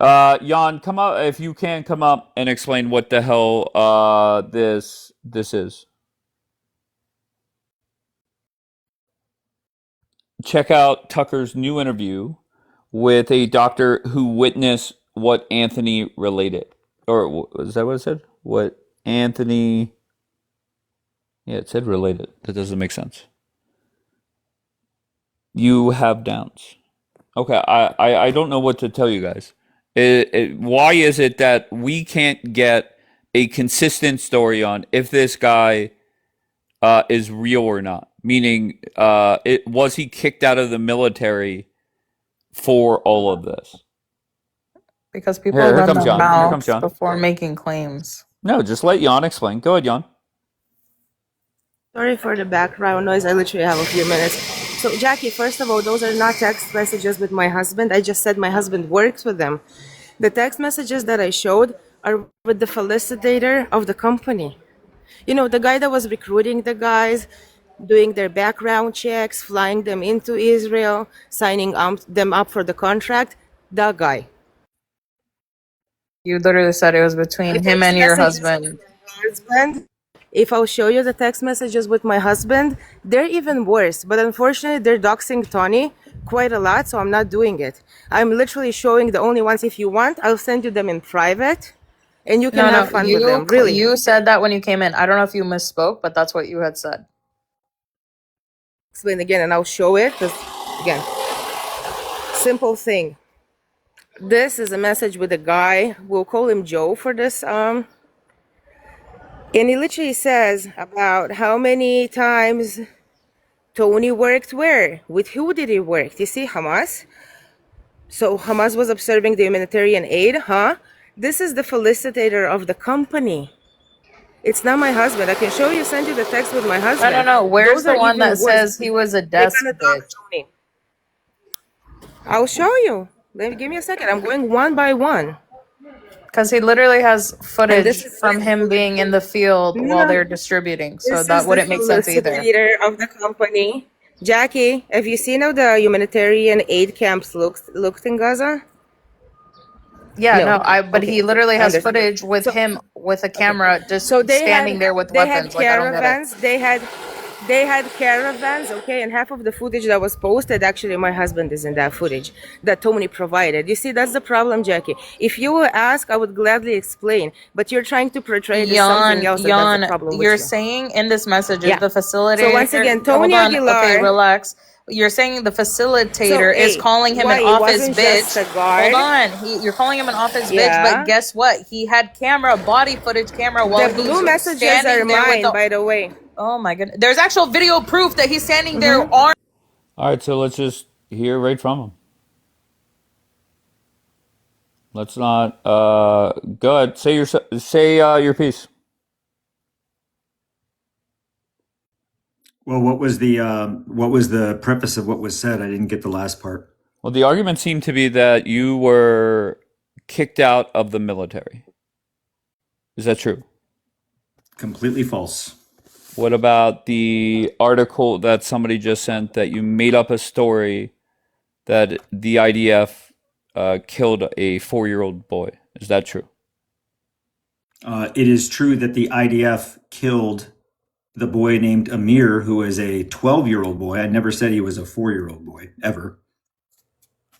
Jan, come up if you can come up and explain what the hell this is. Check out Tucker's new interview with a doctor who witnessed what Anthony related. Or is that what it said? What Anthony... Yeah, it said related. That doesn't make sense. You have downs. Okay, I don't know what to tell you guys. Why is it that we can't get a consistent story on if this guy is real or not? Meaning, was he kicked out of the military for all of this? Because people Here run comes their Jan. Here comes mouths Jan. before making claims. No, just let Jan explain. Go ahead, Jan. Sorry for the background noise. I literally have a few minutes. So, Jackie, first of all, those are not text messages with my husband. I just said my husband works with them. The text messages that I showed are with the felicitator of the company. You know, the guy that was recruiting the guys, doing their background checks, flying them into Israel, signing them up for the contract, that guy. You literally said it was between him and your husband. If I'll show you the text messages with my husband, they're even worse. But unfortunately, they're doxing Tony quite a lot, so I'm not doing it. I'm literally showing the only ones. If you want, I'll send you them in private, and you can have fun with them. Really. You said that when you came in. I don't know if you misspoke, but that's what you had said. Explain again, and I'll show it. Because, again, simple thing. This is a message with a guy. We'll call him Joe for this. And he literally says about how many times Tony worked where? With who did he work? You see, Hamas? So Hamas was observing the humanitarian aid, huh? This is the felicitator of the company. It's not my husband. I can show you, send you the text with my husband. I don't know. Where's Those the are one even that worse. says he was a desk bitch? I'll show you. Give me a second. I'm going one by one. Because he literally has footage from him being in the field while they're distributing. So that wouldn't make sense either. This is the leader of the company. Jackie, have you seen how the humanitarian aid camps looked in Gaza? Yeah, no, but he literally has footage with him with a camera just standing there with weapons. They had caravans. They had caravans, okay, and half of the footage that was posted, actually, my husband is in that footage that Tony provided. You see, that's the problem, Jackie. If you will ask, I would gladly explain, but you're trying to portray it as something else, and that's the problem with you're you. saying in this message is the facilitator. So once again, Tony Aguilar. Okay, relax. You're saying the facilitator is calling him an office bitch. Hold on. You're calling him an office bitch, but guess what? He had body footage camera while the blue messages are mine, by the way. Oh my goodness. There's actual video proof that he's standing there armed. All right, so let's just hear right from him. Let's not go ahead. Say your piece. Well, what was the preface of what was said? I didn't get the last part. Well, the argument seemed to be that you were kicked out of the military. Is that true? Completely false. What about the article that somebody just sent that you made up a story that the IDF killed a 4-year-old boy? Is that true? It is true that the IDF killed the boy named Amir, who is a 12-year-old boy. I never said he was a 4-year-old boy, ever.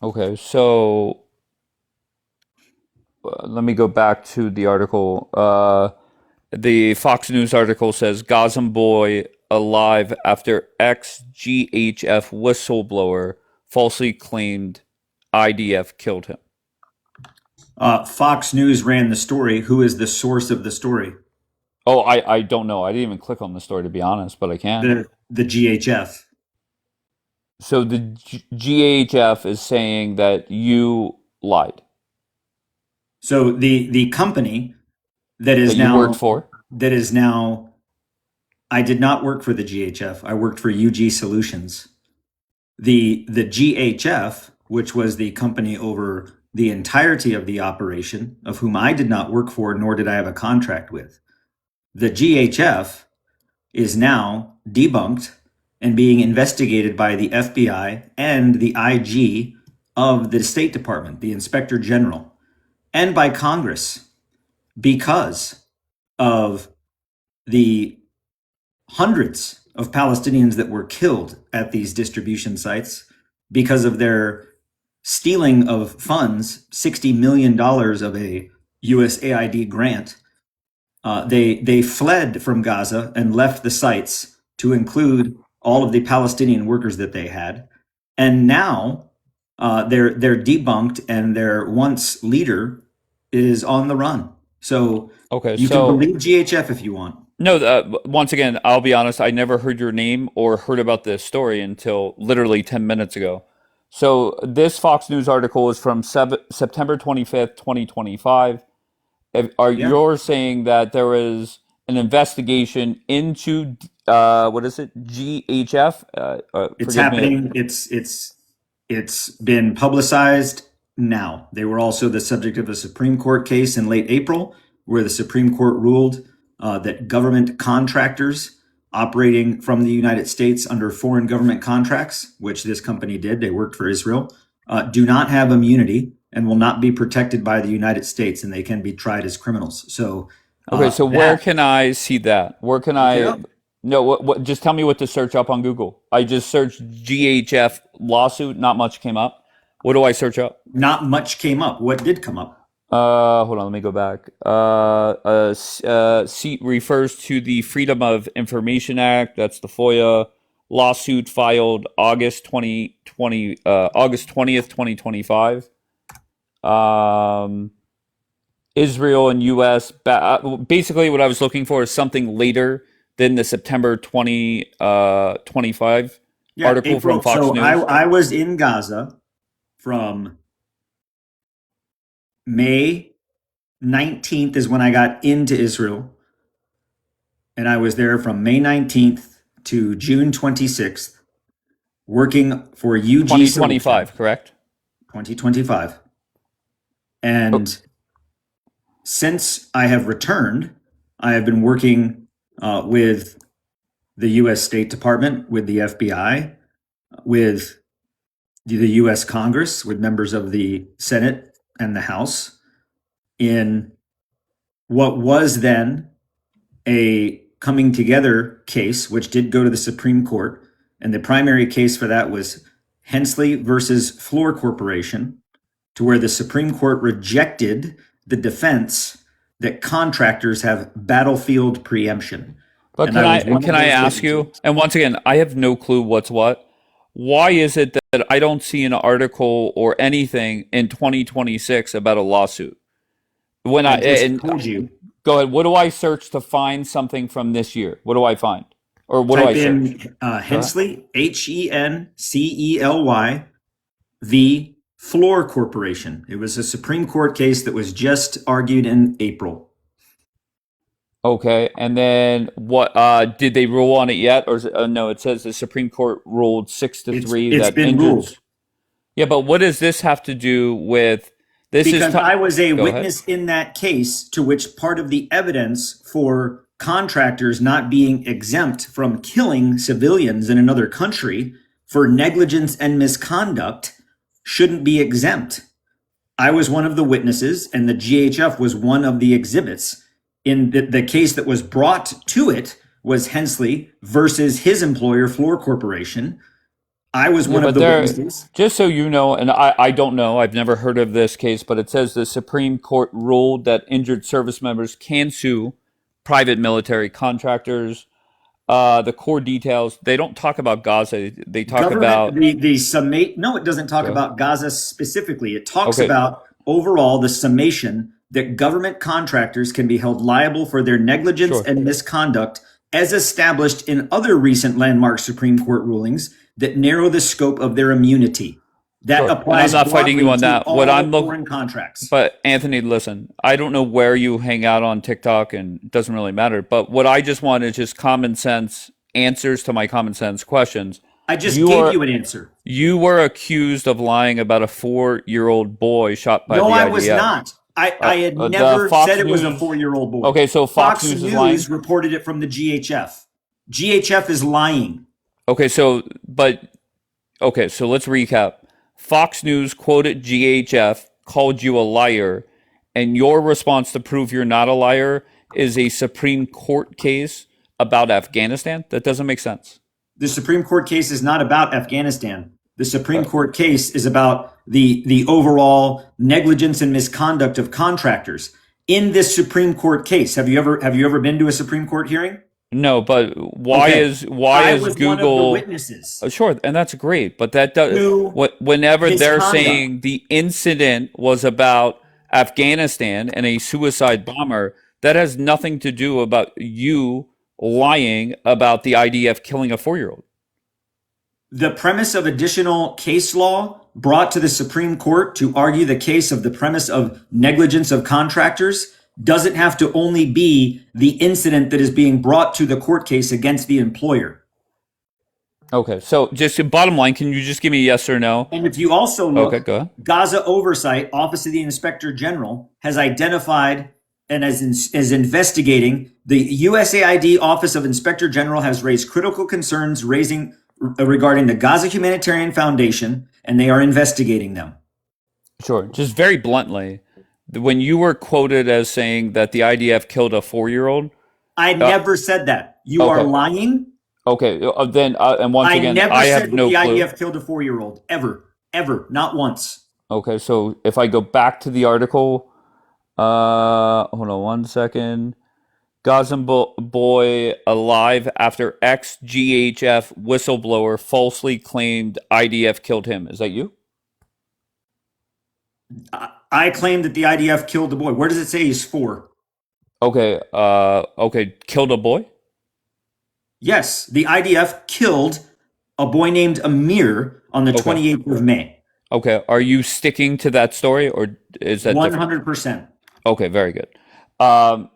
Okay, so let me go back to the article. The Fox News article says Gazan boy alive after ex-GHF whistleblower falsely claimed IDF killed him. Fox News ran the story. Who is the source of the story? Oh, I don't know. I didn't even click on the story, to be honest, but I can. The GHF. So the GHF is saying that you lied. So the company that you worked for? That is now, I did not work for the GHF. I worked for UG Solutions. The GHF, which was the company over the entirety of the operation, of whom I did not work for, nor did I have a contract with. The GHF is now debunked and being investigated by the FBI and the IG of the State Department, the Inspector General, and by Congress because of the hundreds of Palestinians that were killed at these distribution sites because of their stealing of funds, $60 million of a USAID grant. They fled from Gaza and left the sites to include all of the Palestinian workers that they had. And now they're debunked, and their once leader is on the run. So you can believe GHF if you want. No, once again, I'll be honest, I never heard your name or heard about this story until literally 10 minutes ago. So this Fox News article is from September 25th, 2025. You're saying that there was an investigation into, what is it, GHF? It's happening. It's been publicized now. They were also the subject of a Supreme Court case in late April, where the Supreme Court ruled that government contractors operating from the United States under foreign government contracts, which this company did, they worked for Israel, do not have immunity and will not be protected by the United States, and they can be tried as criminals. So, where can I see that? Where can I? No, what? Just tell me what to search up on Google. I just searched GHF lawsuit. Not much came up. What do I search up? Not much came up. What did come up? Hold on, let me go back. Seat refers to the Freedom of Information Act. That's the FOIA lawsuit filed August 2020, August 20th, 2025. Israel and U.S. Basically, what I was looking for is something later than the September 2025 article April, from Fox News. I was in Gaza from May 19th is when I got into Israel. And I was there from May 19th to June 26th, working for UG 2025, correct? 2025. And since I have returned, I have been working with the U.S. State Department, with the FBI, with the U.S. Congress, with members of the Senate and the House, in what was then a coming together case, which did go to the Supreme Court. And the primary case for that was Hensley versus Fluor Corporation, to where the Supreme Court rejected the defense that contractors have battlefield preemption. But can I ask you, and once again, I have no clue what's what. Why is it that I don't see an article or anything in 2026 about a lawsuit? When I told you. Go ahead. What do I search to find something from this year? What do I find? Or what Type do I search? in Hensley, Hencely, v. Fluor Corporation. It was a Supreme Court case that was just argued in April. Okay, and then what? Did they rule on it yet, or no? It says the Supreme Court ruled 6-3 It's that been injured. ruled. Yeah, but what does this have to do with this? Because I was a Go witness in that case, to which part of the evidence for contractors not being exempt from killing civilians in another country for negligence and misconduct shouldn't be exempt. I was one of the witnesses, and the GHF was one of the exhibits. In the case that was brought to it was Hensley versus his employer, Fluor Corporation. I was one of the witnesses. Just so you know, and I don't know, I've never heard of this case, but it says the Supreme Court ruled that injured service members can sue private military contractors. The core details, they don't talk about Gaza. They talk about the summation. No, it doesn't talk about Gaza specifically. It talks about overall the summation that government contractors can be held liable for their negligence and misconduct, as established in other recent landmark Supreme Court rulings that narrow the scope of their immunity. That applies. I'm not fighting you on that. What I'm looking contracts. But Anthony, listen, I don't know where you hang out on TikTok, and it doesn't really matter. But what I just want is just common sense answers to my common sense questions. I just You gave are you an answer. you were accused of lying about a 4-year-old boy shot by No, the I was IDF. not. I had The never Fox said it was a News. 4-year-old boy. Okay, so Fox News is lying. reported it from the GHF. GHF is lying. Okay, so let's recap. Fox News quoted GHF, called you a liar, and your response to prove you're not a liar is a Supreme Court case about Afghanistan? That doesn't make sense. The Supreme Court case is not about Afghanistan. The Supreme Court case is about the overall negligence and misconduct of contractors. In this Supreme Court case, have you ever been to a Supreme Court hearing? No, but why Okay. is I was Google one of the witnesses. Sure, and that's great, but that does To whenever they're misconduct. saying the incident was about Afghanistan and a suicide bomber, that has nothing to do about you lying about the IDF killing a 4-year-old. The premise of additional case law brought to the Supreme Court to argue the case of the premise of negligence of contractors doesn't have to only be the incident that is being brought to the court case against the employer. Okay, so just bottom line, can you just give me a yes or no? And if you also look, Okay, go ahead. Gaza Oversight, Office of the Inspector General, has identified and is investigating. The USAID Office of Inspector General has raised critical concerns regarding the Gaza Humanitarian Foundation, and they are investigating them. Sure, just very bluntly, when you were quoted as saying that the IDF killed a 4-year-old, I never said that. You are lying. Okay, then and once again, never I said have no the clue. IDF killed a 4-year-old ever, not once. Okay, so if I go back to the article, hold on one second. Gazan boy alive after ex-GHF whistleblower falsely claimed IDF killed him. Is that you? I claim that the IDF killed the boy. Where does it say he's 4? Okay, killed a boy? Yes, the IDF killed a boy named Amir on the 28th of May. Okay, are you sticking to that story, or is that 100%? Okay, very good.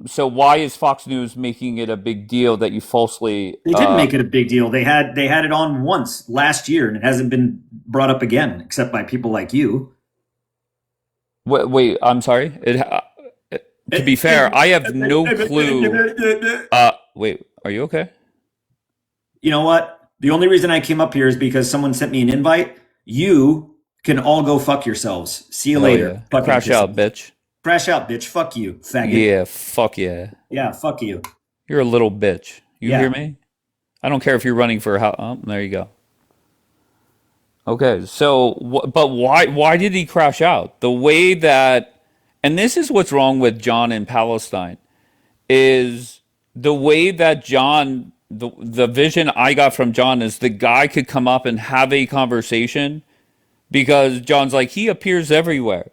So why is Fox News making it a big deal that you falsely? They didn't make it a big deal. They had it on once last year, and it hasn't been brought up again, except by people like you. Wait, I'm sorry. To be fair, I have no clue. Wait, are you okay? You know what? The only reason I came up here is because someone sent me an invite. You can all go fuck yourselves. See you later. Yeah. Crash out, bitch. Crash out, bitch. Fuck you, faggot. Yeah, fuck yeah. Yeah, fuck you. You're a little bitch. You hear me? I don't care if you're running for how. Oh, there you go. Okay, so but why did he crash out? The way that, and this is what's wrong with John in Palestine, is the way that John, the vision I got from John is the guy could come up and have a conversation, because John's like, he appears everywhere.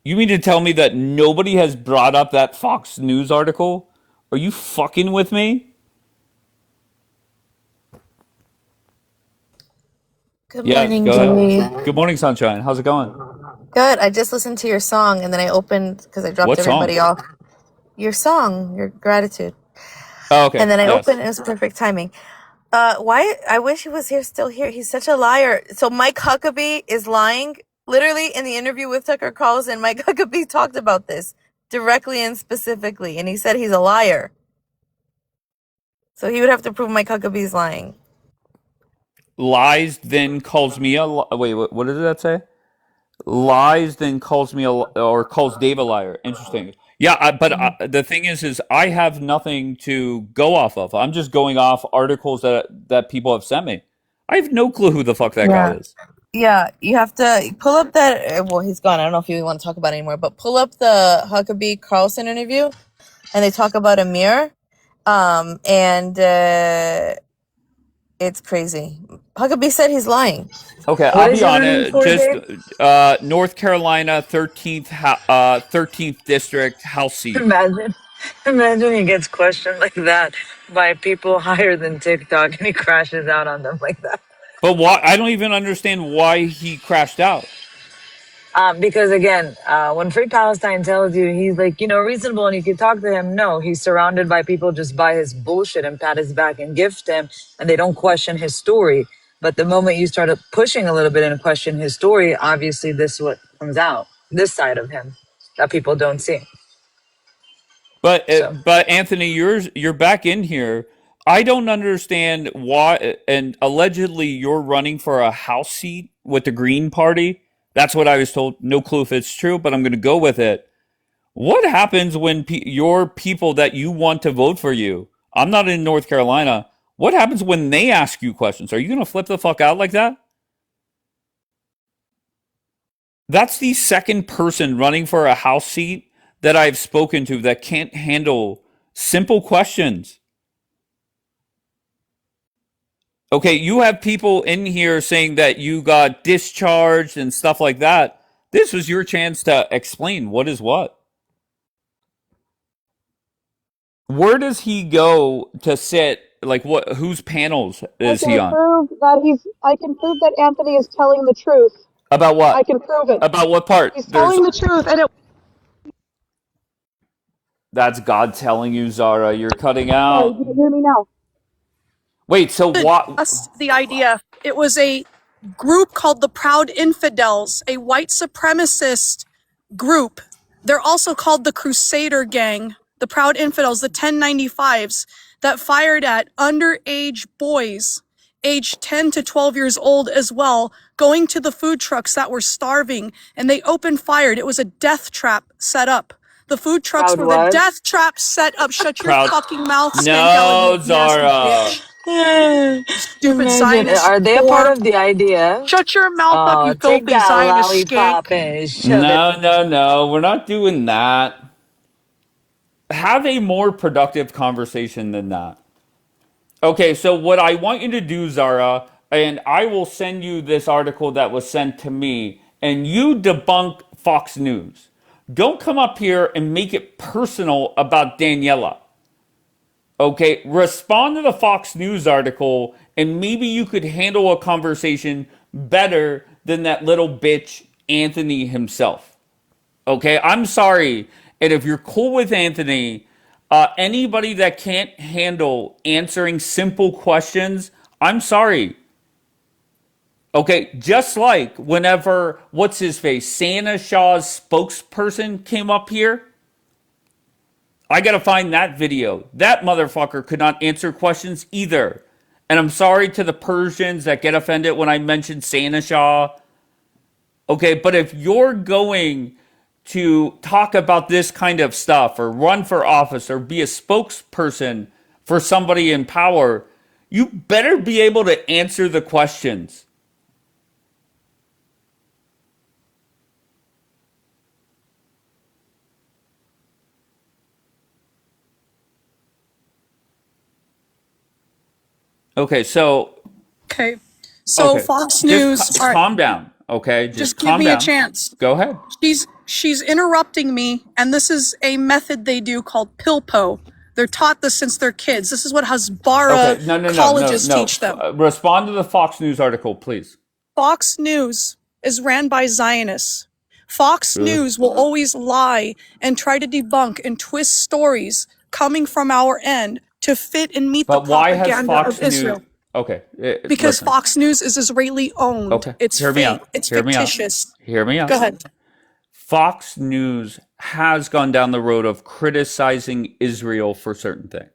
You mean to tell me that nobody has brought up that Fox News article? Are you fucking with me? Good morning, Jimmy. Good morning, Sunshine. How's it going? Good. I just listened to your song, and then I opened, because I dropped What everybody song? off. Your song, your gratitude. Oh, okay. And then I Yes. opened, it was perfect timing. Why? I wish he was still here. He's such a liar. So Mike Huckabee is lying. Literally in the interview with Tucker Carlson, Mike Huckabee talked about this directly and specifically, and he said he's a liar. So he would have to prove Mike Huckabee's lying. Lies, then calls me a wait. What did that say? Lies, then calls me or calls Dave a liar. Interesting. Yeah, but the thing is I have nothing to go off of. I'm just going off articles that people have sent me. I have no clue who the fuck that guy is. Yeah, you have to pull up that. Well, he's gone. I don't know if you want to talk about it anymore, but pull up the Huckabee Carlson interview, and they talk about Amir, and it's crazy. Huckabee said he's lying. Okay, I'll be on it. Just North Carolina 13th district House seat. Imagine he gets questioned like that by people higher than TikTok, and he crashes out on them like that. But why? I don't even understand why he crashed out. Because again, when Free Palestine tells you he's like, reasonable and you can talk to him, no, he's surrounded by people just buy his bullshit and pat his back and gift him, and they don't question his story. But the moment you start pushing a little bit and question his story, obviously this is what comes out, this side of him that people don't see. But So but Anthony, you're back in here. I don't understand why. And allegedly, you're running for a House seat with the Green Party. That's what I was told. No clue if it's true, but I'm going to go with it. What happens when your people that you want to vote for you? I'm not in North Carolina. What happens when they ask you questions? Are you going to flip the fuck out like that? That's the second person running for a House seat that I've spoken to that can't handle simple questions. Okay, you have people in here saying that you got discharged and stuff like that. This was your chance to explain what is what. Where does he go to sit? Like, what? Whose panels is he on? I can prove that Anthony is telling the truth. About what? I can prove it. About what part? He's telling the truth, and That's God telling you, Zara. You're cutting sorry, out. you can hear me now. Wait, so what? Us the idea. It was a group called the Proud Infidels, a white supremacist group. They're also called the Crusader Gang, the Proud Infidels, the 1095s that fired at underage boys, aged 10 to 12 years old as well, going to the food trucks that were starving, and they opened fire. It was a death trap set up. The food trucks were the death trap set up. Shut your fucking mouth, No, Zara. Stupid Zionist. Are they a part of the idea? Shut your mouth up, you Take filthy that Zionist lollipop skank. and shove it. No. We're not doing that. Have a more productive conversation than that. Okay, so what I want you to do, Zara, and I will send you this article that was sent to me, and you debunk Fox News. Don't come up here and make it personal about Daniela. Okay, respond to the Fox News article, and maybe you could handle a conversation better than that little bitch Anthony himself. Okay, I'm sorry. And if you're cool with Anthony, anybody that can't handle answering simple questions, I'm sorry. Okay, just like whenever, what's his face, Santa Shaw's spokesperson came up here, I gotta find that video. That motherfucker could not answer questions either. And I'm sorry to the Persians that get offended when I mention Santa Shaw. Okay, but if you're going to talk about this kind of stuff or run for office or be a spokesperson for somebody in power, you better be able to answer the questions. Okay, so Fox News. Just calm down, okay? Just calm give me down. a chance. Go ahead. She's interrupting me, and this is a method they do called Pilpo. They're taught this since they're kids. This is what Hasbara colleges teach them. Respond to the Fox News article, please. Fox News is ran by Zionists. Fox News will always lie and try to debunk and twist stories coming from our end to fit and meet the propaganda of Israel. Okay. Because Fox News is Israeli owned. Okay. It's fake. It's fictitious. Hear me out. Go ahead. Fox News has gone down the road of criticizing Israel for certain things.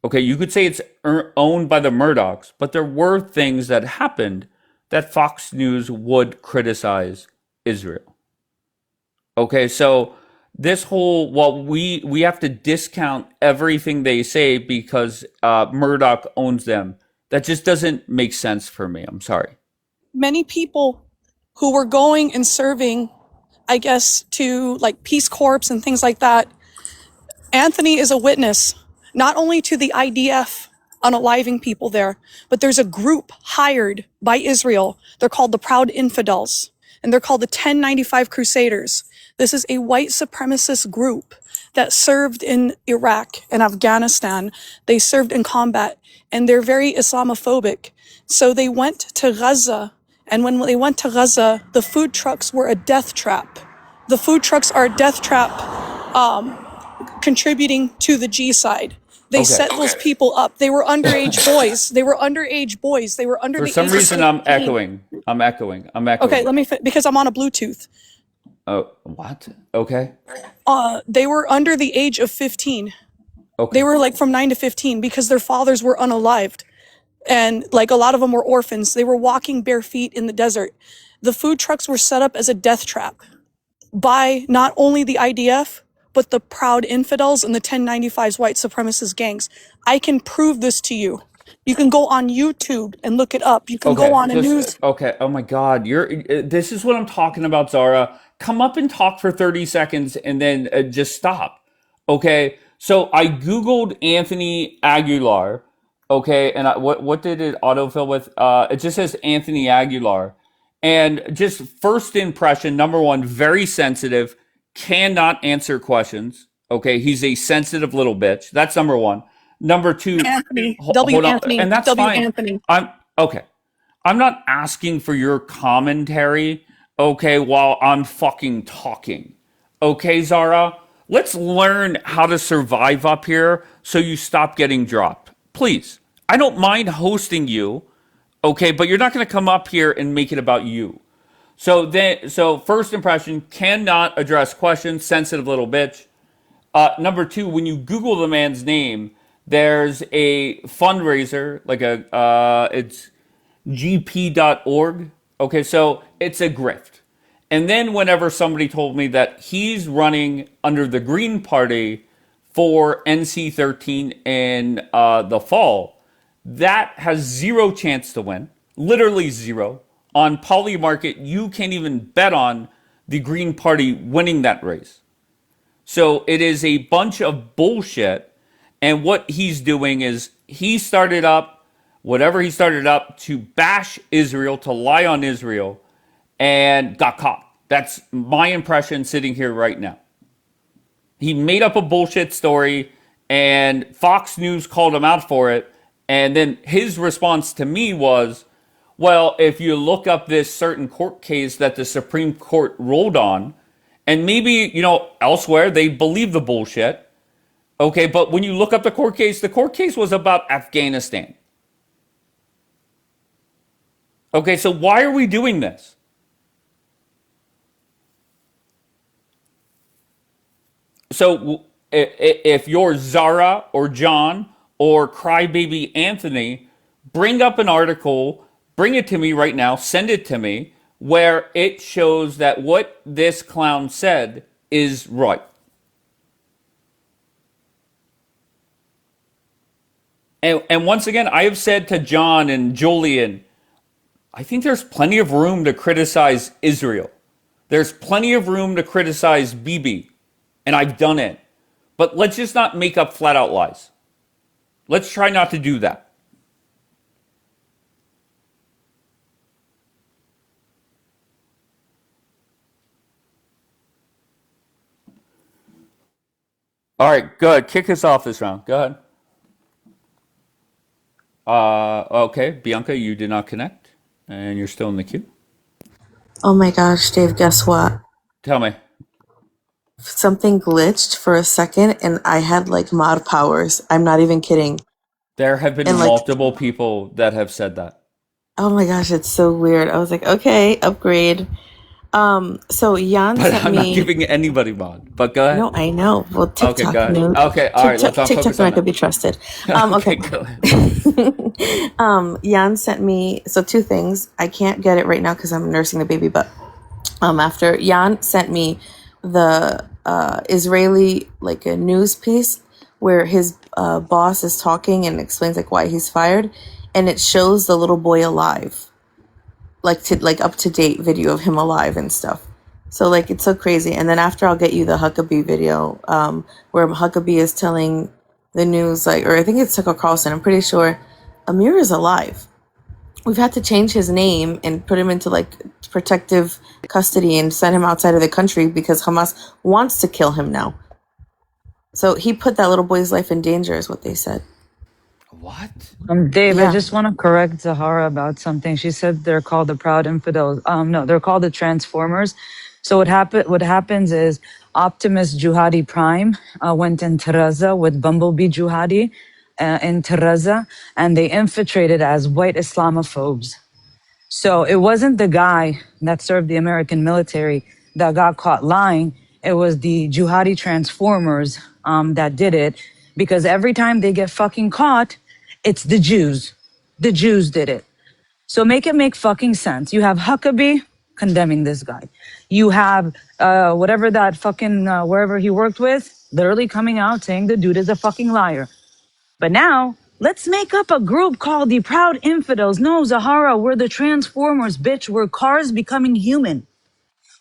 Okay, you could say it's owned by the Murdochs, but there were things that happened that Fox News would criticize Israel. Okay, so this whole, we have to discount everything they say because Murdoch owns them. That just doesn't make sense for me. I'm sorry. Many people who were going and serving, I guess, to like Peace Corps and things like that, Anthony is a witness, not only to the IDF unaliving people there, but there's a group hired by Israel. They're called the Proud Infidels, and they're called the 1095 Crusaders. This is a white supremacist group that served in Iraq and Afghanistan. They served in combat, and they're very Islamophobic. So they went to Gaza And when they went to Gaza, the food trucks were a death trap. The food trucks are a death trap, contributing to the G side. They set those people up. They were underage boys. They were underage boys. They were under the age of 15. For some reason, I'm echoing. Okay, because I'm on a Bluetooth. Oh, what? Okay. They were under the age of 15. Okay. They were like from 9 to 15 because their fathers were unalived. And like a lot of them were orphans. They were walking bare feet in the desert. The food trucks were set up as a death trap by not only the IDF, but the proud infidels and the 1095's white supremacist gangs. I can prove this to you. You can go on YouTube and look it up. You can go on a news. Okay. Oh my God. This is what I'm talking about, Zara. Come up and talk for 30 seconds and then just stop. Okay. So I Googled Anthony Aguilar. Okay. And what did it autofill with? It just says Anthony Aguilar. And just first impression, number one, very sensitive, cannot answer questions. Okay. He's a sensitive little bitch. That's number one. Number two, Anthony, hold on, Anthony, and that's W fine. Anthony. I'm not asking for your commentary, okay, while I'm fucking talking. Okay, Zara? Let's learn how to survive up here so you stop getting dropped. Please. I don't mind hosting you, okay, but you're not going to come up here and make it about you. So first impression, cannot address questions, sensitive little bitch. Number two, when you Google the man's name, there's a fundraiser, it's gp.org. Okay, so it's a grift. And then whenever somebody told me that he's running under the Green Party for NC-13 in the fall, that has zero chance to win. Literally zero. On Polymarket, you can't even bet on the Green Party winning that race. So it is a bunch of bullshit. And what he's doing is he started up to bash Israel, to lie on Israel, and got caught. That's my impression sitting here right now. He made up a bullshit story, and Fox News called him out for it. And then his response to me was, well, if you look up this certain court case that the Supreme Court ruled on, and maybe, elsewhere they believe the bullshit. Okay, but when you look up the court case was about Afghanistan. Okay, so why are we doing this? So if you're Zara or John or Crybaby Anthony, bring up an article, bring it to me right now, send it to me, where it shows that what this clown said is right. And once again, I have said to John and Julian, I think there's plenty of room to criticize Israel. There's plenty of room to criticize Bibi. And I've done it. But let's just not make up flat out lies. Let's try not to do that. All right, good. Kick us off this round. Go ahead. Okay, Bianca, you did not connect, and you're still in the queue. Oh my gosh, Dave, guess what? Tell me. Something glitched for a second, and I had like mod powers. I'm not even kidding. There have been multiple people that have said that. Oh my gosh, it's so weird. I was like, okay, upgrade. So Jan But sent I'm me. not giving anybody mod. But go ahead. No, I know. Well, Okay, TikTok go ahead. news. Okay, all right, let's all TikTok focus not on gonna that. be trusted. Okay, Okay. go ahead. Jan sent me two things. I can't get it right now because I'm nursing the baby, but after Jan sent me the Israeli a news piece where his boss is talking and explains why he's fired, and it shows the little boy alive, up to date video of him alive and stuff. So it's so crazy. And then after, I'll get you the Huckabee video where Huckabee is telling the news, or I think it's Tucker Carlson. I'm pretty sure Amir is alive. We've had to change his name and put him into protective custody and send him outside of the country because Hamas wants to kill him now. So he put that little boy's life in danger, is what they said. What? Dave, I Yeah. just want to correct Zahara about something. She said they're called the Proud Infidels. No, they're called the Transformers. So what happens is Optimus Juhadi Prime went in Terraza with Bumblebee Juhadi in Terraza, and they infiltrated as white Islamophobes. So it wasn't the guy that served the American military that got caught lying. It was the Juhadi Transformers that did it, because every time they get fucking caught, it's the Jews. The Jews did it. So make it make fucking sense. You have Huckabee condemning this guy. You have whatever that fucking wherever he worked with, literally coming out saying the dude is a fucking liar. But now, let's make up a group called the Proud Infidels. No, Zahara, we're the Transformers, bitch. We're cars becoming human.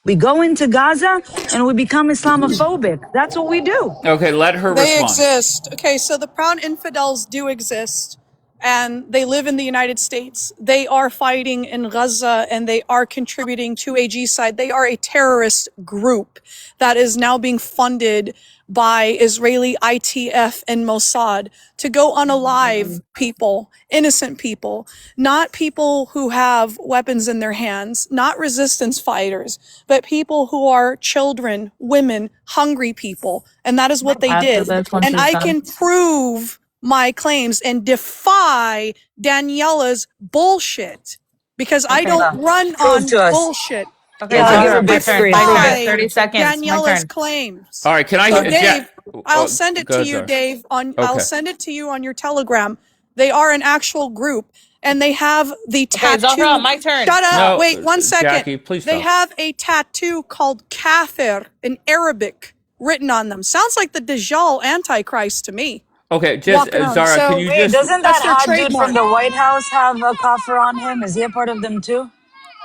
We go into Gaza and we become Islamophobic. That's what we do. Okay, let her They respond. exist. Okay, so the Proud Infidels do exist, and they live in the United States. They are fighting in Gaza, and they are contributing to a G-side. They are a terrorist group that is now being funded by Israeli ITF and Mossad to go unalive people, innocent people, not people who have weapons in their hands, not resistance fighters, but people who are children, women, hungry people. And that is what they After did. this, when And she's I done. can prove my claims and defy Daniela's bullshit, because I Okay. don't run Prove on to us. bullshit. Okay, Yeah, give her Zahra, a my big turn. screen. My turn. Defy 30 seconds. My Daniela's turn. claims. All right, can I? So Dave, I'll oh, send it go to ahead, you, Zara. Dave. I'll Okay. send it to you on your Telegram. They are an actual group, and they have the Okay, tattoo. Zahra, my turn. Shut up! No, Wait 1 second. Jackie, please They stop. have a tattoo called kafir in Arabic written on them. Sounds like the Dajjal Antichrist to me. Okay, just Walking around. Zara, So can you Wait, just? doesn't that's that their hot dude trademark. from the White House have a coffer on him? Is he a part of them too?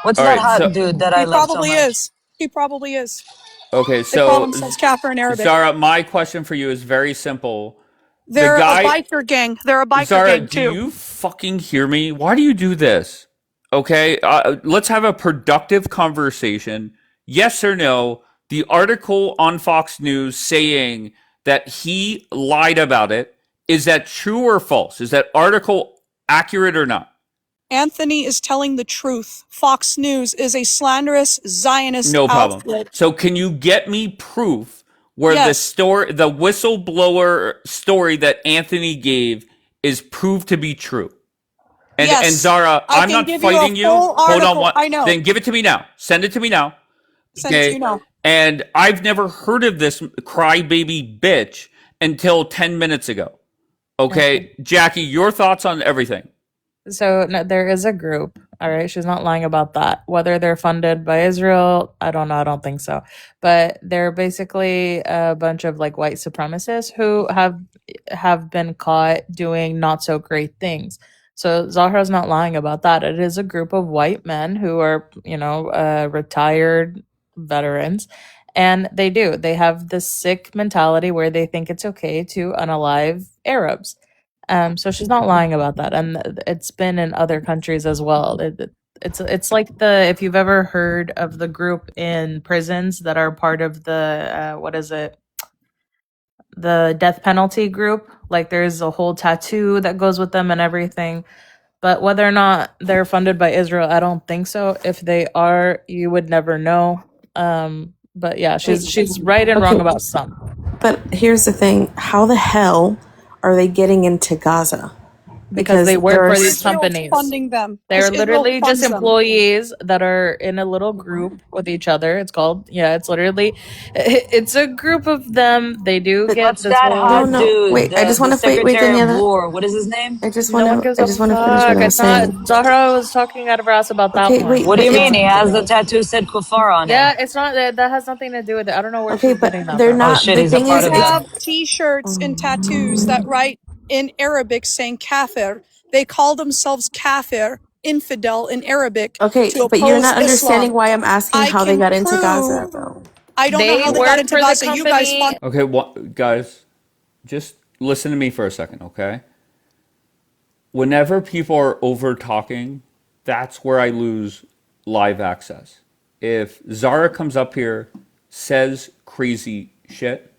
What's All that right, so hot dude that I He love so probably much? is. He probably is. okay, They call so themselves kafir in Arabic. Zara, my question for you is very simple. They're The a guy, biker gang. They're a biker Zara, gang do too. you fucking hear me? Why do you do this? Okay, let's have a productive conversation. Yes or no? The article on Fox News saying that he lied about it, is that true or false? Is that article accurate or not? Anthony is telling the truth. Fox News is a slanderous Zionist No problem. outfit. So can you get me proof where the Yes. story, the whistleblower story that Anthony gave is proved to be true? And Yes. Zara, I I'm can not give you a fighting you. full Hold on article. one. I know. Then give it to me now. Send it to me now. Send it to you now. And I've never heard of this crybaby bitch until 10 minutes ago. Okay, Jackie, your thoughts on everything? So no, there is a group. All right, she's not lying about that. Whether they're funded by Israel, I don't know. I don't think so. But they're basically a bunch of like white supremacists who have been caught doing not so great things. So Zahra's not lying about that. It is a group of white men who are, retired veterans, and they have this sick mentality where they think it's okay to unalive Arabs. So she's not lying about that, and it's been in other countries as well. It's like if you've ever heard of the group in prisons that are part of the what is it, the death penalty group. Like there's a whole tattoo that goes with them and everything. But whether or not they're funded by Israel, I don't think so. If they are, you would never know. But yeah, she's right and wrong about some. But here's the thing: how the hell are they getting into Gaza? Because they work for these Israel's companies. funding them. They're 'Cause Israel literally just funds them. employees that are in a little group with each other. It's a group of them. They do get What's this that whole. hot dude? Wait, I just want to wait, Secretary of Daniela. War. What is his name? I just No one want gives to. I a just want to finish fuck. what I was It's not. saying. Zahra was talking out of her ass about that Okay, one. wait. What do you but mean? it's- He has the tattoo said Kufar on Yeah, it. it's not. That has nothing to do with it. I don't know where Okay, she's but getting that they're from. Oh not. shit, The he's a thing part is, of They it's. them. have T-shirts and tattoos that write in Arabic saying kafir. They call themselves kafir, infidel in Arabic, Okay, to but you're oppose not understanding Islam. why I'm asking I how they can got into Gaza, prove. though. I don't know They how they got work into for the Gaza. You guys company. fund. Okay, guys, just listen to me for a second, okay? Whenever people are over talking, that's where I lose live access. If Zara comes up here, says crazy shit,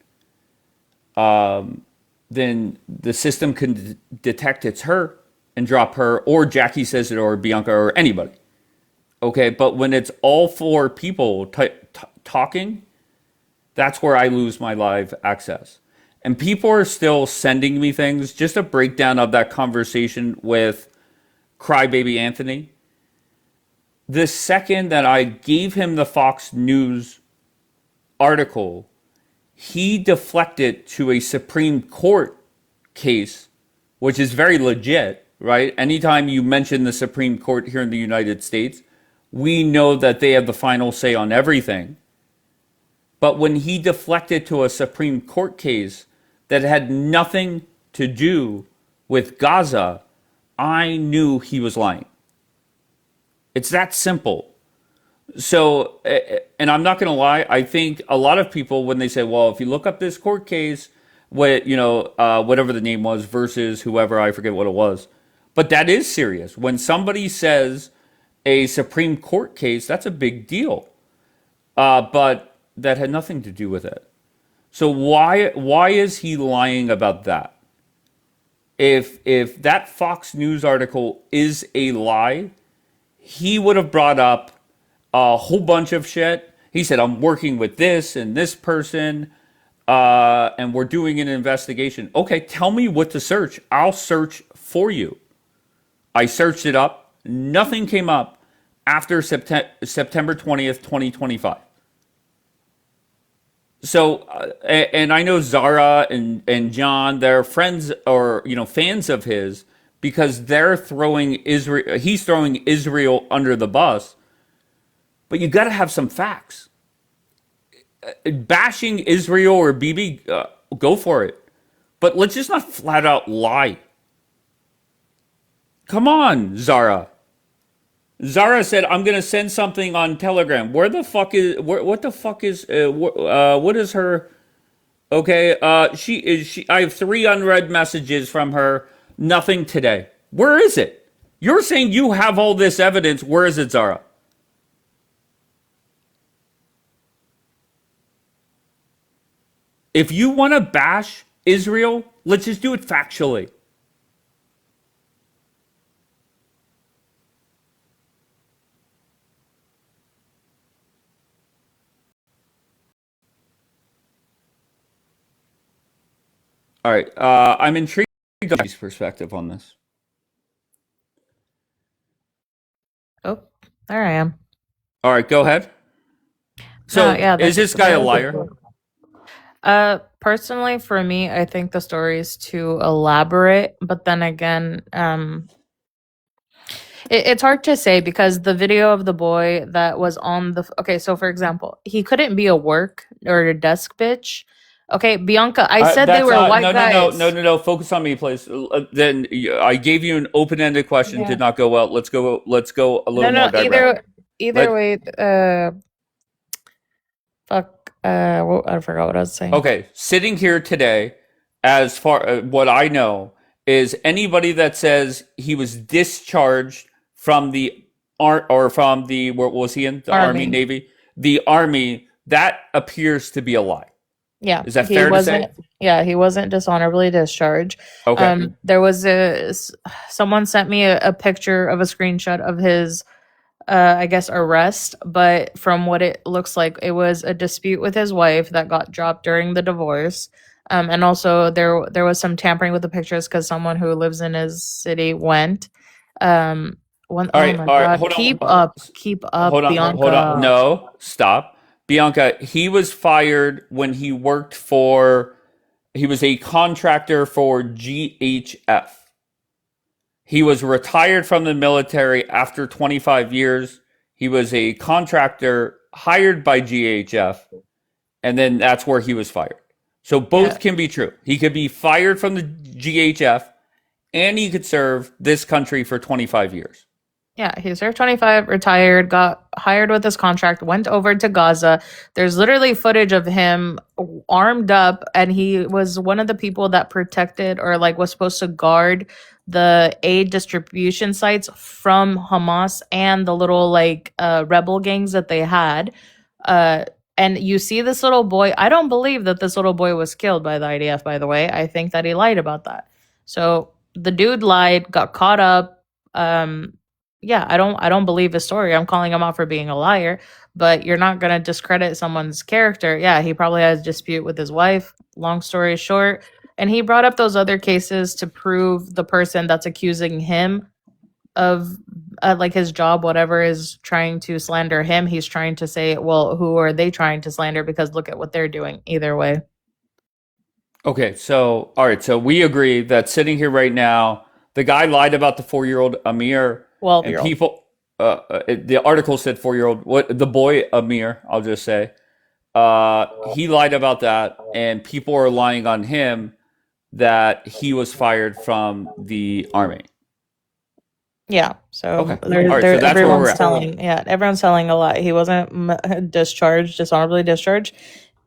then the system can detect it's her and drop her, or Jackie says it, or Bianca, or anybody. Okay, but when it's all four people talking, that's where I lose my live access. And people are still sending me things. Just a breakdown of that conversation with Crybaby Anthony. The second that I gave him the Fox News article, he deflected to a Supreme Court case, which is very legit, right? Anytime you mention the Supreme Court here in the United States, we know that they have the final say on everything. But when he deflected to a Supreme Court case that had nothing to do with Gaza, I knew he was lying. It's that simple. So, and I'm not going to lie, I think a lot of people, when they say, well, if you look up this court case, whatever the name was versus whoever, I forget what it was. But that is serious. When somebody says a Supreme Court case, that's a big deal. But that had nothing to do with it. So why is he lying about that? If that Fox News article is a lie, he would have brought up a whole bunch of shit. He said, I'm working with this and this person, and we're doing an investigation. Okay, tell me what to search. I'll search for you. I searched it up. Nothing came up after September 20th, 2025. So, and I know Zara and John, they're friends or, fans of his because they're throwing Israel, he's throwing Israel under the bus. But you got to have some facts. Bashing Israel or Bibi, go for it. But let's just not flat out lie. Come on, Zara. Zara said, I'm going to send something on Telegram. What is her? Okay, I have 3 unread messages from her. Nothing today. Where is it? You're saying you have all this evidence. Where is it, Zara? If you want to bash Israel, let's just do it factually. All right. I'm intrigued by his perspective on this. Oh, there I am. All right, go ahead. So, is this guy a liar? Personally, for me, I think the story is too elaborate. But then again, it's hard to say because the video of the boy that was on the okay. So, for example, he couldn't be a work or a desk bitch. Okay, Bianca, I said they were white guys. No. Focus on me, please. Then I gave you an open-ended question. Did not go well. Let's go a little more direct. Either way, I forgot what I was saying. Okay, sitting here today, as far what I know is anybody that says he was discharged from the where was he in the Army, Navy, the Army, that appears to be a lie. Yeah, is that fair to say? Yeah, he wasn't dishonorably discharged. Okay. There was someone sent me a picture of a screenshot of his, I guess, arrest. But from what it looks like, it was a dispute with his wife that got dropped during the divorce. And also there was some tampering with the pictures because someone who lives in his city went. All right, keep up, Bianca. Hold on. No, stop. Bianca, he was fired when he worked he was a contractor for GHF. He was retired from the military after 25 years. He was a contractor hired by GHF, and then that's where he was fired. So both can be true. He could be fired from the GHF, and he could serve this country for 25 years. Yeah, he served 25, retired, got hired with his contract, went over to Gaza. There's literally footage of him armed up, and he was one of the people that protected or was supposed to guard the aid distribution sites from Hamas and the little rebel gangs that they had. And you see this little boy. I don't believe that this little boy was killed by the IDF, by the way. I think that he lied about that. So the dude lied, got caught up. Yeah, I don't believe his story. I'm calling him out for being a liar, but you're not gonna discredit someone's character. Yeah, he probably has a dispute with his wife. Long story short. And he brought up those other cases to prove the person that's accusing him of like his job, whatever, is trying to slander him. He's trying to say, well, who are they trying to slander? Because look at what they're doing. Either way. Okay, so all right, so we agree that sitting here right now, the guy lied about the 4-year-old Amir, and 12-year-old. people. The article said 4-year-old. What the boy Amir? I'll just say, he lied about that, and people are lying on him that he was fired from the army. Yeah. So Okay. All right, so that's where we're everyone's at. telling. Yeah, everyone's telling a lie. He wasn't dishonorably discharged,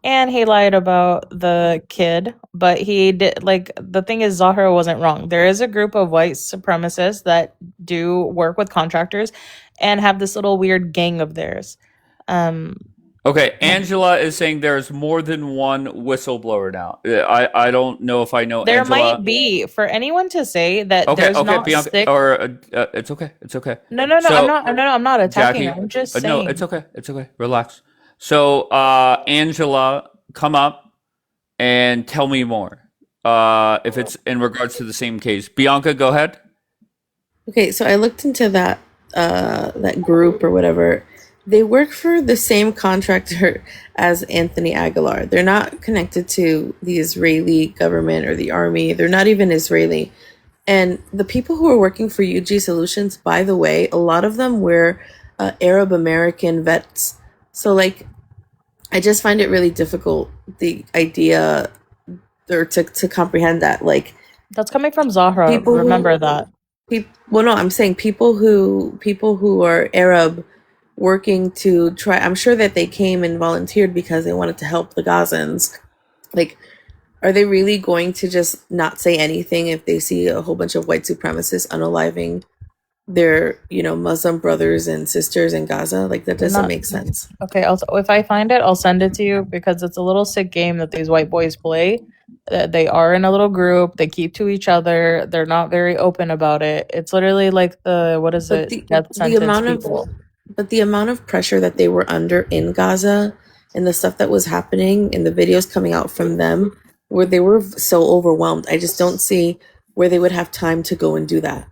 and he lied about the kid. But he did. Like, the thing is, Zahra wasn't wrong. There is a group of white supremacists that do work with contractors, and have this little weird gang of theirs. Okay, Angela is saying there's more than one whistleblower now. I don't know if I know There Angela. might be, for anyone to say that Okay, there's okay, not Bianca, six. or it's okay, it's okay. No, no, no. So, I'm not attacking Jackie, her. I'm just no, saying. it's okay, it's okay. Relax. So, Angela, come up and tell me more. If it's in regards to the same case, Bianca, go ahead. Okay, so I looked into that group or whatever. They work for the same contractor as Anthony Aguilar. They're not connected to the Israeli government or the army. They're not even Israeli. And the people who are working for UG Solutions, by the way, a lot of them were Arab American vets. So, like, I just find it really difficult, the idea, or to comprehend that. Like, That's coming from Zahra. people Remember that. well, no, I'm saying people who are Arab working to try. I'm sure that they came and volunteered because they wanted to help the Gazans. Like, are they really going to just not say anything if they see a whole bunch of white supremacists unaliving their, Muslim brothers and sisters in Gaza? Like, that doesn't make sense. Okay, if I find it, I'll send it to you, because it's a little sick game that these white boys play. They are in a little group. They keep to each other. They're not very open about it. It's literally like death sentence people. But the amount of pressure that they were under in Gaza, and the stuff that was happening, and the videos coming out from them, where they were so overwhelmed, I just don't see where they would have time to go and do that.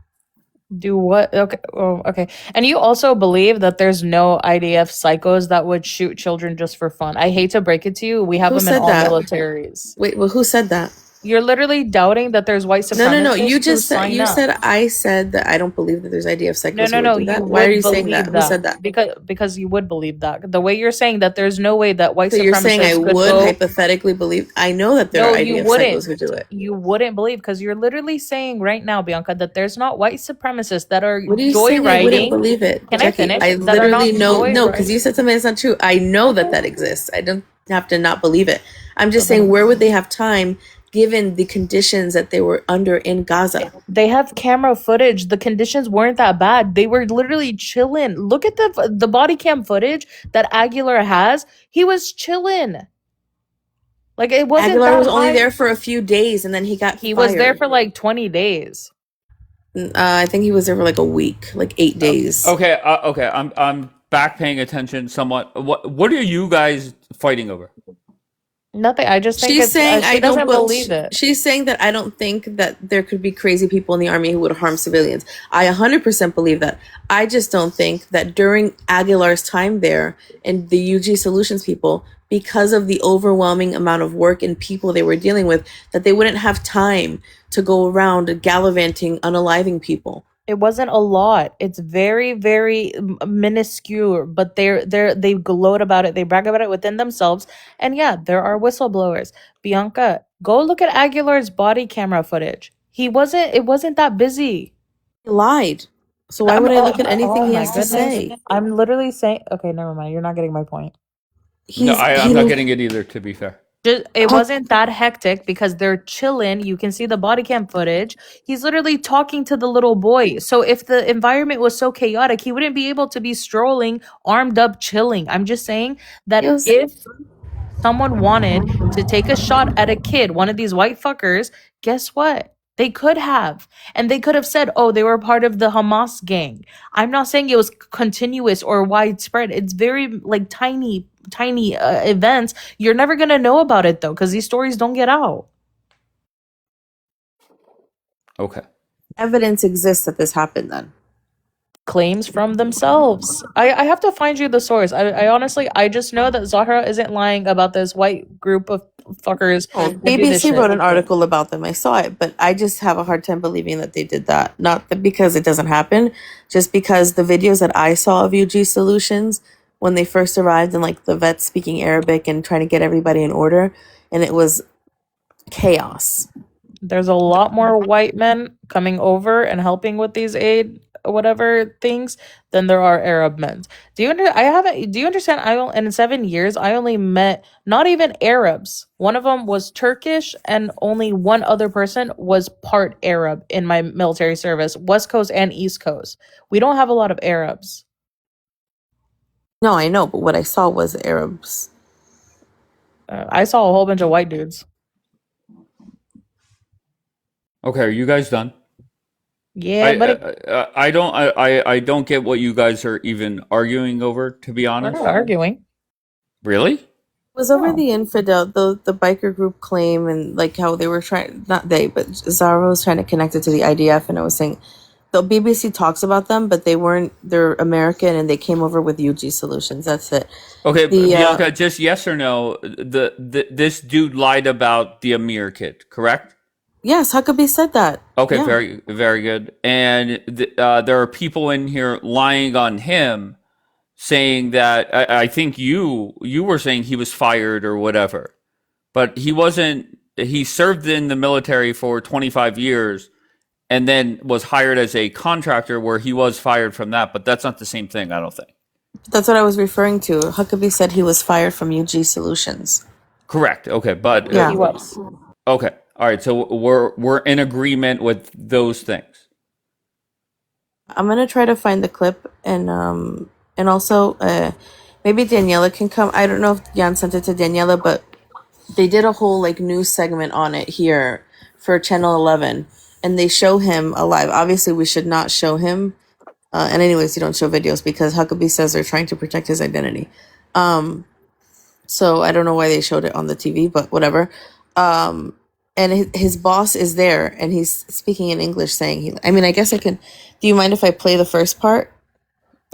Do what? Okay. Oh, okay. And you also believe that there's no IDF psychos that would shoot children just for fun. I hate to break it to you. We have Who them in said all that? militaries. Wait, well, who said that? You're literally doubting that there's white supremacists. No. You who just said sign up. I said that I don't believe that there's IDF psychos No. who would do that. You Why are would you saying believe that? Who said that? Because you would believe that. The way you're saying that there's no way that white So supremacists you're saying I could would go. hypothetically believe? I know that there No, are you IDF wouldn't. psychos who do it. You wouldn't believe, because you're literally saying right now, Bianca, that there's not white supremacists that are What are you saying? I wouldn't joyriding. believe it. Can I Jackie, finish? I That are not literally know no, joyriding. because you said something that's not true. I know that exists. I don't have to not believe it. I'm just saying, where would they have time given the conditions that they were under in Gaza? They have camera footage. The conditions weren't that bad. They were literally chilling. Look at the body cam footage that Aguilar has. He was chilling. Like, it wasn't Aguilar that was only high. there for a few days, and then he got He fired. was there for like 20 days. I think he was there for like a week, like 8 days. Okay, okay. I'm back paying attention somewhat. What are you guys fighting over? Nothing. I just think She's saying she I don't doesn't believe it. She's saying that I don't think that there could be crazy people in the army who would harm civilians. I 100% believe that. I just don't think that during Aguilar's time there and the UG Solutions people, because of the overwhelming amount of work and people they were dealing with, that they wouldn't have time to go around gallivanting, unaliving people. It wasn't a lot. It's very, very minuscule, but they gloat about it. They brag about it within themselves. And yeah, there are whistleblowers. Bianca, go look at Aguilar's body camera footage. It wasn't that busy. He lied. So why would I look at anything he my has to say? I'm literally saying, okay, never mind. You're not getting my point. No, I'm not getting it either, to be fair. It wasn't that hectic because they're chilling. You can see the body cam footage. He's literally talking to the little boy. So if the environment was so chaotic, he wouldn't be able to be strolling, armed up, chilling. I'm just saying that if someone wanted to take a shot at a kid, one of these white fuckers, guess what? They could have. And they could have said, oh, they were part of the Hamas gang. I'm not saying it was continuous or widespread. It's very like tiny events. You're never going to know about it though, because these stories don't get out. Okay. Evidence exists that this happened then. Claims from themselves. I have to find you the source. I honestly, I just know that Zahra isn't lying about this white group of fuckers. Oh, that do this BBC shit. wrote an article about them. I saw it, but I just have a hard time believing that they did that. Not because it doesn't happen, just because the videos that I saw of UG Solutions when they first arrived and like the vets speaking Arabic and trying to get everybody in order, and it was chaos. There's a lot more white men coming over and helping with these aid whatever things than there are Arab men. Do you understand? In 7 years I only met not even Arabs. One of them was Turkish and only one other person was part Arab in my military service, West Coast and East Coast. We don't have a lot of Arabs. No, I know, but what I saw was Arabs. I saw a whole bunch of white dudes. Okay, are you guys done? Yeah, but I don't get what you guys are even arguing over, to be we're honest. not arguing. Really? It was over the infidel, the biker group claim, and like how they were trying, not they, but Zara was trying to connect it to the IDF, and I was saying the BBC talks about them, but they're American and they came over with UG Solutions. That's it. Okay, Bianca, just yes or no, this dude lied about the Amir kid, correct? Yes, Huckabee said that. Okay, Yeah. very, very good. And there are people in here lying on him, saying that I think you were saying he was fired or whatever, but he wasn't. He served in the military for 25 years, and then was hired as a contractor, where he was fired from that. But that's not the same thing, I don't think. That's what I was referring to. Huckabee said he was fired from UG Solutions. Correct. Okay, but Yeah. He was. Okay. All right. So we're in agreement with those things. I'm gonna try to find the clip and also maybe Daniela can come. I don't know if Jan sent it to Daniela, but they did a whole like news segment on it here for Channel 11, and they show him alive. Obviously, we should not show him. And anyways, you don't show videos because Huckabee says they're trying to protect his identity. So I don't know why they showed it on the TV, but whatever. And his boss is there, and he's speaking in English, saying, I guess I can. Do you mind if I play the first part?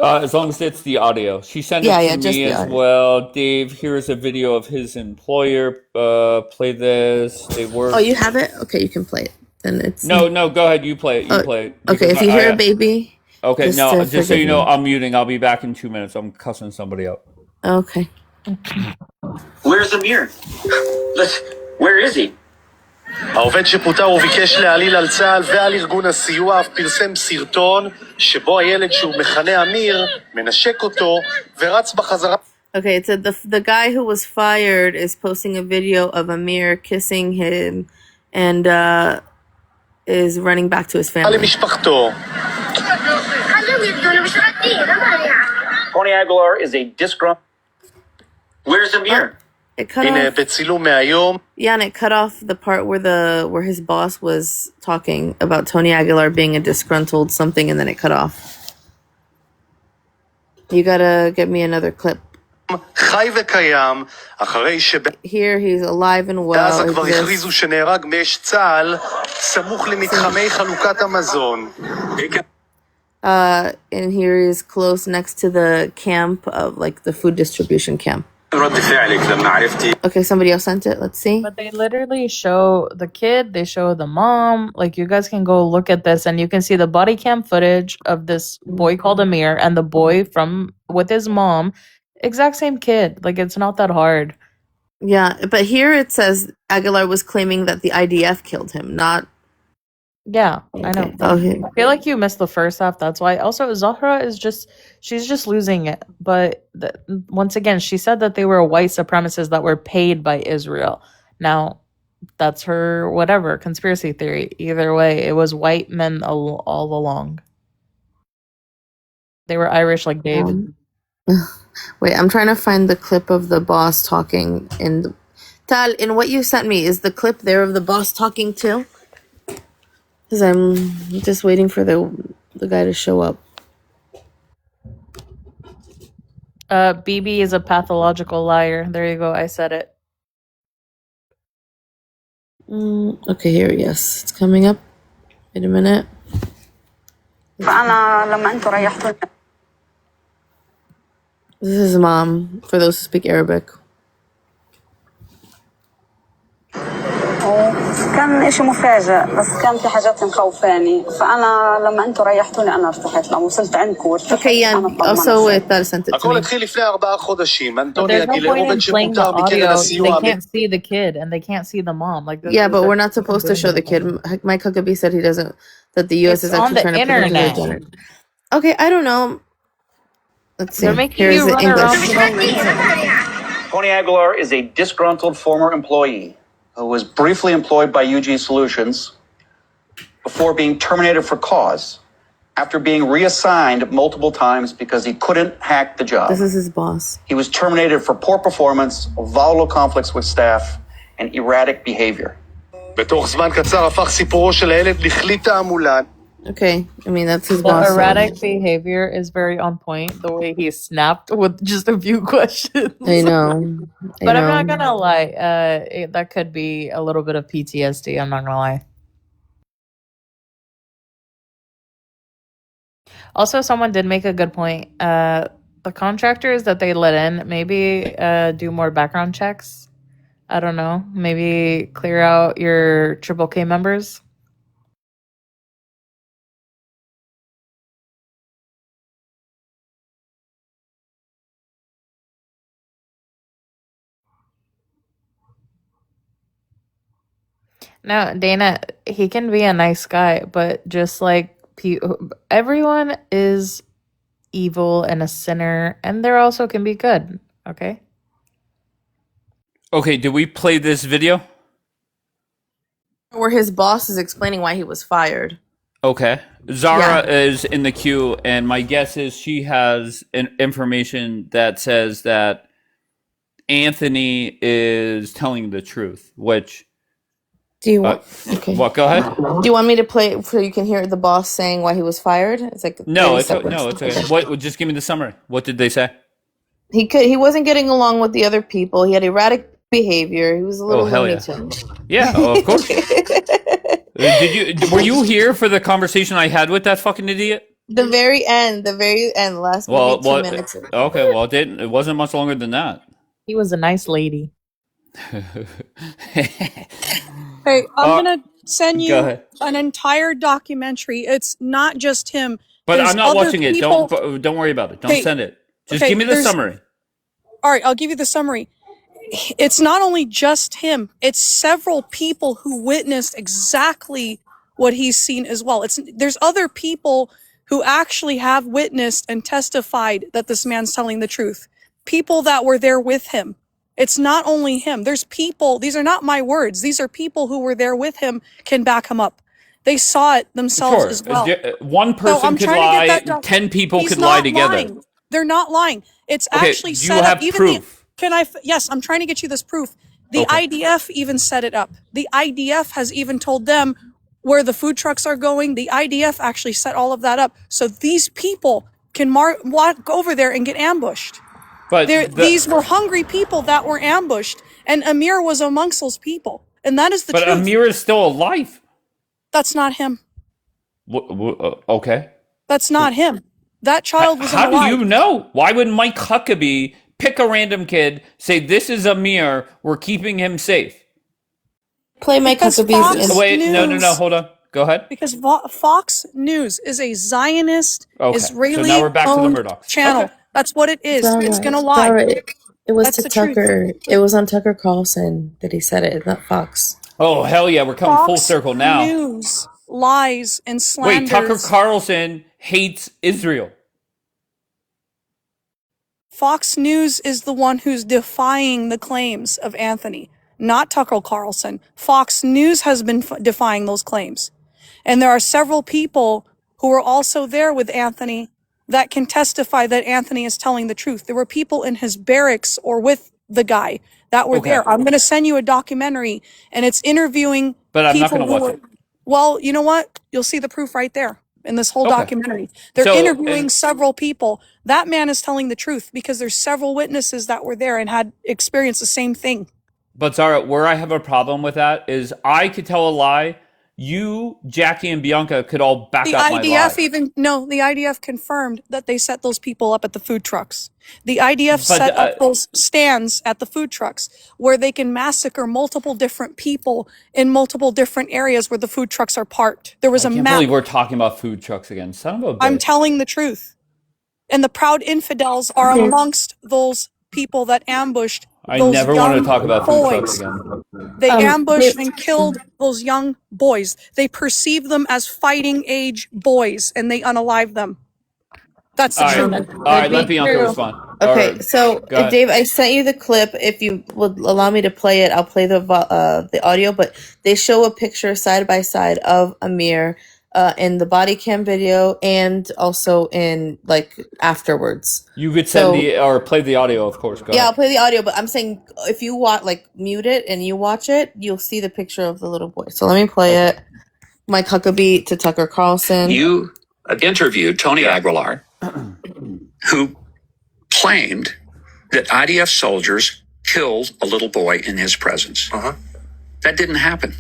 As long as it's the audio. She sent it to me as well. Dave, here's a video of his employer. Play this. They work. Oh, you have it? Okay, you can play it. Then it's No, go ahead. You play it. You play it. Okay, if you hear a baby. Okay, just so you know, I'm muting. I'll be back in 2 minutes. I'm cussing somebody out. Okay. Where's Amir? Where is he? העובד שפוטר וביקש להעליל על צה"ל ועל ארגון הסיוע אף פרסם סרטון שבו הילד שהוא מכנה אמיר מנשק אותו ורץ בחזרה. Okay, it said the guy who was fired is posting a video of Amir kissing him and is running back to his family. למשפחתו. Tony Aguilar is a disgruntled. Where's Amir? It cut הנה off. בצילום מהיום. Yeah, and it cut off the part where his boss was talking about Tony Aguilar being a disgruntled something, and then it cut off. You gotta get me another clip. חי וקיים אחרי Here he's alive and well. בעזה כבר הכריזו שנהרג מאש צה"ל סמוך למתחמי חלוקת המזון. And here is close next to the camp of like the food distribution camp. Okay, somebody else sent it. Let's see. But they literally show the kid, they show the mom. Like, you guys can go look at this and you can see the body cam footage of this boy called Amir and the boy with his mom. Exact same kid. Like, it's not that hard. Yeah, but here it says Aguilar was claiming that the IDF killed him, not Yeah, I know. Okay. I feel like you missed the first half. That's why. Also, Zahra is she's just losing it. But once again, she said that they were white supremacists that were paid by Israel. Now, that's her whatever conspiracy theory. Either way, it was white men all along. They were Irish like Dave. Wait, I'm trying to find the clip of the boss talking. Tal, in what you sent me, is the clip there of the boss talking too? Because I'm just waiting for the guy to show up. BB is a pathological liar. There you go. I said it. Okay, here, yes. It's coming up. Wait a minute. This is mom, for those who speak Arabic. كان إشي مفاجئ بس كان في حاجات مخوفاني فأنا لما أنتوا ريحتوني أنا ارتحت لما وصلت عندكم وارتحت Also Tal sent it to הכל me. התחיל לפני 4 חודשים. But אנטוניה there's no point in גילאוביץ' playing the שפוטר מקרן audio. הסיוע. They can't see the kid and they can't see the mom. Like this, Yeah, but we're not supposed to show the kid. Mike Huckabee said he doesn't. That the U.S. is actually trying to put it in the internet. Okay, I don't know. Let's see. They're making Here's you the run English. around for no reason. Tony Aguilar is a disgruntled former employee who was briefly employed by UG Solutions before being terminated for cause, after being reassigned multiple times because he couldn't hack the job. This is his boss. He was terminated for poor performance, volatile conflicts with staff, and erratic behavior. בתוך זמן קצר הפך סיפורו של הילד לכלי תעמולה. Okay, I mean that's his The boss. erratic behavior is very on point. The way he snapped with just a few questions. I know. But I'm not gonna lie. That could be a little bit of PTSD. I'm not gonna lie. Also, someone did make a good point. The contractors that they let in, maybe do more background checks. I don't know. Maybe clear out your Triple K members. No, Dana, he can be a nice guy, but just like everyone is evil and a sinner, and there also can be good. Okay. Okay, did we play this video? Where his boss is explaining why he was fired. Okay. Zara is in the queue, and my guess is she has information that says that Anthony is telling the truth, which... Do you want... okay. What? Go ahead. Do you want me to play it so you can hear the boss saying why he was fired? It's like it's okay. What? Just give me the summary. What did they say? He wasn't getting along with the other people. He had erratic behavior. He was a little loony tune. Yeah, of course. Were you here for the conversation I had with that fucking idiot? The very end, last maybe 2 minutes. Okay, well, it wasn't much longer than that. He was a nice lady. Hey, I'm gonna send you an entire documentary. It's not just him. But I'm not watching it. Don't worry about it. Don't send it. Just give me the summary. All right, I'll give you the summary. It's not only just him. It's several people who witnessed exactly what he's seen as well. There's other people who actually have witnessed and testified that this man's telling the truth. People that were there with him. It's not only him. There's people, these are not my words. These are people who were there with him, can back him up. They saw it themselves as well. One person could lie, 10 people could lie together. Lying. They're not lying. It's actually set up. You have proof. Yes, I'm trying to get you this proof. The IDF even set it up. The IDF has even told them where the food trucks are going. The IDF actually set all of that up. So these people can walk over there and get ambushed. But these were hungry people that were ambushed, and Amir was amongst those people, and that is the truth. But Amir is still alive. That's not him. Okay. That's not him. That child was alive. How do you know? Why would Mike Huckabee pick a random kid, say this is Amir, we're keeping him safe? Play Mike Huckabee's... Wait, no, hold on. Go ahead. Because Fox News is a Zionist, Israeli so now we're back to the Murdochs. Channel. Okay. That's what it is. It's gonna lie. It was to Tucker. It was on Tucker Carlson that he said it, not Fox. Oh hell yeah, we're coming full circle now. News lies and Wait, Tucker slanders. Carlson hates Israel. Fox News is the one who's defying the claims of Anthony, not Tucker Carlson. Fox News has been defying those claims. And there are several people who were also there with Anthony that can testify that Anthony is telling the truth. There were people in his barracks or with the guy that were there. I'm going to send you a documentary, and it's interviewing But I'm not people going to watch it. Well, you know what? You'll see the proof right there in this whole Okay. documentary. They're So, interviewing and- several people. That man is telling the truth because there's several witnesses that were there and had experienced the same thing. But Zara, where I have a problem with that is I could tell a lie. You, Jackie, and Bianca could all back The up my lie. the IDF confirmed that they set those people up at the food trucks. The IDF set up those stands at the food trucks where they can massacre multiple different people in multiple different areas where the food trucks are parked. There was I a can't map. believe we're talking about food trucks again. Son of a bitch. I'm telling the truth. And the proud infidels are amongst those people that ambushed I those never young wanted to talk about food boys. trucks again. They ambushed and killed those young boys. They perceived them as fighting age boys, and they unalived them. That's the truth. All right, let Bianca respond. Okay, Or- so go ahead. Dave, I sent you the clip. If you would allow me to play it, I'll play the audio. But they show a picture side by side of Amir in the body cam video and also in like afterwards. You could send or play the audio, of course. Go Yeah, I'll ahead. play the audio. But I'm saying if you mute it and you watch it, you'll see the picture of the little boy. So let me play it. Mike Huckabee to Tucker Carlson. You interviewed Tony Aguilar, who claimed that IDF soldiers killed a little boy in his presence. That didn't happen.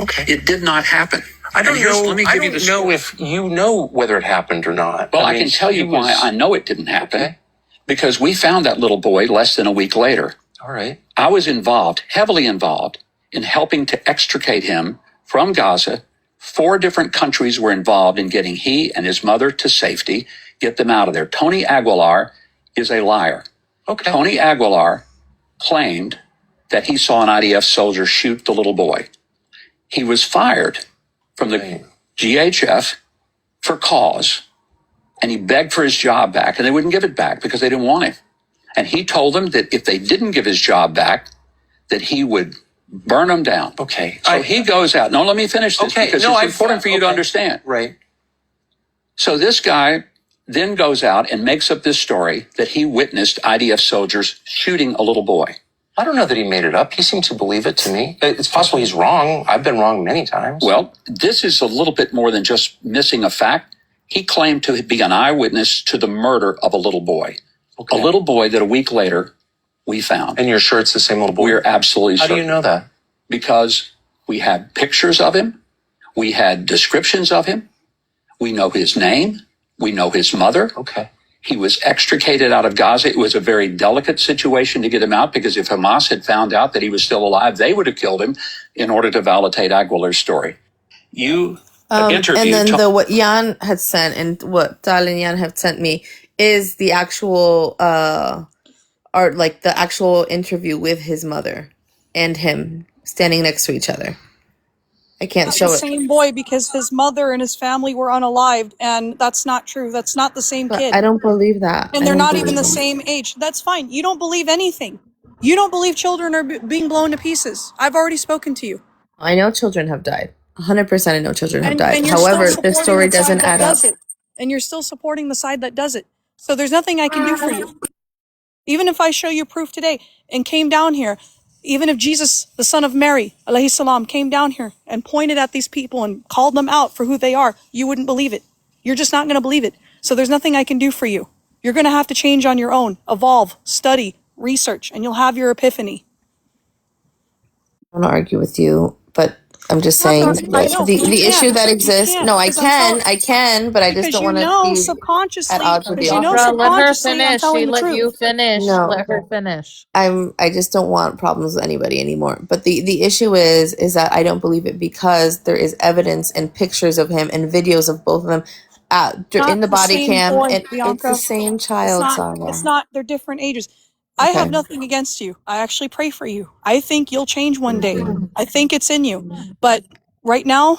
Okay. It did not happen. I don't know. Let me I give you don't the know story. if you know whether it happened or not. Well, I mean, can tell you he why was- I know it didn't happen. Okay. Because we found that little boy less than a week later. All right. I was involved, heavily involved, in helping to extricate him from Gaza. 4 different countries were involved in getting he and his mother to safety, get them out of there. Tony Aguilar is a liar. Okay. Tony Aguilar claimed that he saw an IDF soldier shoot the little boy. He was fired from the GHF for cause, and he begged for his job back, and they wouldn't give it back because they didn't want him. And he told them that if they didn't give his job back, that he would burn them down. Okay. So he goes out. No, let me finish this Okay, because no, it's important for you to understand. Right. So this guy then goes out and makes up this story that he witnessed IDF soldiers shooting a little boy. I don't know that he made it up. He seemed to believe it to me. It's possible he's wrong. I've been wrong many times. Well, this is a little bit more than just missing a fact. He claimed to be an eyewitness to the murder of a little boy. Okay. A little boy that a week later we found. And you're sure it's the same little boy? We're absolutely How certain. do you know that? Because we had pictures of him. We had descriptions of him. We know his name. We know his mother. Okay. He was extricated out of Gaza. It was a very delicate situation to get him out because if Hamas had found out that he was still alive, they would have killed him in order to validate Aguilar's story. You interviewed And then what Jan had sent and what Tal and Jan have sent me is the actual art, like the actual interview with his mother and him standing next to each other. I can't Not show the it. same boy because his mother and his family were unalived, and that's not true. That's not the same But kid. I don't believe that. And I they're don't not believe even the it. same age. That's fine. You don't believe anything. You don't believe children are being blown to pieces. I've already spoken to you. I know children have died. 100% I know children have And died. you're However, still this supporting story the side doesn't that add up. does it. And you're still supporting the side that does it. So there's nothing I can do for you. Even if I show you proof today and came down here, even if Jesus, the son of Mary, alayhi salam, came down here and pointed at these people and called them out for who they are, you wouldn't believe it. You're just not going to believe it. So there's nothing I can do for you. You're going to have to change on your own, evolve, study, research, and you'll have your epiphany. I don't want to argue with you, but I'm just I saying know, that the you issue can't. that You exists. can't, No, I because I'm can, but I just because don't you want know to be subconsciously, at odds with because you. you know Bro, let her subconsciously I'm finish. telling She the let you truth. finish. No. Let her finish. I just don't want problems with anybody anymore. But the issue is that I don't believe it because there is evidence and pictures of him and videos of both of them in the body same cam, boy, and it's Bianca. the same child, Sarah. It's not, they're different ages. I have Okay. nothing against you. I actually pray for you. I think you'll change one day. I think it's in you. But right now,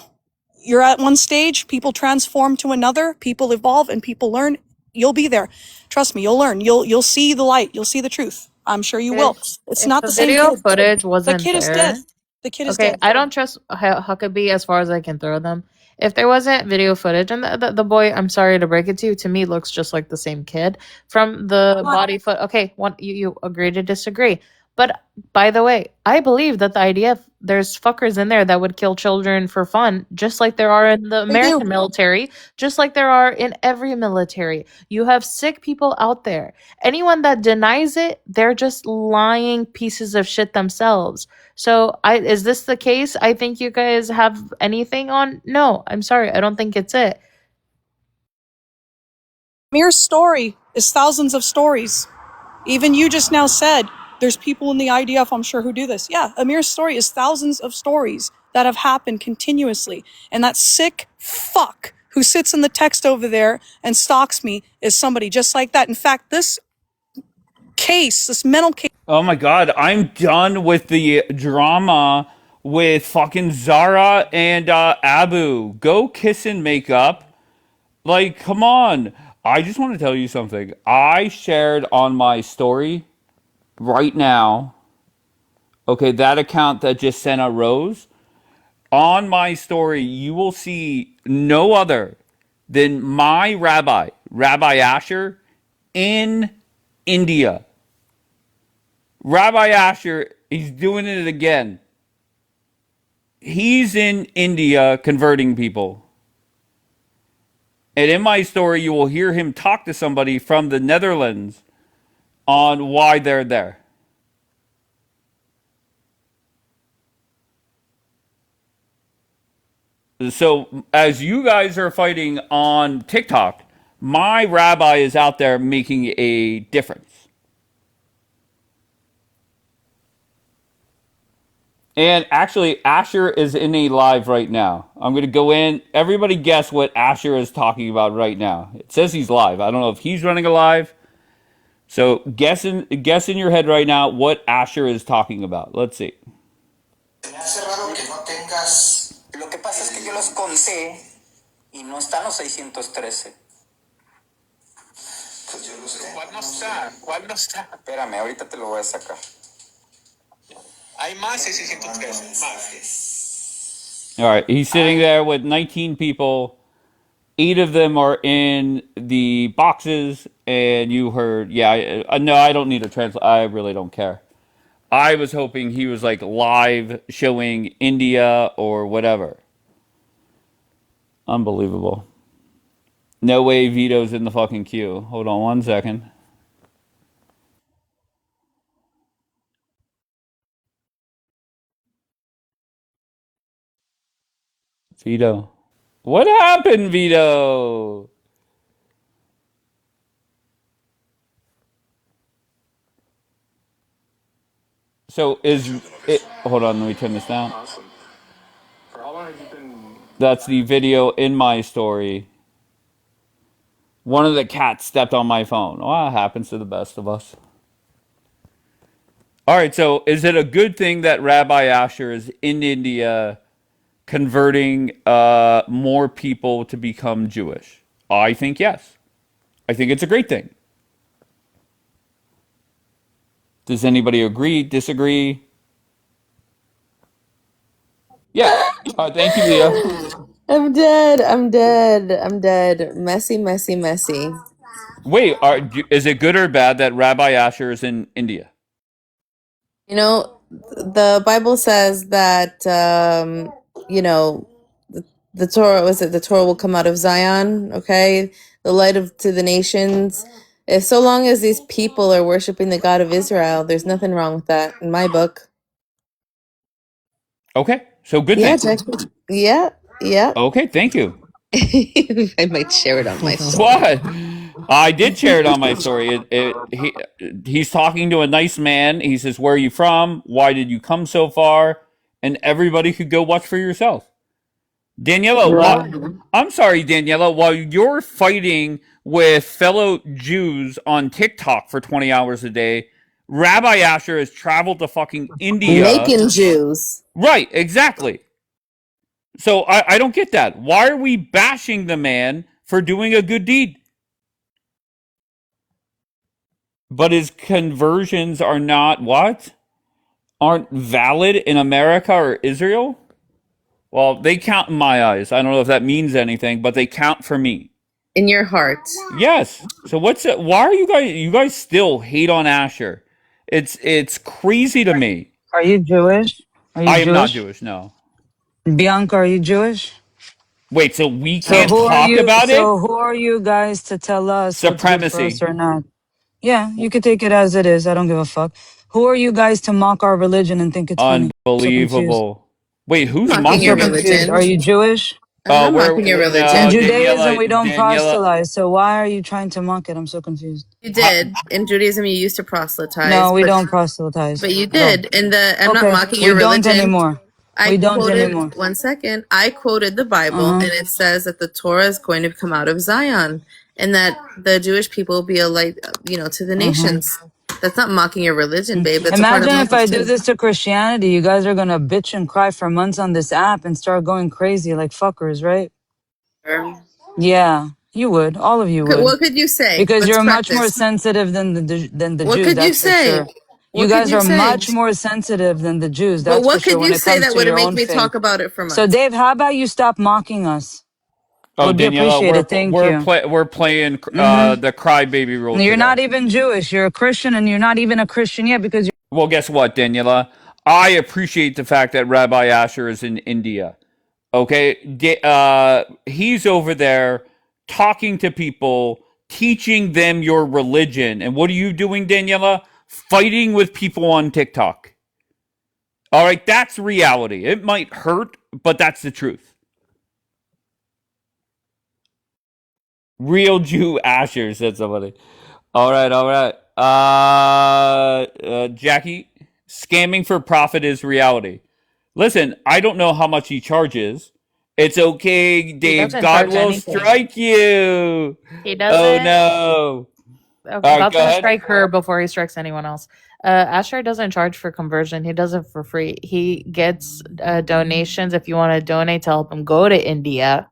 you're at one stage, people transform to another, people evolve, and people learn. You'll be there. Trust me, you'll learn. You'll see the light. You'll see the truth. I'm sure you will. It's If not the the same video kid. footage The wasn't kid is dead. there, The kid is okay, dead. I don't trust Huckabee as far as I can throw them. If there wasn't video footage, and the boy, I'm sorry to break it to you, to me looks just like the same kid from the body foot. Okay, you agree to disagree. But by the way, I believe that the IDF, there's fuckers in there that would kill children for fun, just like there are in the American military, just like there are in every military. You have sick people out there. Anyone that denies it, they're just lying pieces of shit themselves. So is this the case? I think you guys have anything on? No, I'm sorry. I don't think it's it. Amir's story is thousands of stories. Even you just now said there's people in the IDF, I'm sure, who do this. Yeah, Amir's story is thousands of stories that have happened continuously. And that sick fuck who sits in the text over there and stalks me is somebody just like that. In fact, this case, this mental case. Oh my god, I'm done with the drama with fucking Zara and Abu. Go kiss and make up. Like, come on. I just want to tell you something. I shared on my story right now, okay, that account that just sent a rose. On my story, you will see no other than my rabbi, Rabbi Asher, in India. Rabbi Asher, he's doing it again. He's in India converting people. And in my story, you will hear him talk to somebody from the Netherlands on why they're there. So, as you guys are fighting on TikTok, my rabbi is out there making a difference. And actually, Asher is in a live right now. I'm going to go in. Everybody guess what Asher is talking about right now. It says he's live. I don't know if he's running a live. So guess in your head right now what Asher is talking about. Let's see. Lo que pasa es que yo los conté y no están los 613. Pues yo lo sé. ¿Cuál no está? ¿Cuál no está? Espérame, ahorita te lo voy a sacar. Hay más de 613. Más. All right, he's sitting there with 19 people. 8 of them are in the boxes, and you heard, yeah, no, I don't need a translate. I really don't care. I was hoping he was like live showing India or whatever. Unbelievable. No way Vito's in the fucking queue. Hold on 1 second. Vito. What happened, Vito? So is it? Hold on, let me turn this down. Awesome. For how long have you been? That's the video in my story. One of the cats stepped on my phone. Well, it happens to the best of us. All right, so is it a good thing that Rabbi Asher is in India converting more people to become Jewish? I think yes. I think it's a great thing. Does anybody agree, disagree? Yeah. Thank you, Leah. I'm dead. I'm dead. I'm dead. Messy, messy, messy. Wait, is it good or bad that Rabbi Asher is in India? You know, the Bible says that, you know, the Torah, was it the Torah will come out of Zion, okay? The light of to the nations. If so long as these people are worshiping the God of Israel, there's nothing wrong with that in my book. Okay, so good Yeah, thing. yeah, yeah. Okay, thank you. I might share it on my story. What? I did share it on my story. He's talking to a nice man. He says, "Where are you from? Why did you come so far?" And everybody could go watch for yourself. Daniela, what? I'm sorry, Daniela. While you're fighting with fellow Jews on TikTok for 20 hours a day, Rabbi Asher has traveled to fucking India. Making Jews. Right, exactly. So I don't get that. Why are we bashing the man for doing a good deed? But his conversions are not what? Aren't valid in America or Israel? Well, they count in my eyes. I don't know if that means anything, but they count for me. In your heart. Yes. So what's it? Why are you guys still hate on Asher? It's crazy to me. Are you Jewish? Are you I am not Jewish? Jewish, no. Bianca, are you Jewish? Wait, so we So can't who are talk you? about it? So who are you guys to tell us what's good for us Supremacy. or not? Yeah, you could take it as it is. I don't give a fuck. Who are you guys to mock our religion and think it's funny? I'm so confused. Unbelievable. Wait, who's I'm Mocking so your mocking it? confused. religion. Are you Jewish? I'm not Where mocking your In no, religion. Judaism, we don't Daniela. proselytize. So why are you trying to mock it? I'm so confused. You did. In Judaism, you used to proselytize, No, we don't proselytize. but you Go. did. In the I'm not Okay, mocking we your don't religion. anymore. I We don't quoted anymore. 1 second. I quoted the Uh Bible, huh. and it says that the Torah is going to come out of Zion, and that the Jewish people will be a light, to the Uh huh. nations. That's not mocking your religion, babe. That's a part of Imagine if Moses I do too. this to Christianity. You guys are gonna bitch and cry for months on this app and start going crazy like fuckers, right? Yeah, you would. All of you would. What could you say? Because Let's you're much more practice. sensitive than the What Jews, could you that's for say? sure. You What could guys you are say? much more sensitive than the Jews, But that's for what sure, could when you it say comes that to would your make own me faith. talk about it for So, months? Dave, how about you stop mocking us? Oh, Would be Daniela, appreciated. Thank you. we're playing Mm-hmm. the crybaby role You're today. not even Jewish. You're a Christian, and you're not even a Christian yet because you're. Well, guess what, Daniela? I appreciate the fact that Rabbi Asher is in India. Okay, he's over there talking to people, teaching them your religion. And what are you doing, Daniela? Fighting with people on TikTok. All right, that's reality. It might hurt, but that's the truth. Real Jew Asher, said somebody. All right, all right. Jackie, scamming for profit is reality. Listen, I don't know how much he charges. It's okay, He Dave. doesn't God charge will anything. strike you. He Oh doesn't. no. Okay, All right, God's go gonna ahead. strike her before he strikes anyone else. Asher doesn't charge for conversion. He does it for free. He gets donations if you want to donate to help him go to India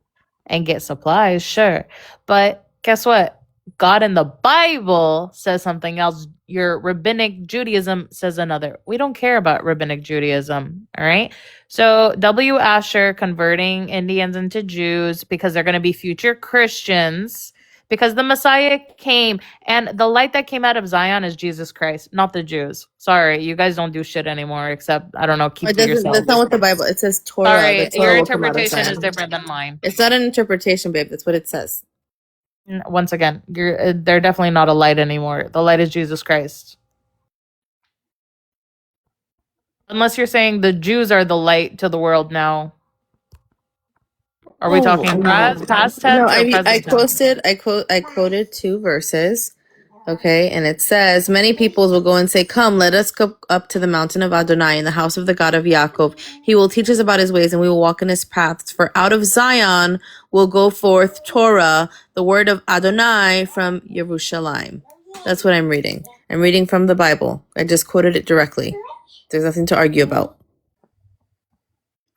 and get supplies, sure. But guess what? God in the Bible says something else. Your rabbinic Judaism says another. We don't care about rabbinic Judaism, all right? So W. Asher converting Indians into Jews because they're going to be future Christians because the Messiah came and the light that came out of Zion is Jesus Christ, not the Jews. Sorry, you guys don't do shit anymore except, I don't know, keep It to doesn't. That's yourselves. not what the Bible. It says Torah. The Sorry, your Torah will come out of interpretation is Zion. different than mine. It's not an interpretation, babe. That's what it says. Once again, they're definitely not a light anymore. The light is Jesus Christ. Unless you're saying the Jews are the light to the world now. Are we talking past No, tense or I present tense? I quoted two verses. Okay, and it says, many peoples will go and say, come, let us go up to the mountain of Adonai in the house of the God of Yaakov. He will teach us about his ways and we will walk in his paths. For out of Zion will go forth Torah, the word of Adonai from Yerushalayim. That's what I'm reading. I'm reading from the Bible. I just quoted it directly. There's nothing to argue about.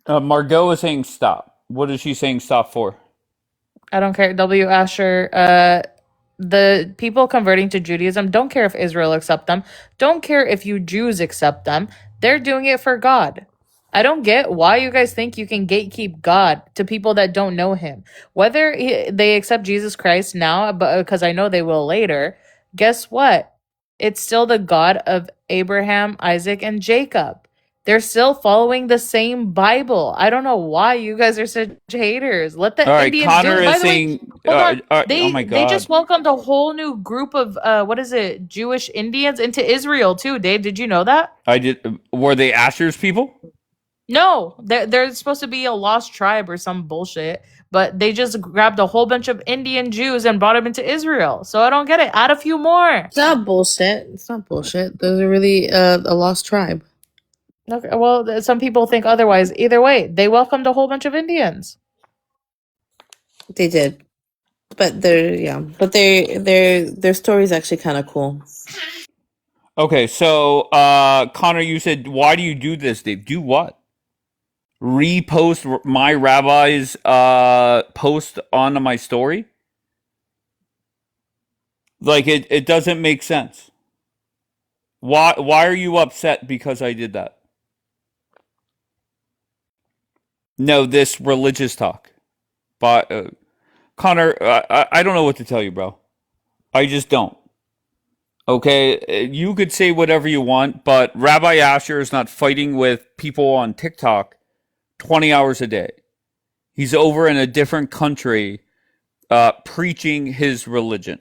Margot is saying stop. What is she saying stop for? I don't care. W. Asher, the people converting to Judaism don't care if Israel accept them. Don't care if you Jews accept them. They're doing it for God. I don't get why you guys think you can gatekeep God to people that don't know him. Whether they accept Jesus Christ now, but because I know they will later, guess what? It's still the God of Abraham, Isaac, and Jacob. They're still following the same Bible. I don't know why you guys are such haters. Let the All right, Indians do Connor it. By is the way, saying. hold on. Oh my They God. just welcomed a whole new group of what is it? Jewish Indians into Israel too. Dave, did you know that? I did. Were they Asher's people? No, they're supposed to be a lost tribe or some bullshit, but they just grabbed a whole bunch of Indian Jews and brought them into Israel. So I don't get it. Add a few more. It's not bullshit. It's not bullshit. Those are really a lost tribe. Okay, well, some people think otherwise. Either way, they welcomed a whole bunch of Indians. They did. But their story is actually kind of cool. Okay, so Connor, you said why do you do this, Dave? Do what? repost my rabbi's post onto my story? Like it doesn't make sense. Why are you upset because I did that? No, this religious talk. But Connor, I don't know what to tell you, bro. I just don't. Okay, you could say whatever you want, but Rabbi Asher is not fighting with people on TikTok 20 hours a day. He's over in a different country preaching his religion.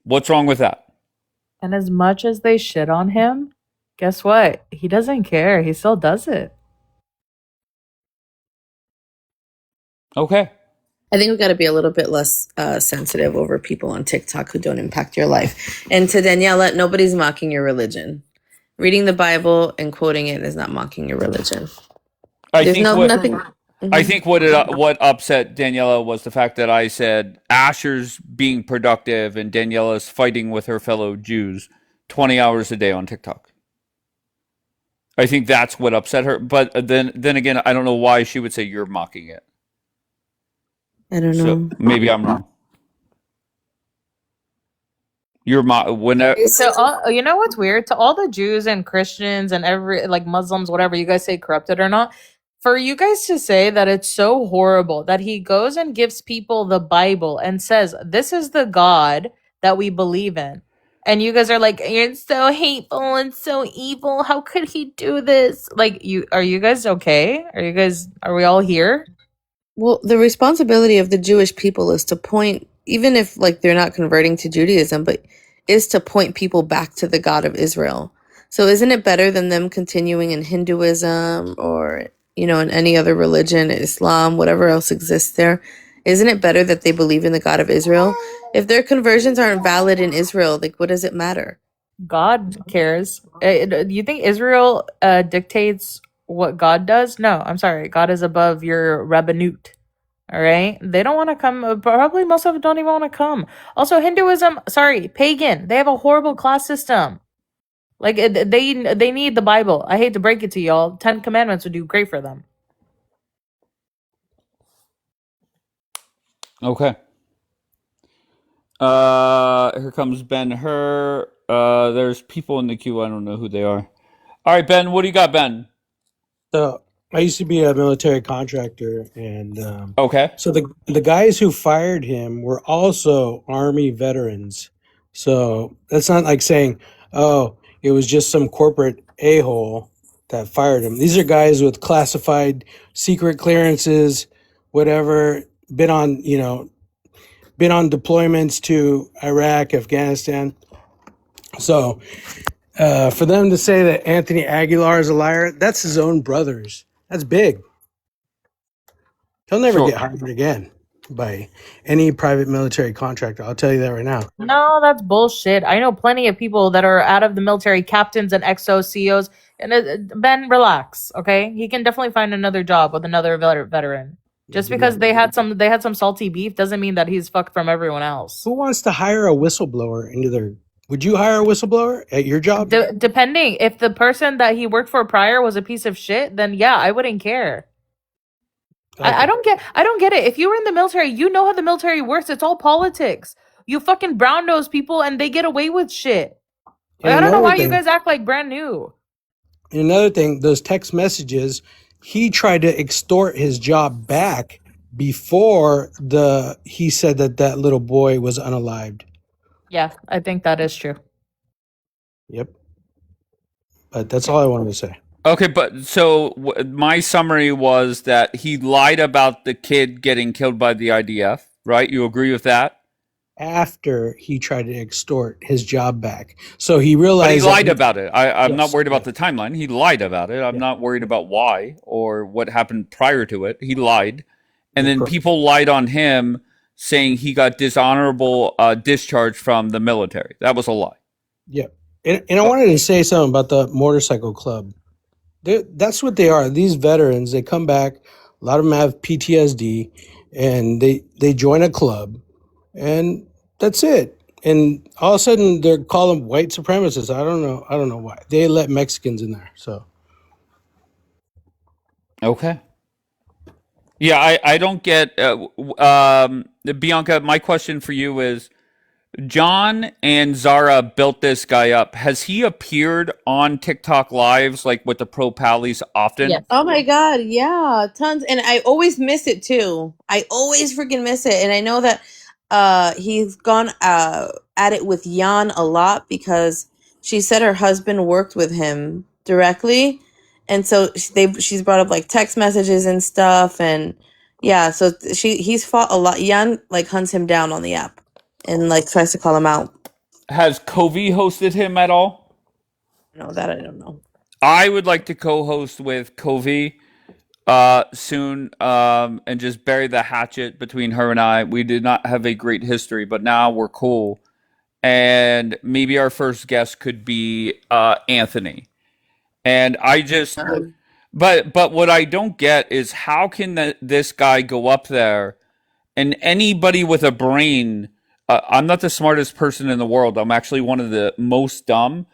What's wrong with that? And as much as they shit on him, guess what? He doesn't care. He still does it. Okay. I think we've got to be a little bit less sensitive over people on TikTok who don't impact your life. And to Daniela, nobody's mocking your religion. Reading the Bible and quoting it is not mocking your religion. I think what upset Daniela was the fact that I said Asher's being productive and Daniela's fighting with her fellow Jews 20 hours a day on TikTok. I think that's what upset her. But then again, I don't know why she would say you're mocking it. I don't know. So maybe I'm wrong. So you know what's weird? To all the Jews and Christians and every like Muslims, whatever you guys say, corrupted or not, for you guys to say that it's so horrible that he goes and gives people the Bible and says, this is the God that we believe in. And you guys are like, you're so hateful and so evil. How could he do this? Like, are you guys okay? Are we all here? Well, the responsibility of the Jewish people is to point, even if like they're not converting to Judaism, but is to point people back to the God of Israel. So isn't it better than them continuing in Hinduism or, in any other religion, Islam, whatever else exists there? Isn't it better that they believe in the God of Israel? If their conversions aren't valid in Israel, like what does it matter? God cares. Do you think Israel dictates what God does? No, I'm sorry. God is above your rabbinute. All right. They don't want to come. Probably most of them don't even want to come. Also, Hinduism, pagan. They have a horrible class system. Like they need the Bible. I hate to break it to y'all. 10 Commandments would do great for them. Okay. Here comes Ben Hur. There's people in the queue. I don't know who they are. All right, Ben. What do you got, Ben? So I used to be a military contractor, and okay. So the guys who fired him were also Army veterans. So that's not like saying, oh, it was just some corporate a-hole that fired him. These are guys with classified secret clearances, whatever, been on deployments to Iraq, Afghanistan. So for them to say that Anthony Aguilar is a liar, that's his own brothers. That's big. He'll never get hired again by any private military contractor. I'll tell you that right now. No, that's bullshit. I know plenty of people that are out of the military, captains and XO CEOs. And Ben, relax, okay? He can definitely find another job with another veteran. Just because they had some salty beef doesn't mean that he's fucked from everyone else. Who wants to hire a whistleblower into their? Would you hire a whistleblower at your job? Depending, if the person that he worked for prior was a piece of shit, then yeah, I wouldn't care. Okay. I don't get it. If you were in the military, you know how the military works. It's all politics. You fucking brown nose people and they get away with shit. I don't know why you guys act like brand new. And another thing, those text messages, he tried to extort his job back before he said that little boy was unalived. Yeah, I think that is true. Yep. But that's all I wanted to say. Okay, but so my summary was that he lied about the kid getting killed by the IDF, right? You agree with that? After he tried to extort his job back. So he realized... But he lied about it. I'm not worried about the timeline. He lied about it. I'm not worried about why or what happened prior to it. He lied. And then people lied on him saying he got dishonorable discharge from the military. That was a lie. Yeah. And I wanted to say something about the motorcycle club. That's what they are. These veterans, they come back. A lot of them have PTSD, and they join a club, and that's it. And all of a sudden, they're calling white supremacists. I don't know why they let Mexicans in there. So Okay. Yeah, I don't get Bianca, my question for you is John and Zara built this guy up. Has he appeared on TikTok lives like with the pro pallies often? Yes. Oh my God, yeah, tons. And I always miss it too. I always freaking miss it. And I know that he's gone at it with Jan a lot because she said her husband worked with him directly. And so she's brought up like text messages and stuff, and yeah, so he's fought a lot. Jan like hunts him down on the app and like tries to call him out. Has Covey hosted him at all? No, that I don't know. I would like to co-host with Covey soon and just bury the hatchet between her and I. We did not have a great history, but now we're cool. And maybe our first guest could be Anthony. And I just but what I don't get is how can this guy go up there and anybody with a brain, I'm not the smartest person in the world. I'm actually one of the most dumb.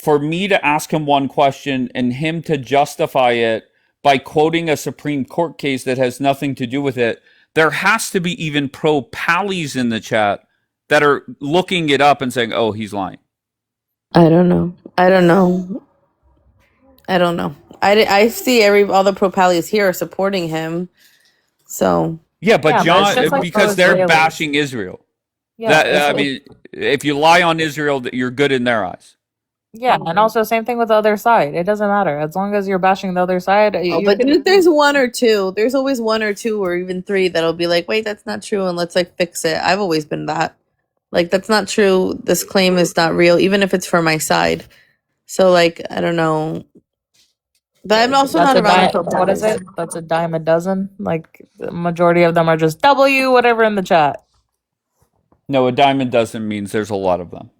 For me to ask him one question and him to justify it by quoting a Supreme Court case that has nothing to do with it, there has to be even pro pallies in the chat that are looking it up and saying, oh, he's lying. I don't know. I see all the pro pallies here are supporting him. So yeah, but Yeah, John, it's just like because those they're Israelis. bashing Israel. Yeah, I mean, if you lie on Israel, you're good in their eyes. yeah, and also same thing with the other side. It doesn't matter as long as you're bashing the other side. Oh, but dude, there's one or two. There's always one or two or even three that'll be like, wait, that's not true, and let's like fix it. I've always been that. Like, that's not true. This claim is not real, even if it's for my side. So, like, I don't know. But I'm also That's not a around dime. the What is it? That's a dime a dozen. Like the majority of them are just W whatever in the chat. No, a diamond dozen means there's a lot of them.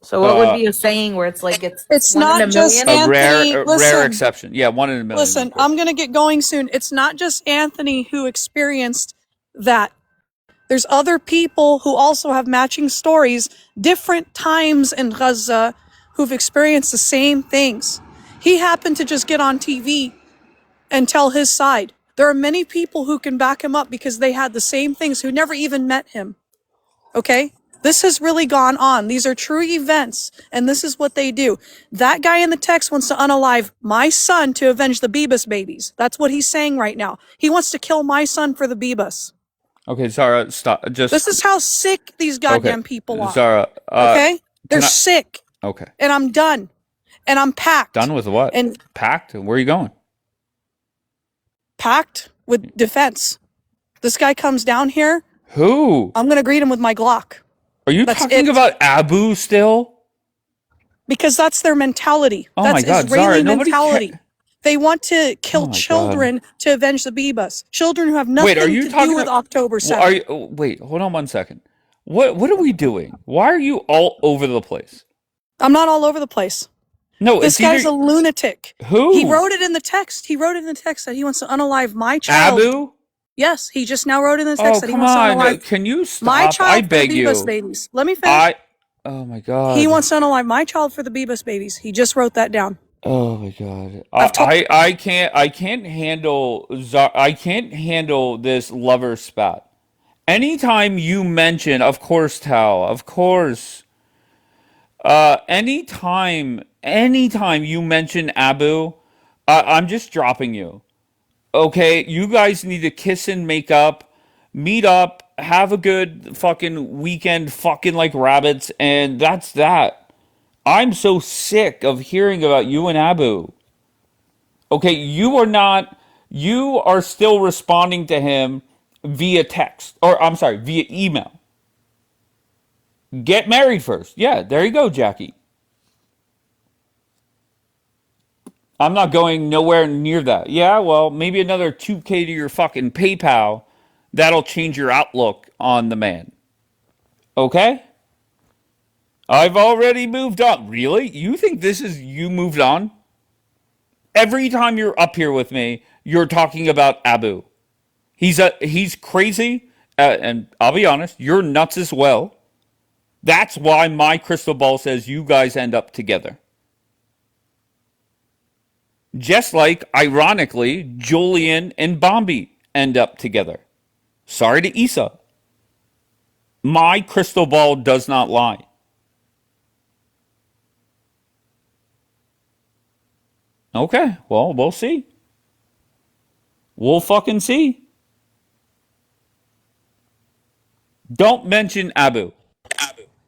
So what would be a saying where it's like It's one in not a just million? Anthony. Rare Listen, exception. Yeah, 1 in a million. listen. I'm gonna get going soon. It's not just Anthony who experienced that. There's other people who also have matching stories, different times in Gaza, who've experienced the same things. He happened to just get on TV and tell his side. There are many people who can back him up because they had the same things, who never even met him. Okay? This has really gone on. These are true events, and this is what they do. That guy in the text wants to unalive my son to avenge the Bebus babies. That's what he's saying right now. He wants to kill my son for the Bebus. Okay, Zara, stop. This is how sick these goddamn people are. Zara, okay? They're sick. Okay. And I'm done. And I'm packed. Done with what? And packed? Where are you going? Packed with defense. This guy comes down here. Who? I'm going to greet him with my Glock. Are you talking about Abu still? Because that's their mentality. Oh That's my God, Israeli Zara, nobody mentality. They want to kill children to avenge the Bebus. Children who have nothing to do with October 7th. Wait, hold on 1 second. What are we doing? Why are you all over the place? I'm not all over the place. No, this guy's a lunatic. Who? He wrote it in the text. He wrote it in the text that he wants to unalive my child. Abu? Yes, he just now wrote in the text that he come wants to on. unalive Can you stop? my child I for beg the you. Bebus babies. Let me finish. Oh my God. He wants to unalive my child for the Bebus babies. He just wrote that down. Oh my God. I can't handle this lover spat. Anytime you mention, of course, Tao, of course. Anytime you mention Abu, I'm just dropping you. Okay, you guys need to kiss and make up, meet up, have a good fucking weekend, fucking like rabbits, and that's that. I'm so sick of hearing about you and Abu. Okay, you are still responding to him via text, or I'm sorry, via email. Get married first. Yeah, there you go, Jackie. I'm not going nowhere near that. Yeah, well, maybe another 2K to your fucking PayPal. That'll change your outlook on the man. Okay? I've already moved on. Really? You think this is you moved on? Every time you're up here with me, you're talking about Abu. He's crazy, and I'll be honest, you're nuts as well. That's why my crystal ball says you guys end up together. Just like, ironically, Julian and Bombi end up together. Sorry to Issa. My crystal ball does not lie. Okay, well, we'll see. We'll fucking see. Don't mention Abu.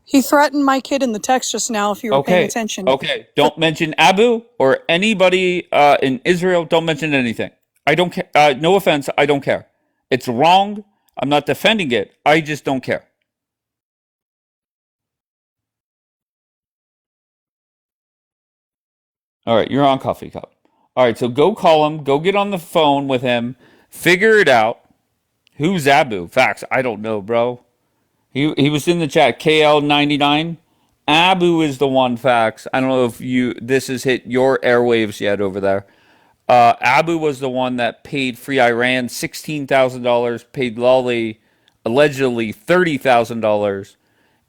He threatened my kid in the text just now, if you were paying Okay, attention. okay. Don't mention Abu or anybody in Israel. Don't mention anything. I don't care. No offense, I don't care. It's wrong. I'm not defending it. I just don't care. All right, you're on Coffee Cup. All right, so go call him. Go get on the phone with him. Figure it out. Who's Abu? Facts. I don't know, bro. He was in the chat. KL99. Abu is the one. Facts. I don't know if this has hit your airwaves yet over there. Abu was the one that paid Free Iran $16,000, paid Lolly allegedly $30,000,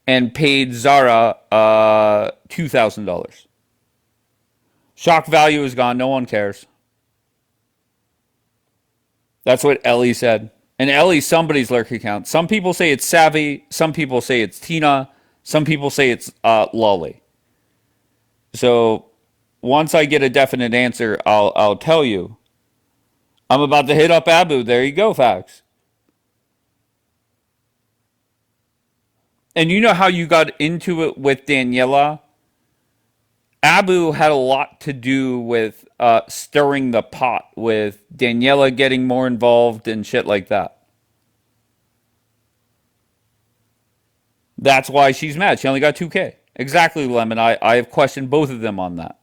and paid Zara $2,000. Shock value is gone. No one cares. That's what Ellie said. And Ellie, somebody's lurk account. Some people say it's Savvy. Some people say it's Tina. Some people say it's Lolly. So once I get a definite answer, I'll tell you. I'm about to hit up Abu. There you go, facts. And you know how you got into it with Daniela? Abu had a lot to do with stirring the pot, with Daniela getting more involved and shit like that. That's why she's mad. She only got 2K. Exactly, Lemon. I have questioned both of them on that.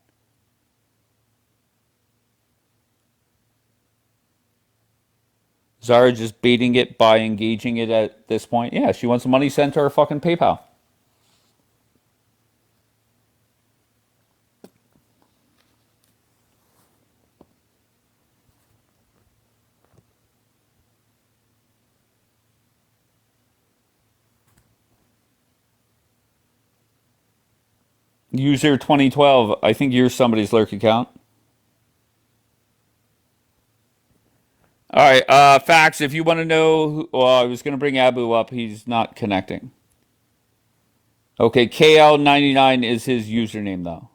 Zara just baiting it by engaging it at this point. Yeah, she wants the money sent to her fucking PayPal. User 2012. I think you're somebody's lurk account. All right, facts. If you want to know, well, I was going to bring Abu up. He's not connecting. Okay, KL99 is his username, though.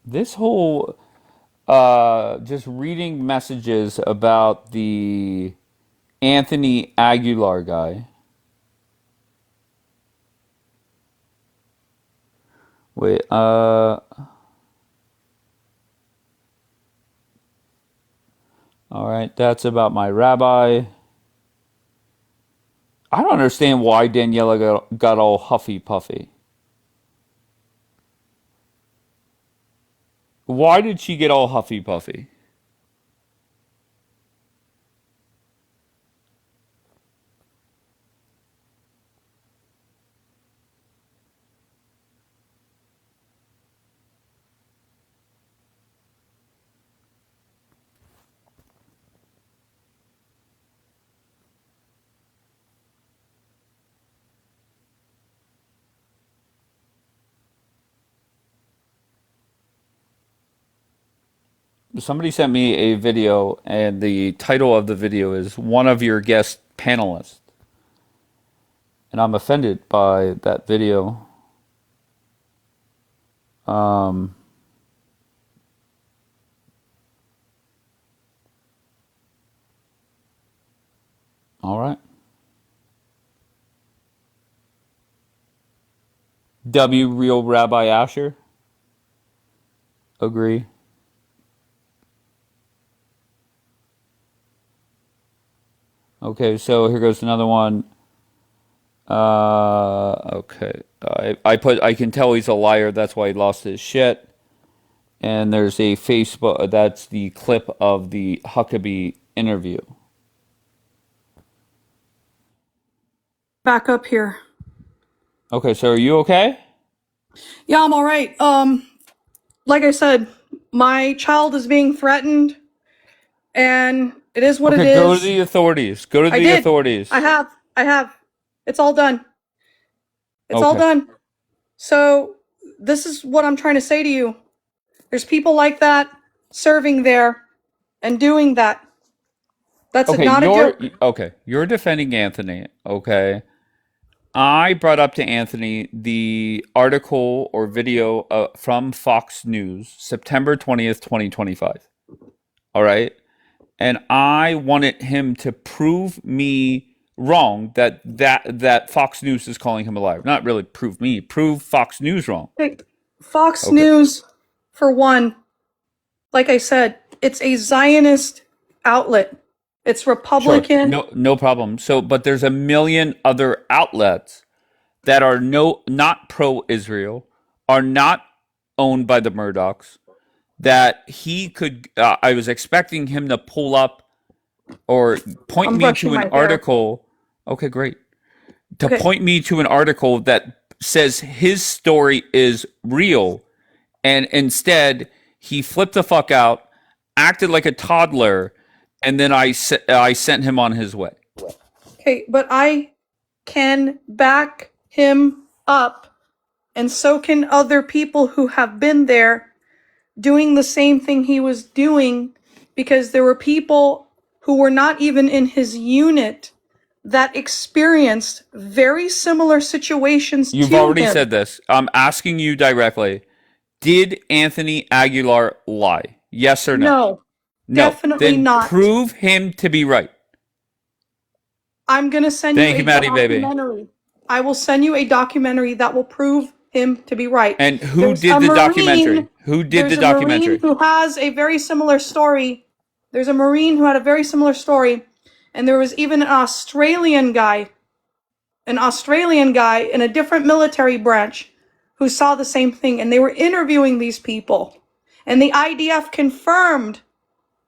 This whole, just reading messages about the Anthony Aguilar guy. Wait, all right, that's about my rabbi. I don't understand why Daniela got all huffy puffy. Why did she get all huffy puffy? Somebody sent me a video, and the title of the video is "One of Your Guest Panelists," and I'm offended by that video. All right. W. Real Rabbi Asher. Agree. Okay, so here goes another one. Okay. I can tell he's a liar. That's why he lost his shit. And there's a Facebook. That's the clip of the Huckabee interview. Back up here. Okay, so are you okay? Yeah, I'm all right. Like I said, my child is being threatened, and It is what it Okay, go to is. the authorities. Go to I the did. authorities. I have. It's all done. It's all Okay. done. So this is what I'm trying to say to you. There's people like that serving there and doing that. That's Okay, not a joke. you're defending Anthony, okay? I brought up to Anthony the article or video from Fox News, September 20th, 2025. All right? And I wanted him to prove me wrong that Fox News is calling him a liar. Not really prove me, prove Fox News wrong. Hey, Fox Okay. News, for one, like I said, it's a Zionist outlet. It's Sure. Republican. No problem. So, but there's a million other outlets that are not pro-Israel, are not owned by the Murdochs, that he could I was expecting him to pull up or point I'm me brushing to an my hair. article. Okay, great. To Okay. point me to an article that says his story is real, and instead he flipped the fuck out, acted like a toddler, and then I sent him on his way. Okay, but I can back him up, and so can other people who have been there doing the same thing he was doing, because there were people who were not even in his unit that experienced very similar situations You've to already him. said this. I'm asking you directly. Did Anthony Aguilar lie? Yes or no? No, No. definitely Then not. prove him to be right. I'm gonna send Thank you you, a Maddie, baby. documentary. I will send you a documentary that will prove him to be right. And who There's did a the Marine. documentary? Who did There's the a Marine documentary? who has a very similar story. There's a Marine who had a very similar story, and there was even an Australian guy in a different military branch who saw the same thing, and they were interviewing these people, and the IDF confirmed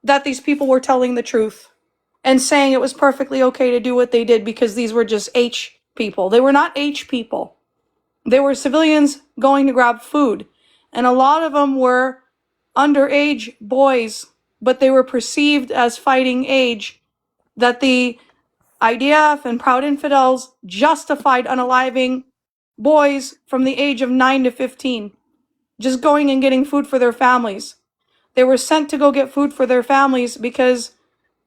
that these people were telling the truth and saying it was perfectly okay to do what they did because these were just H people. They were not H people. They were civilians going to grab food, and a lot of them were underage boys, but they were perceived as fighting age, that the IDF and Proud Infidels justified unaliving boys from the age of 9 to 15, just going and getting food for their families. They were sent to go get food for their families because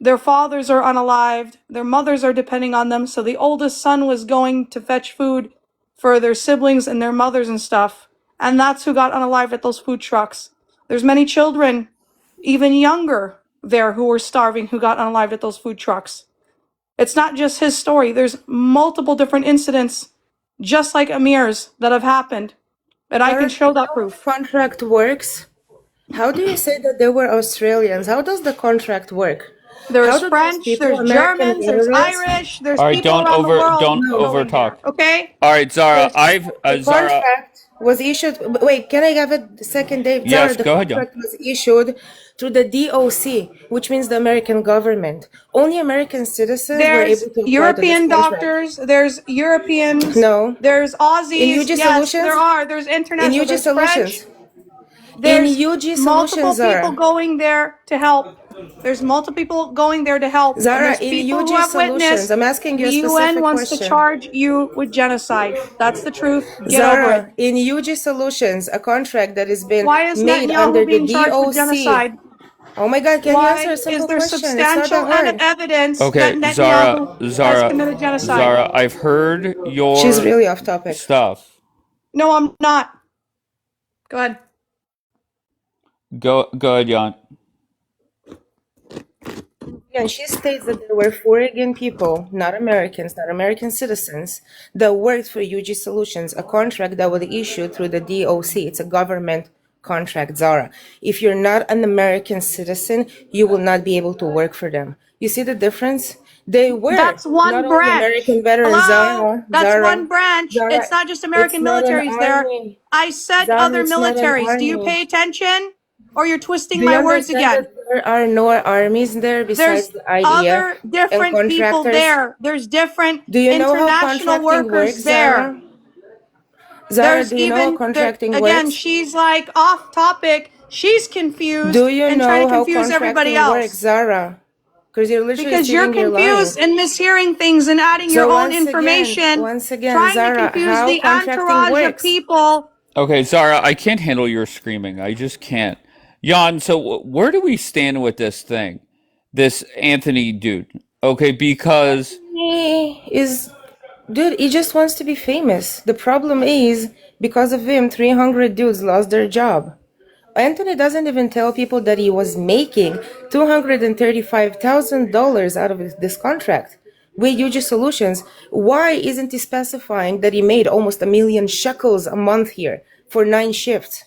their fathers are unalived, their mothers are depending on them, so the oldest son was going to fetch food for their siblings and their mothers and stuff, and that's who got unalived at those food trucks. There's many children, even younger, there who were starving who got unalived at those food trucks. It's not just his story. There's multiple different incidents, just like Amir's, that have happened, and I can show that proof. Contract works. How do you say that they were Australians? How does the contract work? There's How do those French, people, there's American Germans, there's immigrants? Irish, there's All right, people don't around the world over going there. talk. Okay? All right, Zara. The Zara. contract was issued. Wait, can I have a second, Dave? Yes, Zara, the go ahead, John. contract was issued through the DOC, which means the American government. Only American citizens were There's able to apply to European this contract. doctors, there's Europeans, No. there's In Aussies, UG yes, Solutions? there are. There's In international, UG there's Solutions. French. There's In UG multiple Solutions, people Zara. going there to help. There's multiple people going there to help. And Zara, there's in people who UG have Solutions, witnessed. I'm asking you a The UN specific wants to question. charge you with genocide. That's the truth. Get over it. Zara, in UG Solutions, a contract that has been Why is made under Netanyahu the being charged with DOC. genocide? Oh my God, can you answer Why a simple is there question? It's not substantial that hard. evidence Okay, that Zara, Netanyahu has committed genocide? Zara, I've heard your She's really off topic. stuff. No, I'm not. Go ahead. Go ahead, Jan. And she states that there were foreign people, not Americans, not American citizens, that worked for UG Solutions, a contract that was issued through the DOC. It's a government contract, Zara. If you're not an American citizen, you will not be able to work for them. You see the difference? They were That's one not only branch. American veterans, Hello? Zara. That's Zara, one branch. Zara, It's not just American it's not an militaries there. army. I said Zara, other it's not an militaries. Do you army. pay attention? Or you're twisting Do you my words understand again? that there are no armies there besides There's the IDF other and different people contractors? there. There's different Do you know how international contracting workers works, there. Zara? Zara, There's do you know how even contracting again, works? she's like off topic. She's confused Do you and trying know to how confuse everybody contracting works, else. Zara? Because you're literally Because you're sitting here lying. confused and mishearing things and adding So your own once again, information, trying Zara, to confuse how the contracting entourage of works? people. Okay, Zara, I can't handle your screaming. I just can't. Jan, so where do we stand with this thing? This Anthony dude. Okay, because He is, dude, he just wants to be famous. The problem is, because of him, 300 dudes lost their job. Anthony doesn't even tell people that he was making $235,000 out of this contract with UG Solutions. Why isn't he specifying that he made almost 1,000,000 shekels a month here for 9 shifts?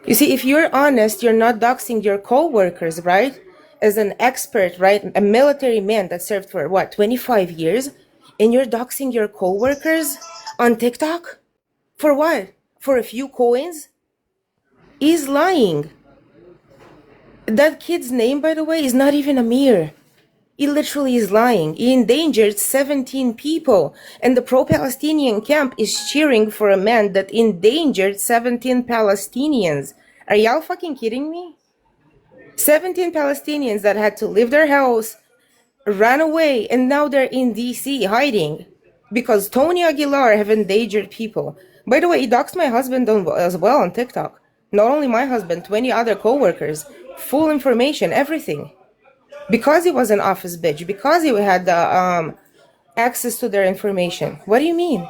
You see, if you're honest, you're not doxing your co-workers, right? As an expert, right? A military man that served for what, 25 years? And you're doxing your co-workers on TikTok? For what? For a few coins? He's lying. That kid's name, by the way, is not even Amir. He literally is lying. He endangered 17 people. And the pro-Palestinian camp is cheering for a man that endangered 17 Palestinians. Are y'all fucking kidding me? 17 Palestinians that had to leave their house, ran away, and now they're in DC hiding. Because Tony Aguilar have endangered people. By the way, he doxed my husband as well on TikTok. Not only my husband, 20 other co-workers. Full information, everything. Because he was an office bitch. Because he had the access to their information. What do you mean?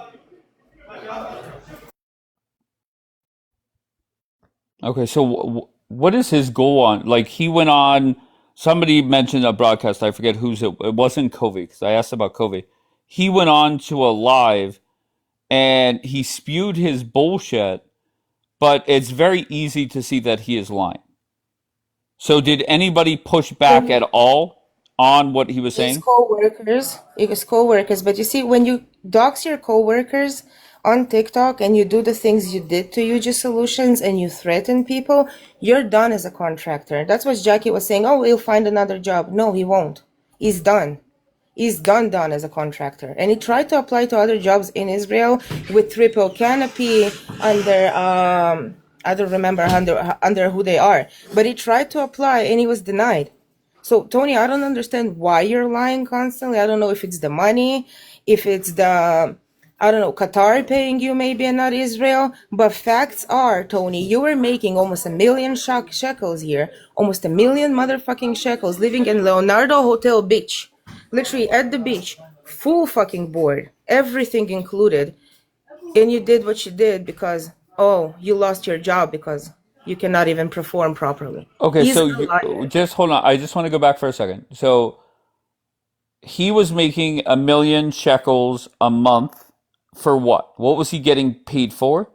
okay, so what is his goal on? Like he went on. Somebody mentioned a broadcast. I forget whose it wasn't Covey because I asked about Covey. He went on to a live and he spewed his bullshit, but it's very easy to see that he is lying. So did anybody push back at all on what he was His saying? co-workers, his co-workers. But you see, when you dox your co-workers on TikTok and you do the things you did to UG Solutions and you threaten people, you're done as a contractor. That's what Jackie was saying. Oh, he'll find another job. No, he won't. He's done. He's done as a contractor. And he tried to apply to other jobs in Israel with triple canopy under I don't remember under who they are. But he tried to apply and he was denied. So Tony, I don't understand why you're lying constantly. I don't know if it's the money, if it's the I don't know, Qatar paying you maybe and not Israel. But facts are, Tony, you were making almost 1,000,000 shekels here, almost 1,000,000 motherfucking shekels living in Leonardo Hotel Beach. Literally at the beach, full fucking board, everything included. And you did what you did because, oh, you lost your job because you cannot even perform properly. Okay, He's so a liar. just hold on. I just want to go back for a second. So he was making 1,000,000 shekels a month for what? What was he getting paid for?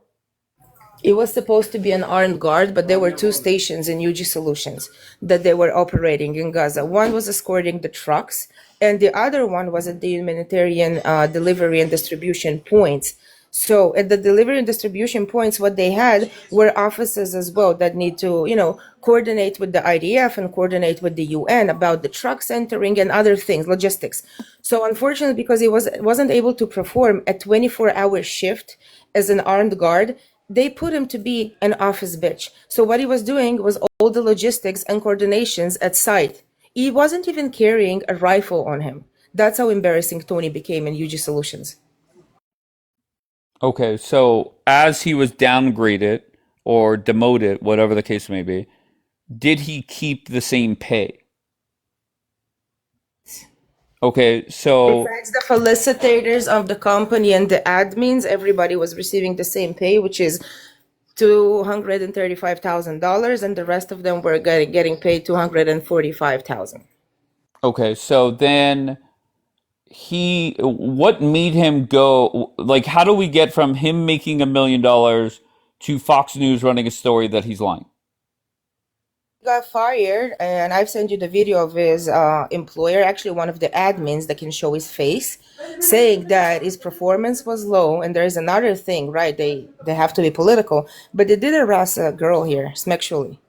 It was supposed to be an armed guard, but there were 2 stations in UG Solutions that they were operating in Gaza. One was escorting the trucks, and the other one was at the humanitarian delivery and distribution points. So at the delivery and distribution points, what they had were offices as well that need to, coordinate with the IDF and coordinate with the UN about the trucks entering and other things, logistics. So unfortunately, because he wasn't able to perform a 24-hour shift as an armed guard, they put him to be an office bitch. So what he was doing was all the logistics and coordinations at site. He wasn't even carrying a rifle on him. That's how embarrassing Tony became in UG Solutions. Okay, so as he was downgraded or demoted, whatever the case may be, did he keep the same pay? Okay, so besides the felicitators of the company and the admins, everybody was receiving the same pay, which is $235,000, and the rest of them were getting paid $245,000. okay, so then what made him go, like, how do we get from him making $1,000,000 to Fox News running a story that he's lying? Got fired, and I've sent you the video of his employer, actually one of the admins that can show his face, saying that his performance was low. And there is another thing, right? They have to be political, but they did harass a girl here sexually.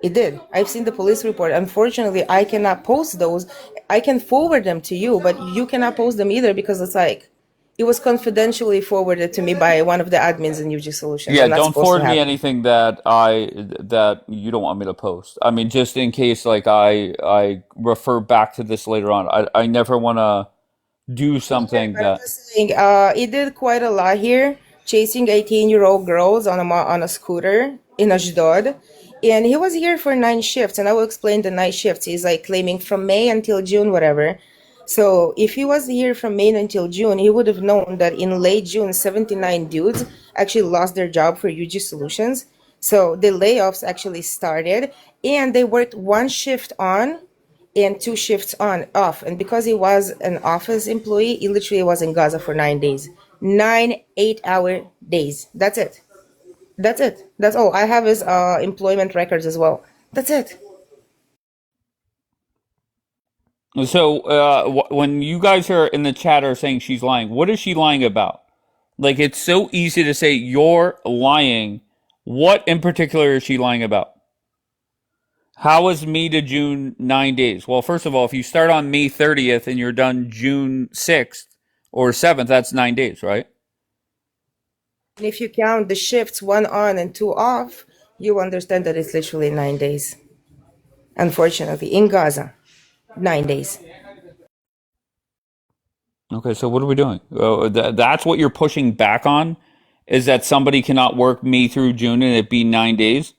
It did. I've seen the police report. Unfortunately, I cannot post those. I can forward them to you, but you cannot post them either because it's like, It was confidentially forwarded to me by one of the admins in UG Solutions. Yeah, I'm not don't supposed to forward me have. anything that you don't want me to post. I mean, just in case, like I refer back to this later on. I never want to do something I'm that. just saying, he did quite a lot here, chasing 18-year-old girls on a scooter in Ashdod. And he was here for 9 shifts, and I will explain the night shifts. He's like claiming from May until June, whatever. So if he was here from May until June, he would have known that in late June, 79 dudes actually lost their job for UG Solutions. So the layoffs actually started, and they worked 1 shift on and 2 shifts on off. And because he was an office employee, he literally was in Gaza for 9 days. 9 8-hour days. That's it. That's it. That's all. I have his employment records as well. That's it. So when you guys are in the chat are saying she's lying, what is she lying about? Like, it's so easy to say you're lying. What in particular is she lying about? How is May to June 9 days? Well, first of all, if you start on May 30th and you're done June 6th or 7th, that's 9 days, right? And if you count the shifts 1 on and 2 off, you understand that it's literally 9 days. Unfortunately, in Gaza, 9 days. Okay, so what are we doing? That's what you're pushing back on, is that somebody cannot work May through June and it be 9 days?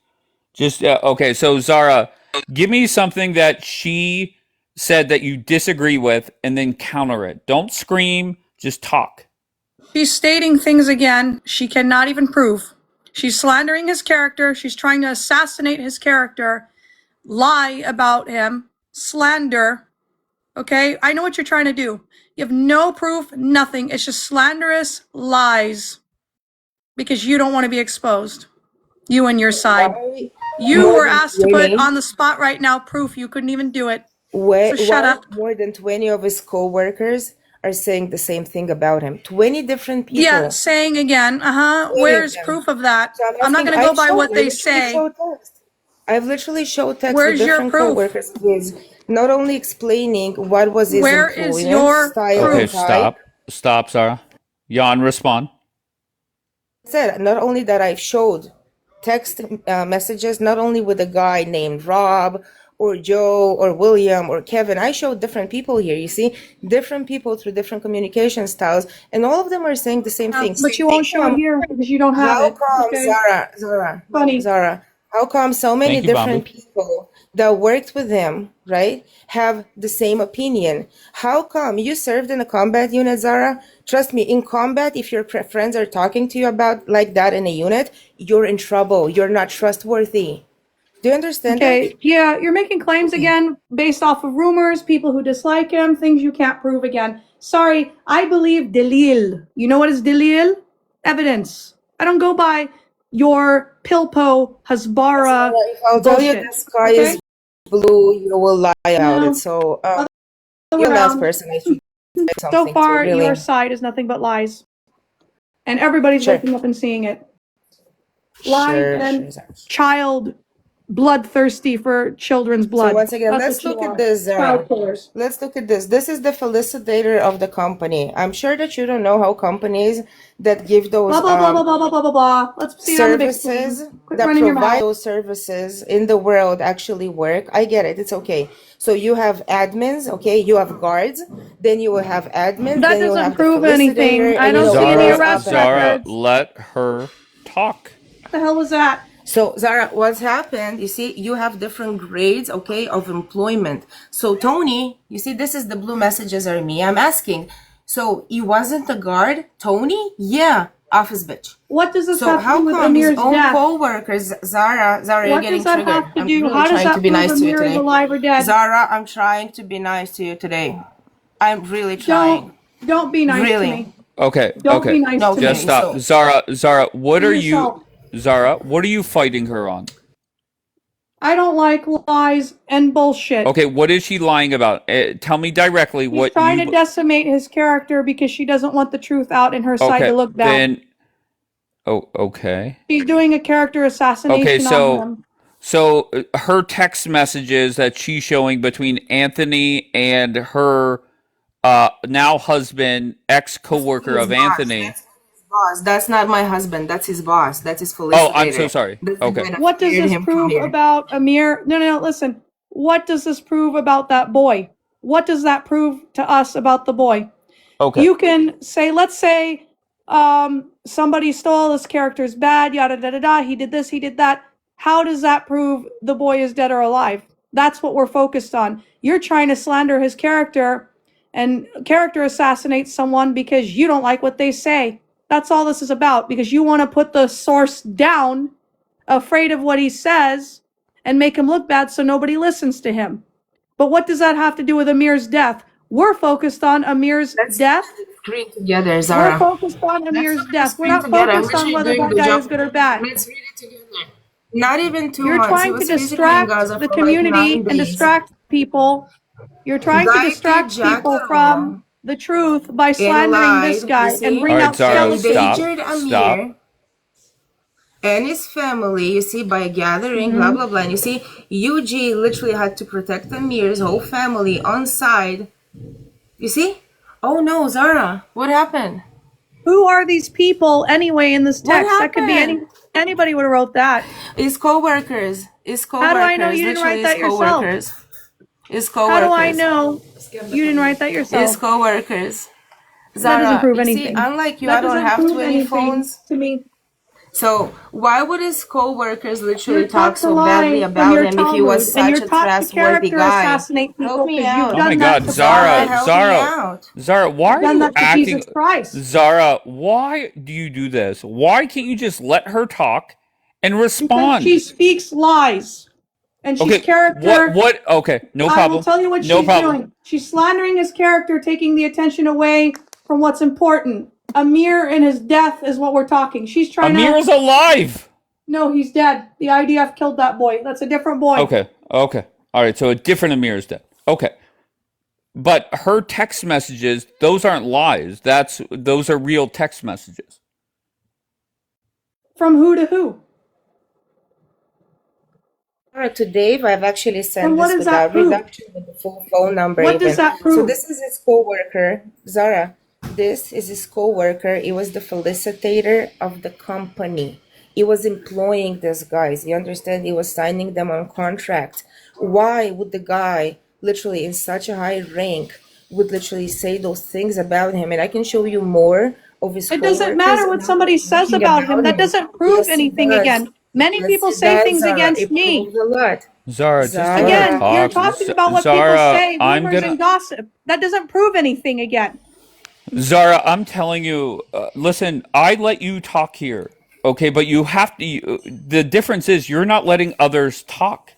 Just, okay, so Zara, give me something that she said that you disagree with and then counter it. Don't scream, just talk. She's stating things again she cannot even prove. She's slandering his character. She's trying to assassinate his character, lie about him, slander. Okay? I know what you're trying to do. You have no proof, nothing. It's just slanderous lies because you don't want to be exposed. You and your side. You were asked to put on the spot right now proof. You couldn't even do it. So shut up. More than 20 of his co-workers are saying the same thing about him. 20 different people. Yeah, saying again. Where's proof of that? So I'm not going to go by what they say. I've literally showed text Where's with your different proof? co-workers, please. Not only explaining what was his Where is employment your style Okay, and type. stop, Zara. Jan, respond. Said not only that I've showed text messages, not only with a guy named Rob or Joe or William or Kevin. I showed different people here. You see, different people through different communication styles, and all of them are saying the same thing. But you won't show it here because you don't have How it. come, Okay? Zara, how come so many Thank you, different people that worked with him, right, have the same opinion? How come you served in a combat unit, Zara? Trust me, in combat, if your friends are talking to you about like that in a unit, you're in trouble. You're not trustworthy. Do you understand Okay, that? yeah, you're making claims again based off of rumors, people who dislike him, things you can't prove again. Sorry, I believe Delil. You know what is Delil? Evidence. I don't go by your Pilpo Hasbara If I'll tell you bullshit. the sky Okay? is blue, you will lie about No. it. So, Other you're the last around. person I should say So something far, to, really. your side is nothing but lies. And everybody's Sure. waking up and seeing it. Lies Sure, and sure. child bloodthirsty for children's blood. So once again, That's let's what you look at are. this, Zara. Child killers. Let's look at this. This is the felicitator of the company. I'm sure that you don't know how companies that give those Blah, blah, blah, blah, blah, blah, blah, blah, blah. Let's see on the big services screen. Quit that running your provide mouth. those services in the world actually work. I get it. It's okay. So you have admins, okay? You have guards. Then you will have admins. That then you will doesn't have prove the anything. felicitator. I And you don't know see what any goes arrest up and- Zara, records. let her talk. What the hell was that? So Zara, what's happened, you see, you have different grades, okay, of employment. So Tony, you see, this is the blue messages are me. I'm asking. So he wasn't a guard? Tony? Yeah, office bitch. What does this So have to how do with come his Amir's own death? co-workers, Zara, you're What getting does that triggered. have to I'm do? really How does trying that to be prove nice to you Amir is today. alive or dead? Zara, I'm trying to be nice to you today. I'm really trying. Don't be nice Really? to me. Okay, Don't okay. be nice No, to Just me. stop. Zara, what Be are yourself. you Zara, what are you fighting her on? I don't like lies and bullshit. Okay, what is she lying about? Tell me directly She's what trying you to decimate his character because she doesn't want the truth out in her side Okay, to look bad. then okay. She's doing a character assassination Okay, on him. so her text messages that she's showing between Anthony and her now husband, ex co-worker His of boss. Anthony. That's his boss. That's not my husband. That's his boss. That's his Oh, I'm so felicitator. sorry. That's the Okay. guy that What does hired this him come prove here. about Amir? No, listen. What does this prove about that boy? What does that prove to us about the boy? Okay. You can say, let's say, somebody stole this character's bad, yada da da da. He did this, he did that. How does that prove the boy is dead or alive? That's what we're focused on. You're trying to slander his character and character assassinate someone because you don't like what they say. That's all this is about, because you want to put the source down, afraid of what he says, and make him look bad so nobody listens to him. But what does that have to do with Amir's death? We're focused on Amir's death. Screen together, We're Zara. focused on Amir's death. We're Screen not together. I'm focused on literally whether doing that the guy job. is good or bad. Let's read it together. Not even 2 You're months. He trying to was physically in distract Gaza the for like 9 community and days. distract people. You're trying to Guy paid distract Jack people Little from the truth by and slandering this lied, guy you and see? bring All right, out Zara, And stop. endangered Amir Stop. and his family, you see, by gathering, blah, blah, blah. And you see, UG literally had to protect Amir's whole family on side. You see? Oh no, Zara, what happened? Who are these people anyway in this What text? That could be happened? anybody would have wrote that. His co-workers. His How do I know co-workers. you didn't Literally write that his yourself? co-workers. His How do I co-workers. know you didn't write that yourself? His co-workers. That doesn't Zara, prove you see, anything. unlike you, That I don't doesn't have prove 20 anything phones. to me. So why would his co-workers literally You're talk taught to so badly lie from about your him if he was Talmud, and such you're a taught to trustworthy character guy? assassinate Help people me because you've out. Oh my done that God, to Zara, Zara, God. help me Zara, out. Zara, why You've are done you that to acting? Jesus Christ. Zara, why do you do this? Why can't you just let her talk and Because respond? she speaks lies. And she's Okay, character. okay, no I will problem. tell you what No she's problem. doing. She's slandering his character, taking the attention away from what's important. Amir and his death is what we're talking. She's trying Amir to. is alive. No, he's dead. The IDF killed that boy. That's a different boy. Okay, okay. All right, so a different Amir is dead. Okay. But her text messages, those aren't lies. Those are real text messages. From who to who? To Dave, I've actually sent And what this does that without prove? reduction with the full phone number What even. does that So prove? this is his co-worker, Zara. This is his co-worker. He was the felicitator of the company. He was employing these guys. You understand? He was signing them on contract. Why would the guy, literally in such a high rank, would literally say those things about him? And I can show you more of his It co-workers doesn't matter what and how somebody they're says talking about him. That him. doesn't prove Yes, it anything does. again. Many Yes, people it say does, things Zara. against It me. proves a lot. Zara, just let her Zara. Again, you're talk. talking about what people Zara, say, rumors and gossip. That doesn't prove anything again. Zara, I'm telling you, listen, I let you talk here, okay? But you have to, the difference is you're not letting others talk.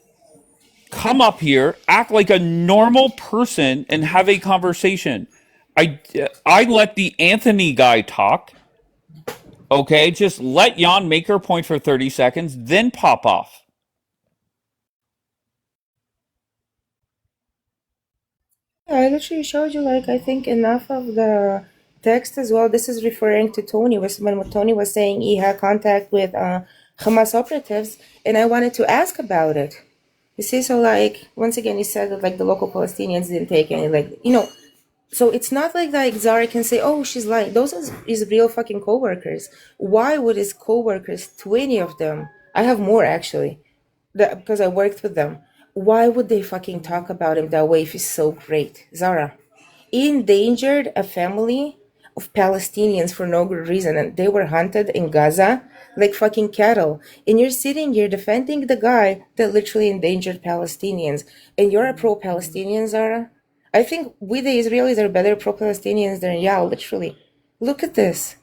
Come up here, act like a normal person, and have a conversation. I let the Anthony guy talk, okay? Just let Jan make her point for 30 seconds, then pop off. I literally showed you, like, I think enough of the text as well. This is referring to Tony, when Tony was saying he had contact with Hamas operatives, and I wanted to ask about it. You see, so, like, once again, he said that, like, the local Palestinians didn't take any, like, you know, so it's not like Zara can say, oh, she's lying. Those are his real fucking co-workers. Why would his co-workers, 20 of them, I have more actually, because I worked with them, why would they fucking talk about him that way if he's so great? Zara, he endangered a family of Palestinians for no good reason, and they were hunted in Gaza like fucking cattle. And you're sitting here defending the guy that literally endangered Palestinians, and you're a pro-Palestinian, Zara? I think we, the Israelis, are better pro-Palestinians than y'all, literally. Look at this.